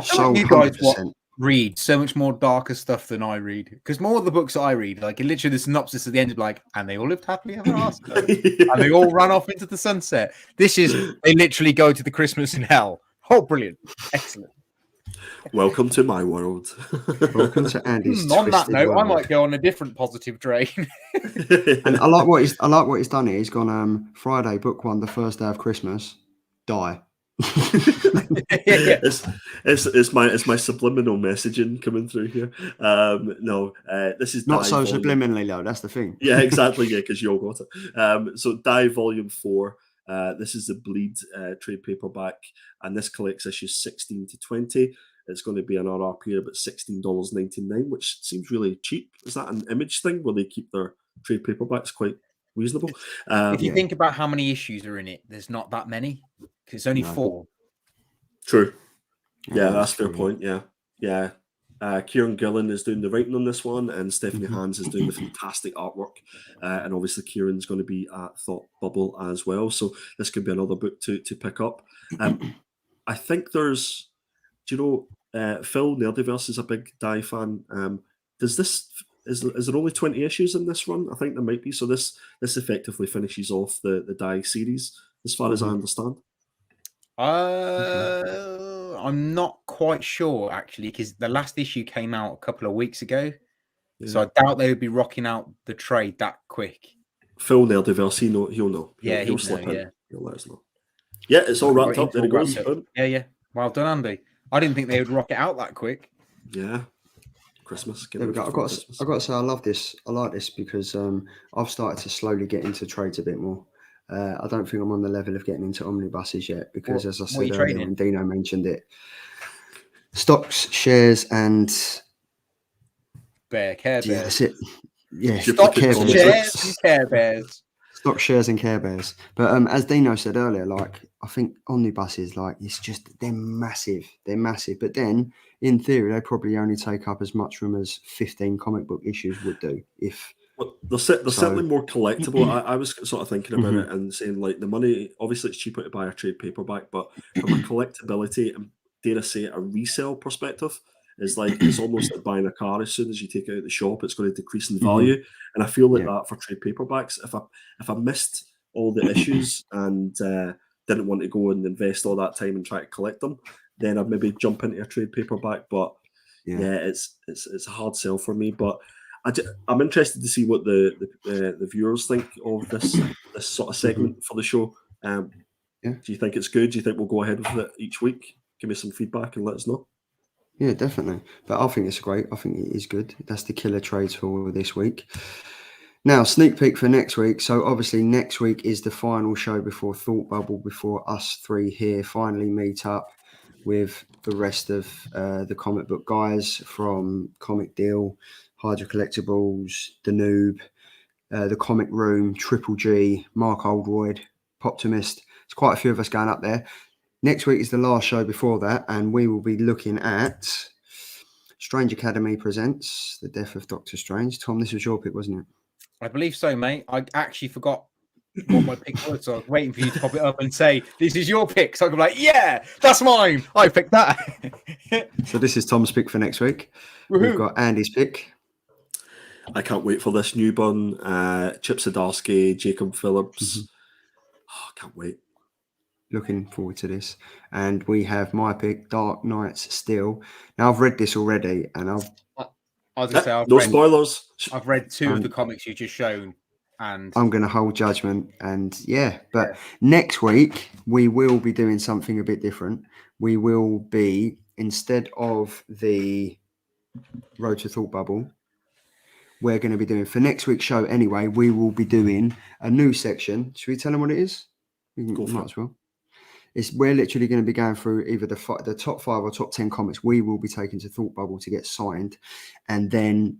Sold, you guys 100%. read so much more darker stuff than I read, because more of the books I read, like literally the synopsis at the end, like, and they all lived happily ever after, and they all ran off into the sunset. This is they literally go to the Christmas in hell. Oh, brilliant, excellent. Welcome to my world. Welcome to Andy's. On that twisted note, I world. might go on a different positive train. And I like what he's done here. He's gone Friday, book one, the first day of Christmas, die. It's my subliminal messaging coming through here. This is Not Die so Volume. subliminally though. That's the thing. Yeah, exactly. Yeah, because you all got it. So Die Volume 4. This is the Bleed trade paperback, and this collects issues 16 to 20. It's going to be an RRP about $16.99, which seems really cheap. Is that an Image thing where they keep their trade paperbacks quite reasonable? If you think about how many issues are in it, there's not that many, because it's only 4. True. Yeah, Yeah, that's a fair true. point. Yeah. Kieran Gillen is doing the writing on this one, and Stephanie Hans is doing the fantastic artwork. And obviously, Kieran's going to be at Thought Bubble as well. So this could be another book to pick up. I think there's, Phil Nerdiverse is a big Die fan. Is there only 20 issues in this run? I think there might be. So this effectively finishes off the Die series, as far as I understand. I'm not quite sure actually, because the last issue came out a couple of weeks ago, so I doubt they would be rocking out the trade that quick. Phil Nerdiverse, he'll know. He'll slip know, in. He'll let us know. Yeah, it's all wrapped up. There it goes. Yeah. Well done, Andy. I didn't think they would rock it out that quick. Yeah. Christmas. There we go. I've got to say I love this. I like this because I've started to slowly get into trades a bit more. I don't think I'm on the level of getting into omnibuses yet because, as I said earlier, when Dino mentioned it, stocks, shares, and Care Bears. Yeah, that's it. Yeah, Stocks, Care shares, Bears. and Care Bears. Stock, shares, and Care Bears. But as Dino said earlier, I think omnibuses, they're massive. They're massive. But then, in theory, they probably only take up as much room as 15 comic book issues would do. Well, they're certainly more collectible. I was sort of thinking about it and saying, the money, obviously it's cheaper to buy a trade paperback, but from a collectability and, dare I say, a resale perspective, it's almost like buying a car. As soon as you take it out of the shop, it's going to decrease in value. And I feel that for trade paperbacks, if I missed all the issues and didn't want to go and invest all that time and try to collect them, then I'd maybe jump into a trade paperback. But it's a hard sell for me. But I'm interested to see what the viewers think of this sort of segment for the show. Do you think it's good? Do you think we'll go ahead with it each week? Give me some feedback and let us know. Yeah, definitely. But I think it's great. I think it is good. That's the killer trades for this week. Now, sneak peek for next week. So obviously next week is the final show before Thought Bubble, before us three here finally meet up with the rest of the comic book guys from Comic Deal, Hydra Collectibles, The Noob, The Comic Room, Triple G, Mark Oldroyd, Poptimist. It's quite a few of us going up there. Next week is the last show before that, and we will be looking at Strange Academy Presents The Death of Doctor Strange. Tom, this was your pick, wasn't it? I believe so, mate. I actually forgot what my pick was, so I was waiting for you to pop it up and say, this is your pick. So I can be like, yeah, that's mine. I picked that. So this is Tom's pick for next week. Woohoo. We've got Andy's pick. I can't wait for this newborn. Chip Zdarsky, Jacob Phillips. I can't wait. Looking forward to this. And we have my pick, Dark Knight's Steel. Now, I've read this already, and I was going to say, no spoilers. I've read two of the comics you just shown, and I'm going to hold judgment. And next week we will be doing something a bit different. We will be, instead of the Road to Thought Bubble, we're going to be doing for next week's show anyway. We will be doing a new section. Should we tell them what it is? Go for Might it. as well. We're literally going to be going through either the top 5 or top 10 comics we will be taking to Thought Bubble to get signed. And then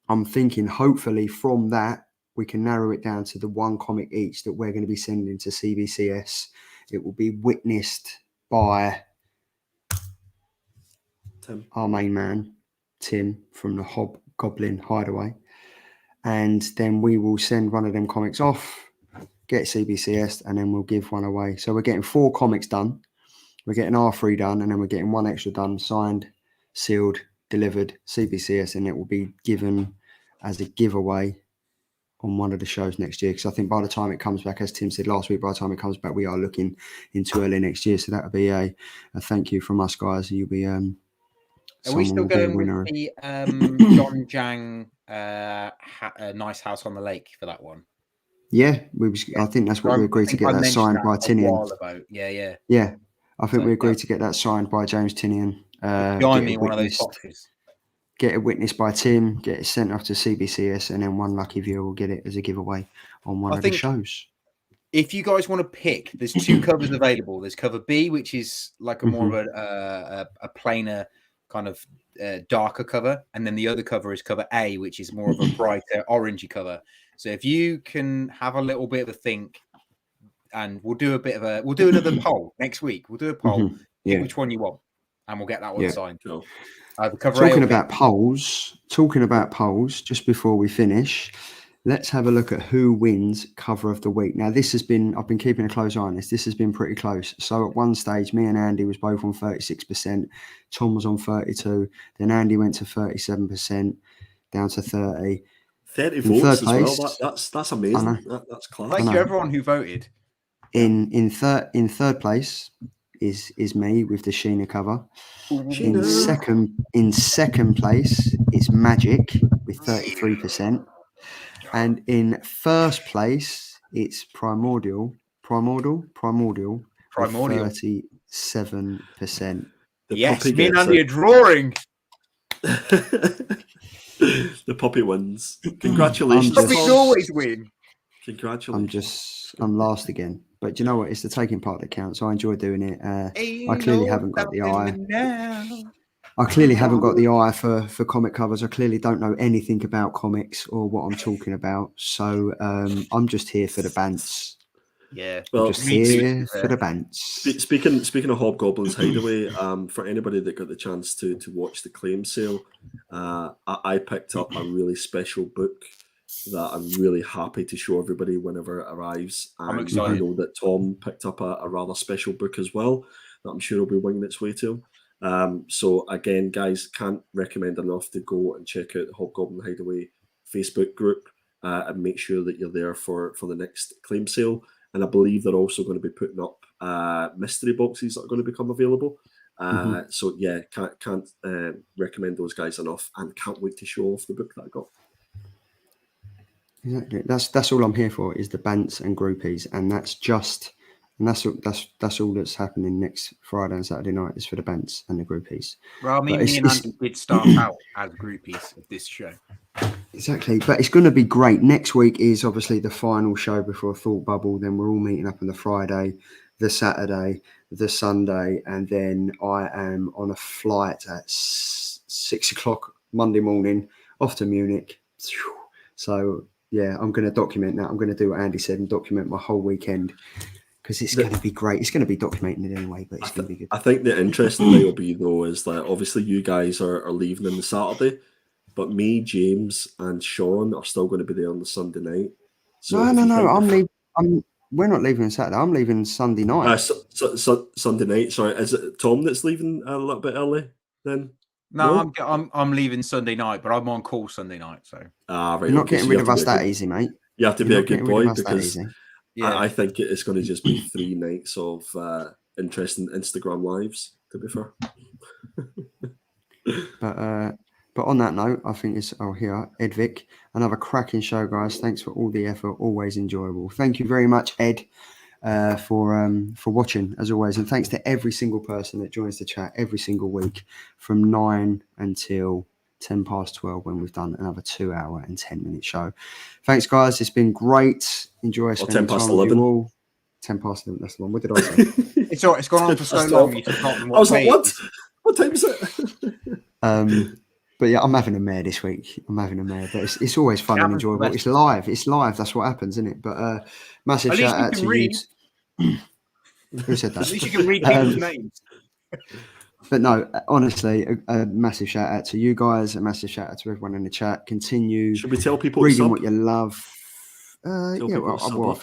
I'm thinking hopefully from that, we can narrow it down to the one comic each that we're going to be sending to CBCS. It will be witnessed by Tim. our main man, Tim, from the Hobgoblin Hideaway. And then we will send one of them comics off, get CBCS, and then we'll give one away. So we're getting 4 comics done. We're getting R3 done, and then we're getting 1 extra done, signed, sealed, delivered, CBCS, and it will be given as a giveaway on one of the shows next year. Because I think by the time it comes back, as Tim said last week, by the time it comes back, we are looking into early next year. So that'll be a thank you from us, guys. You'll be Are we still going with the John Jang Nice House on the Lake for that one? Yeah, I think that's what we agreed to get that signed by Tinian. Yeah. I think we agreed to get that signed by James Tinian. Behind me, one of those boxes. Get it witnessed by Tim, get it sent off to CBCS, and then one lucky viewer will get it as a giveaway on one of the shows. If you guys want to pick, there's 2 covers available. There's cover B, which is like a more of a plainer kind of darker cover, and then the other cover is cover A, which is more of a brighter orangey cover. So if you can have a little bit of a think, and we'll do another poll next week. We'll do a poll, pick which one you want, and we'll get that one signed. Sure. The cover talking about polls, just before we finish, let's have a look at who wins cover of the week. Now, I've been keeping a close eye on this. This has been pretty close. So at one stage, me and Andy was both on 36%. Tom was on 32%. Then Andy went to 37%, down to 30%. 30 votes as well. That's amazing. That's class. Thank you, everyone who voted. In third place is me with the Sheena cover. In second place is Magic with 33%. And in first place, it's Primordial. With 37%. Yes, me and Andy are drawing. The puppy wins. Congratulations. Puppies always win. Congratulations. I'm last again. But do you know what? It's the taking part that counts. I enjoy doing it. I clearly haven't got the eye. I clearly haven't got the eye for comic covers. I clearly don't know anything about comics or what I'm talking about. So I'm just here for the bants. Yeah. Well, I'm just here for the bants. Speaking of Hobgoblin's Hideaway, for anybody that got the chance to watch the claim sale, I picked up a really special book that I'm really happy to show everybody whenever it arrives. And I'm excited. I know that Tom picked up a rather special book as well that I'm sure will be winging its way to. So again, guys, can't recommend enough to go and check out the Hobgoblin Hideaway Facebook group and make sure that you're there for the next claim sale. And I believe they're also going to be putting up mystery boxes that are going to become available. So yeah, can't recommend those guys enough, and can't wait to show off the book that I got. Exactly. That's all I'm here for, is the bants and groupies, and that's all that's happening next Friday and Saturday night is for the bants and the groupies. Well, me and Andy did start out as groupies of this show. Exactly, but it's going to be great. Next week is obviously the final show before Thought Bubble. Then we're all meeting up on the Friday, the Saturday, the Sunday, and then I am on a flight at 6 o'clock Monday morning off to Munich. So yeah, I'm going to document that. I'm going to do what Andy said and document my whole weekend, because it's going to be great. It's going to be documenting it anyway, but it's going to be good. I think the interesting thing will be, though, is that obviously you guys are leaving on the Saturday, but me, James, and Sean are still going to be there on the Sunday night. So no. We're not leaving on Saturday. I'm leaving Sunday night. Sunday night. Sorry, is it Tom that's leaving a little bit early then? No, I'm leaving Sunday night, but I'm on call Sunday night. So right, you're not getting rid of us that easy, mate. You have to be a good boy, because yeah. I think it's going to just be 3 nights of interesting Instagram lives, to be fair. But on that note, I think it's here, Edvic, another cracking show, guys. Thanks for all the effort. Always enjoyable. Thank you very much, Ed, for watching as always, and thanks to every single person that joins the chat every single week from 9 until 12 when we've done another 2 hour and 10-minute show. Thanks, guys. It's been great. Enjoy spending 10 past time with 11. you all. 10 past 11. That's the one. What did I say? It's all right. It's gone on for so That's long. all. You've forgotten I was like, day it what? is. What time is it? But yeah, I'm having a mare this week. I'm having a mare, but it's always fun and Happens the enjoyable. best. It's live. It's live. That's what happens, isn't it? But massive At least shout you out can to read. you. Who said At least that? you can read people's names. But no, honestly, a massive shout out to you guys. A massive shout out to everyone in the chat. Continue Should we tell people to reading sub? what you love. Yeah, people well, to sub I up.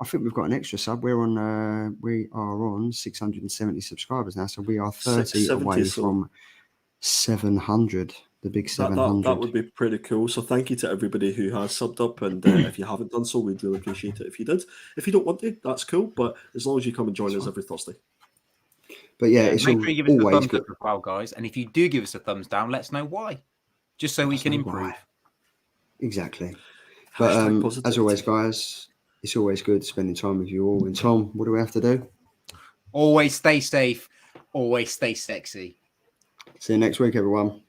think we've got an extra sub. We are on 670 subscribers now, so we are 30 670, away so from 700. The big 700. That would be pretty cool. So thank you to everybody who has subbed up, and if you haven't done so, we'd really appreciate it if you did. If you don't want to, that's cool. But as long as you come and join us every Thursday. But yeah, it's make sure you give us a always thumbs good. up as well, guys. And if you do give us a thumbs down, let us know why, just so we can improve. Why. Exactly. But as always, guys, it's always good spending time with you all. And Tom, what do we have to do? Always stay safe. Always stay sexy. See you next week, everyone.